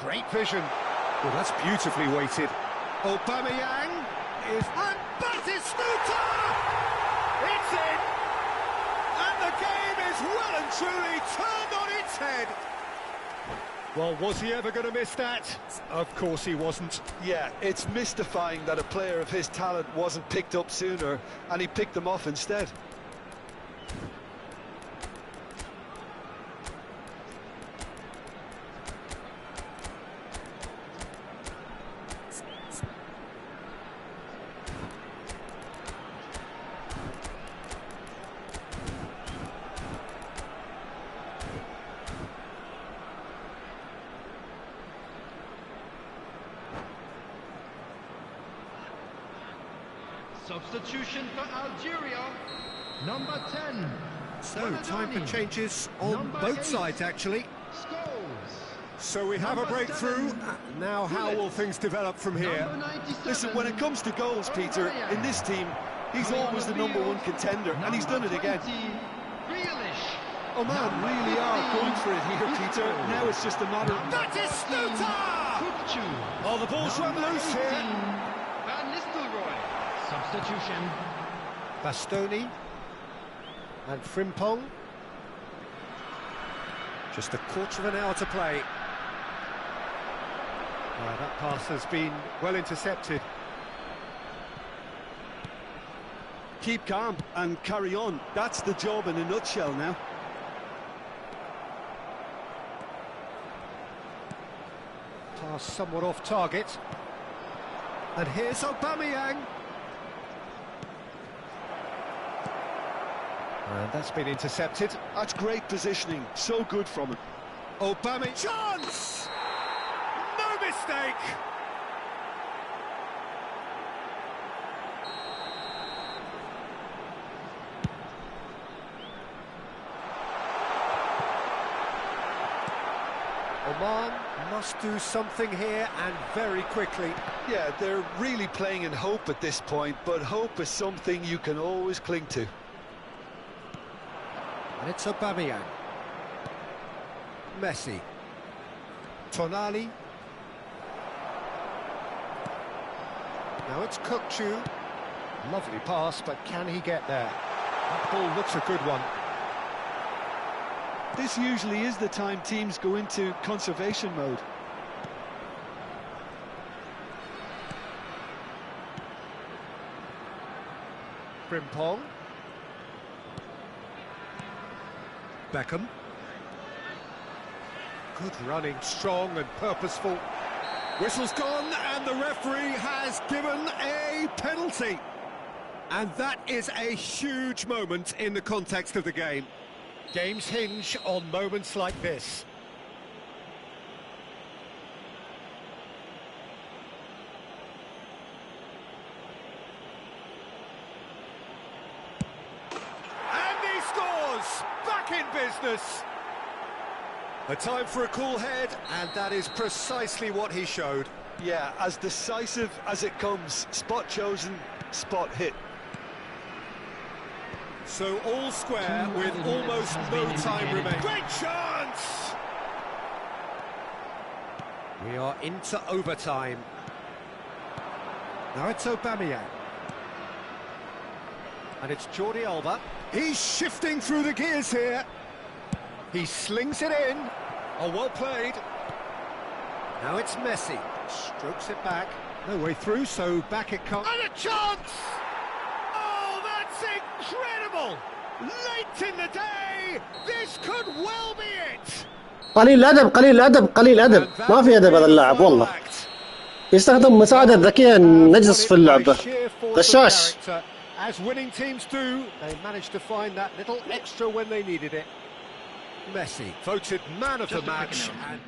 Great vision. Well, that's beautifully weighted. Aubameyang is... And Batistuta! It's in! And the game is well and truly turned on its head. Well, was he ever going to miss that? Of course he wasn't. Yeah, it's mystifying that a player of his talent wasn't picked up sooner, and he picked them off instead. Substitution for Algeria, number 10. So, time for changes on Number both 8. sides, actually. Scholes. So we have a Number breakthrough. 7. Now, how will things develop from here? Number 97. Listen, when it comes to goals, Peter, in this team, he's always the number one contender, and he's done it again. Oman really are going for it here, Peter. Now it's just a matter of... Batistuta! Oh, the ball's run loose here. Van Nistelrooy. Substitution. Bastoni and Frimpong. Just a quarter of an hour to play. That pass has been well intercepted. Keep calm and carry on. That's the job in a nutshell now. Pass somewhat off target. And here's Aubameyang. And that's been intercepted. That's great positioning. So good from him. Aubameyang. Chance! No mistake! Oman must do something here, and very quickly. Yeah, they're really playing in hope at this point, but hope is something you can always cling to. And it's Aubameyang. Messi. Tonali. Now it's Kukçu. Lovely pass, but can he get there? That ball looks a good one. This usually is the time teams go into conservation mode. Frimpong. Beckham. Good running, strong and purposeful. Whistle's gone, and the referee has given a penalty. And that is a huge moment in the context of the game. Games hinge on moments like this. And he scores! Back in business! A time for a cool head, and that is precisely what he showed. Yeah, as decisive as it comes. Spot chosen, spot hit. So all square with almost no time remaining. Great chance! We are into overtime. Now it's Aubameyang. And it's Jordi Alba. He's shifting through the gears here. He slings it in. Oh, well played. Now it's Messi. Strokes it back. No way through, so back it comes. And a chance! Oh, that's incredible! Late in the day, this could well be it! قليل الادب قليل الادب قليل الادب، ما في ادب هذا اللاعب والله. يستخدم مساعدة ذكية نجس في اللعبة. غشاش. As winning teams do, they managed to find that little extra when they needed it. Messi voted man of the match. And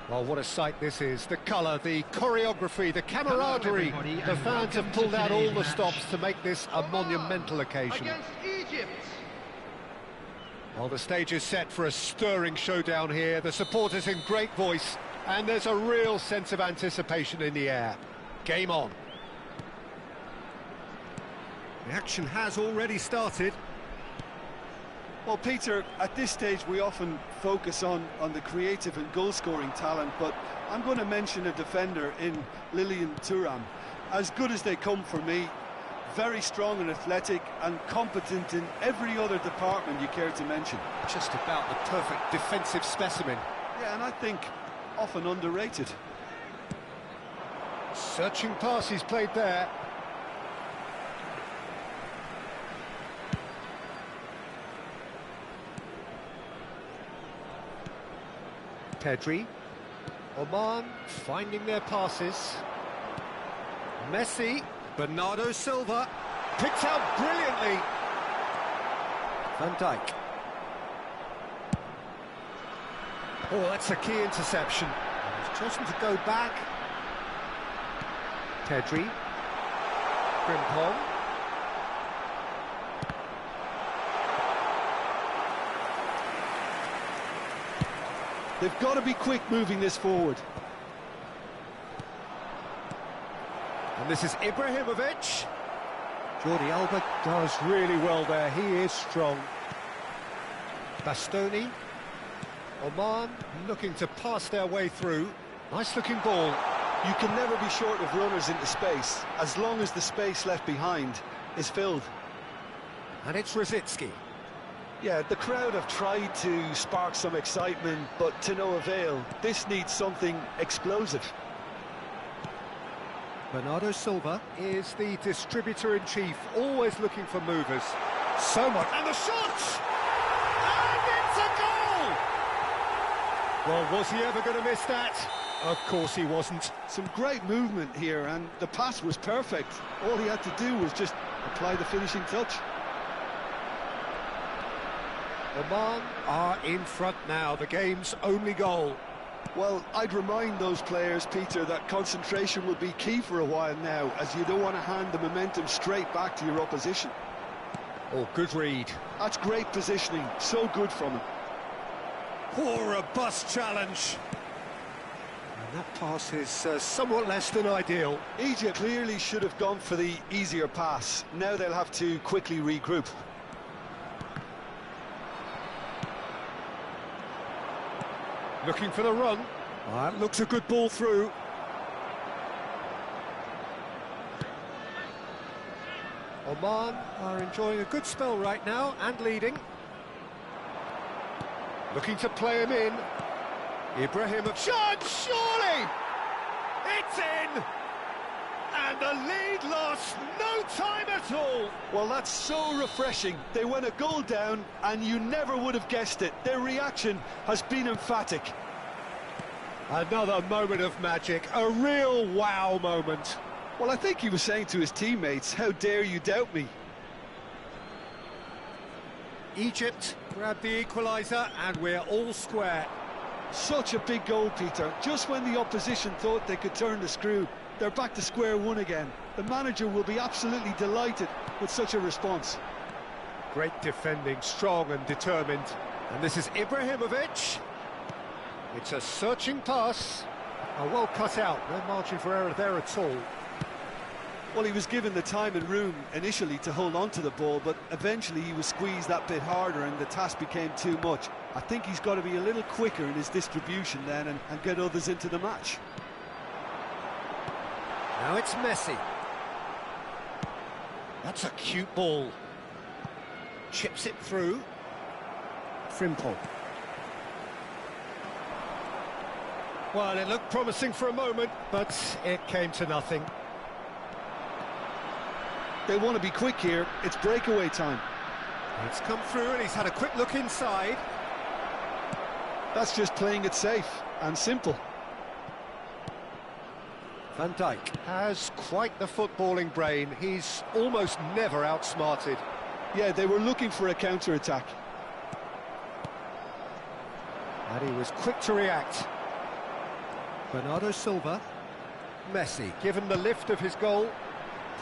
Well, what a sight this is. The colour, the choreography, the camaraderie. everybody, The and fans have welcome pulled to out all today's the match. stops to make this a monumental occasion. Against Egypt. Well, the stage is set for a stirring showdown here. The supporters in great voice, and there's a real sense of anticipation in the air. Game on. The action has already started. Well, Peter, at this stage we often focus on the creative and goal-scoring talent, but I'm going to mention a defender in Lilian Thuram. As good as they come for me, very strong and athletic and competent in every other department you care to mention. Just about the perfect defensive specimen. Yeah, and I think often underrated. Searching pass he's played there. Pedri. Oman finding their passes. Messi. Bernardo Silva. Picked out brilliantly. Van Dijk. Oh, that's a key interception. He's chosen to go back. Pedri. Frimpong. They've got to be quick moving this forward. And this is Ibrahimovic. Jordi Alba does really well there. He is strong. Bastoni. Oman looking to pass their way through. Nice looking ball. You can never be short of runners into space, as long as the space left behind is filled. And it's Rosicki. Yeah, the crowd have tried to spark some excitement, but to no avail. This needs something explosive. Bernardo Silva is the distributor-in-chief, always looking for movers. So much. And the shot! And it's a goal! Well, was he ever going to miss that? Of course he wasn't. Some great movement here, and the pass was perfect. All he had to do was just apply the finishing touch. Oman are in front now, the game's only goal. Well, I'd remind those players, Peter, that concentration will be key for a while now, as you don't want to hand the momentum straight back to your opposition. Oh, good read. That's great positioning, so good from him. Poor robust challenge. And that pass is somewhat less than ideal. Egypt clearly should have gone for the easier pass. Now they'll have to quickly regroup. Looking for the run. That looks a good ball through. Oman are enjoying a good spell right now and leading. Looking to play him in. Ibrahimovic. Shot, surely! It's in! And the lead lost no time at all. Well, that's so refreshing. They went a goal down and you never would have guessed it. Their reaction has been emphatic. Another moment of magic, a real wow moment. Well, I think he was saying to his teammates, how dare you doubt me? Egypt grabbed the equaliser and we're all square. Such a big goal, Peter. Just when the opposition thought they could turn the screw, they're back to square one again. The manager will be absolutely delighted with such a response. Great defending, strong and determined. And this is Ibrahimovic. It's a searching pass. Oh, well cut out, no margin for error there at all. Well, he was given the time and room initially to hold on to the ball, but eventually he was squeezed that bit harder and the task became too much. I think he's got to be a little quicker in his distribution then and get others into the match. Now it's Messi. That's a cute ball. Chips it through. Frimpong. Well, it looked promising for a moment, but it came to nothing. They want to be quick here. It's breakaway time. It's come through and he's had a quick look inside. That's just playing it safe and simple. Van Dijk has quite the footballing brain. He's almost never outsmarted. Yeah, they were looking for a counter-attack. And he was quick to react. Bernardo Silva. Messi, given the lift of his goal.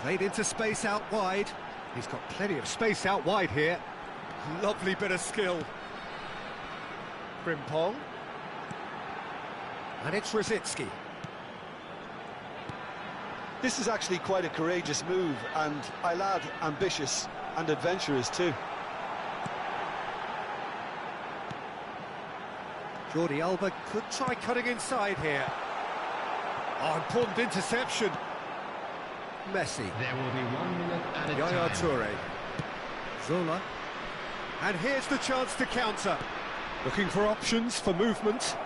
Played into space out wide. He's got plenty of space out wide here. Lovely bit of skill. Frimpong. And it's Rosicki. This is actually quite a courageous move, and I'll add ambitious and adventurous too. Jordi Alba could try cutting inside here. Oh, important interception. Messi. There will be 1 minute at a Yaya time. Toure. Zola. And here's the chance to counter. Looking for options for movement.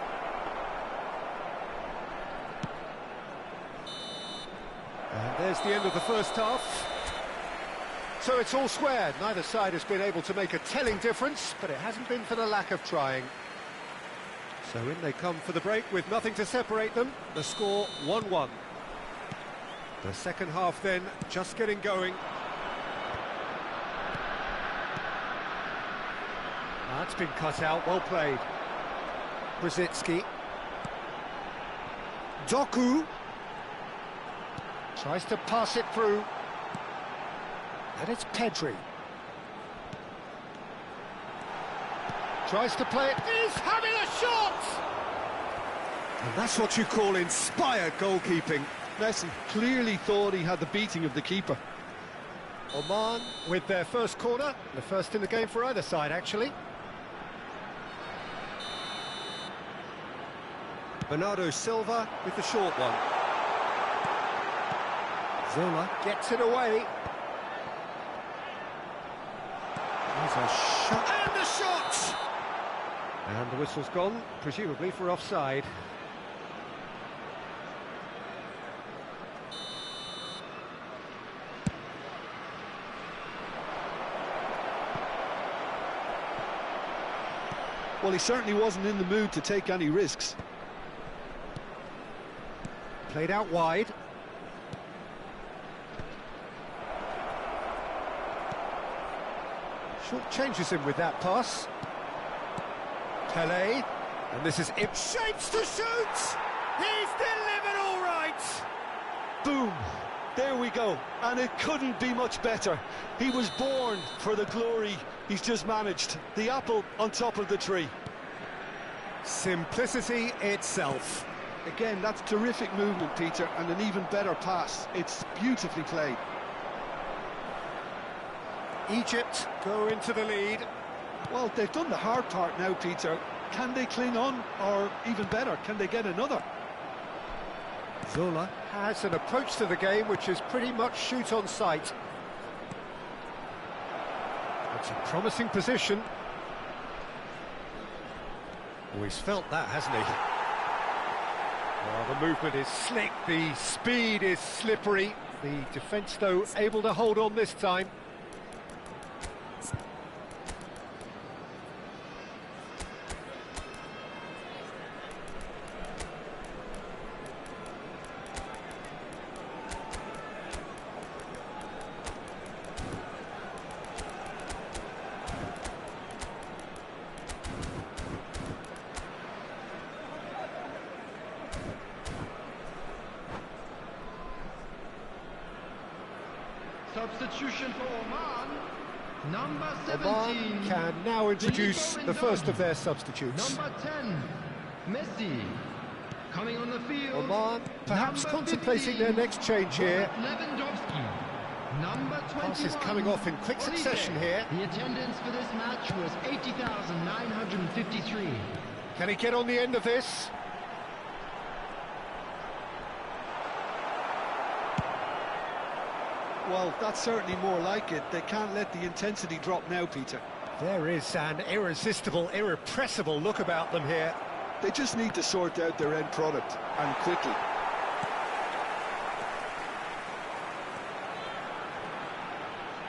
And there's the end of the first half. So it's all squared. Neither side has been able to make a telling difference, but it hasn't been for the lack of trying. So in they come for the break with nothing to separate them. The score 1-1. The second half then just getting going. That's been cut out, well played. Rosicki. Doku. Tries to pass it through. And it's Pedri. Tries to play it. He's having a shot! And that's what you call inspired goalkeeping. Messi clearly thought he had the beating of the keeper. Oman with their first corner. The first in the game for either side, actually. Bernardo Silva with the short one. Zola gets it away. There's a shot. And the shot! And the whistle's gone, presumably for offside. Well, he certainly wasn't in the mood to take any risks. Played out wide. Short changes him with that pass. Pele, and this is it. Shapes to shoot! He's delivered all right! Boom! There we go, and it couldn't be much better. He was born for the glory he's just managed. The apple on top of the tree. Simplicity itself. Again, that's terrific movement, Peter, and an even better pass. It's beautifully played. Egypt go into the lead. Well, they've done the hard part now, Peter. Can they cling on, or even better, can they get another? Zola has an approach to the game which is pretty much shoot on sight. It's a promising position. Always felt that, hasn't he? Well, the movement is slick, the speed is slippery. The defence, though, able to hold on this time. Substitution for Oman. Number 17. Oman can now introduce the first of their substitutes. Number 10, Messi. Coming on the field. Oman perhaps number contemplating 15, their next change here. Lewandowski. Number 21. Pass is coming off in quick succession here. The attendance for this match was 80,953. Can he get on the end of this? Well, that's certainly more like it. They can't let the intensity drop now, Peter. There is an irresistible, irrepressible look about them here. They just need to sort out their end product, and quickly.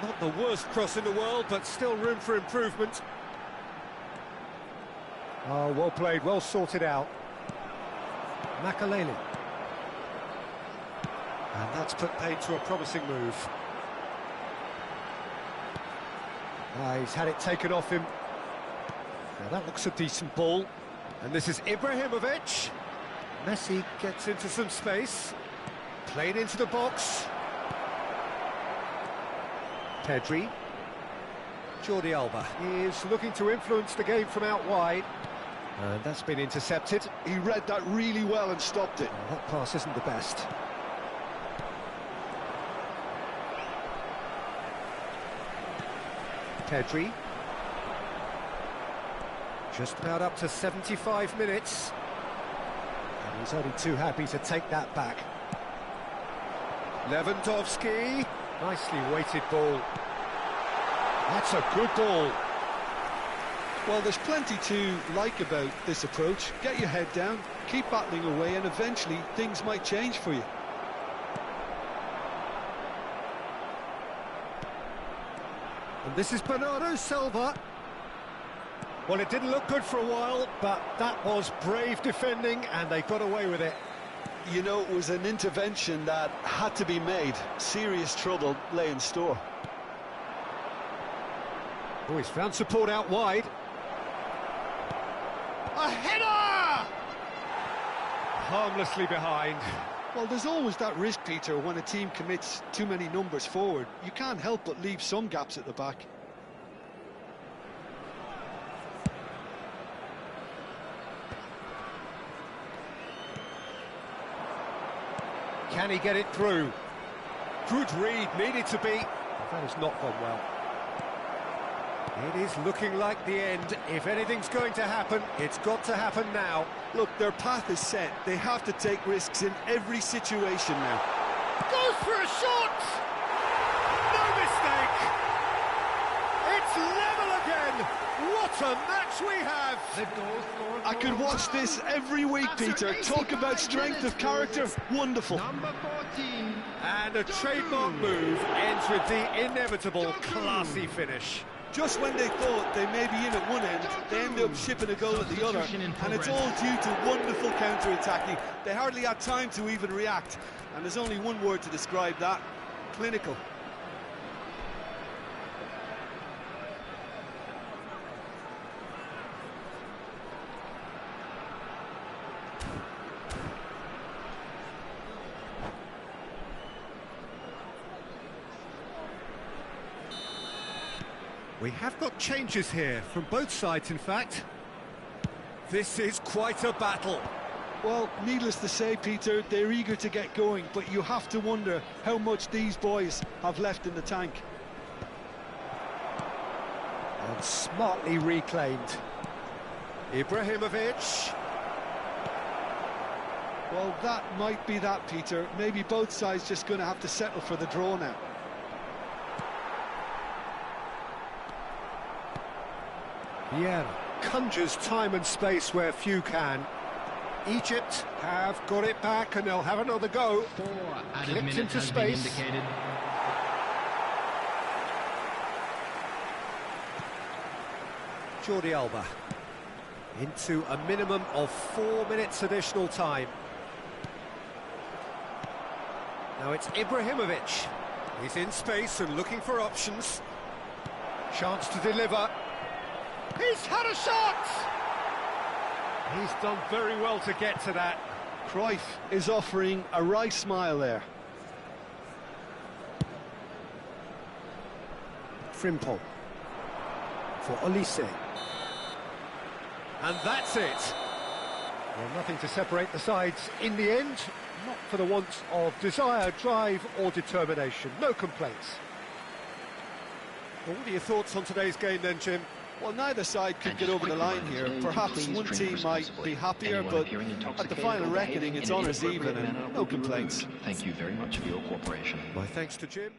Not the worst cross in the world, but still room for improvement. Oh, well played, well sorted out. Makaleli. And that's put paid to a promising move. He's had it taken off him. Now that looks a decent ball. And this is Ibrahimovic. Messi gets into some space. Played into the box. Pedri. Jordi Alba is looking to influence the game from out wide. And that's been intercepted. He read that really well and stopped it. That pass isn't the best. Pedri. Just about up to 75 minutes. And he's only too happy to take that back. Lewandowski. Nicely weighted ball. That's a good ball. Well, there's plenty to like about this approach. Get your head down, keep battling away, and eventually things might change for you. And this is Bernardo Silva. Well, it didn't look good for a while, but that was brave defending, and they got away with it. You know, it was an intervention that had to be made. Serious trouble lay in store. Oh, he's found support out wide. A header! Harmlessly behind. Well, there's always that risk, Peter, when a team commits too many numbers forward. You can't help but leave some gaps at the back. Can he get it through? Good read, needed to be. That has not gone well. It is looking like the end. If anything's going to happen, it's got to happen now. Look, their path is set. They have to take risks in every situation now. Goes for a shot! No mistake! It's level again! What a match we have! I could watch this every week, Peter. Talk about strength of character. Wonderful. Number 14. And a trademark move ends with the inevitable classy finish. Just when they thought they may be in at one end, they end up shipping a goal at the other, and it's all due to wonderful counter-attacking. They hardly had time to even react, and there's only one word to describe that: clinical. We have got changes here, from both sides in fact. This is quite a battle. Well, needless to say, Peter, they're eager to get going, but you have to wonder how much these boys have left in the tank. And smartly reclaimed. Ibrahimovic. Well, that might be that, Peter. Maybe both sides just going to have to settle for the draw now. Vieira conjures time and space where few can. Egypt have got it back and they'll have another go. 4 added Clipped minutes into has space. been indicated. Jordi Alba into a minimum of 4 minutes additional time. Now it's Ibrahimovic. He's in space and looking for options. Chance to deliver. He's had a shot! He's done very well to get to that. Cruyff is offering a wry smile there. Frimpong for Olise. And that's it. Well, nothing to separate the sides in the end, not for the want of desire, drive or determination. No complaints. Well, what are your thoughts on today's game then, Jim? Well, neither side could get over the line here. Perhaps one team might be happier, but at the final reckoning, it's honours even and no complaints. Thank you very much for your cooperation. My thanks to Jim.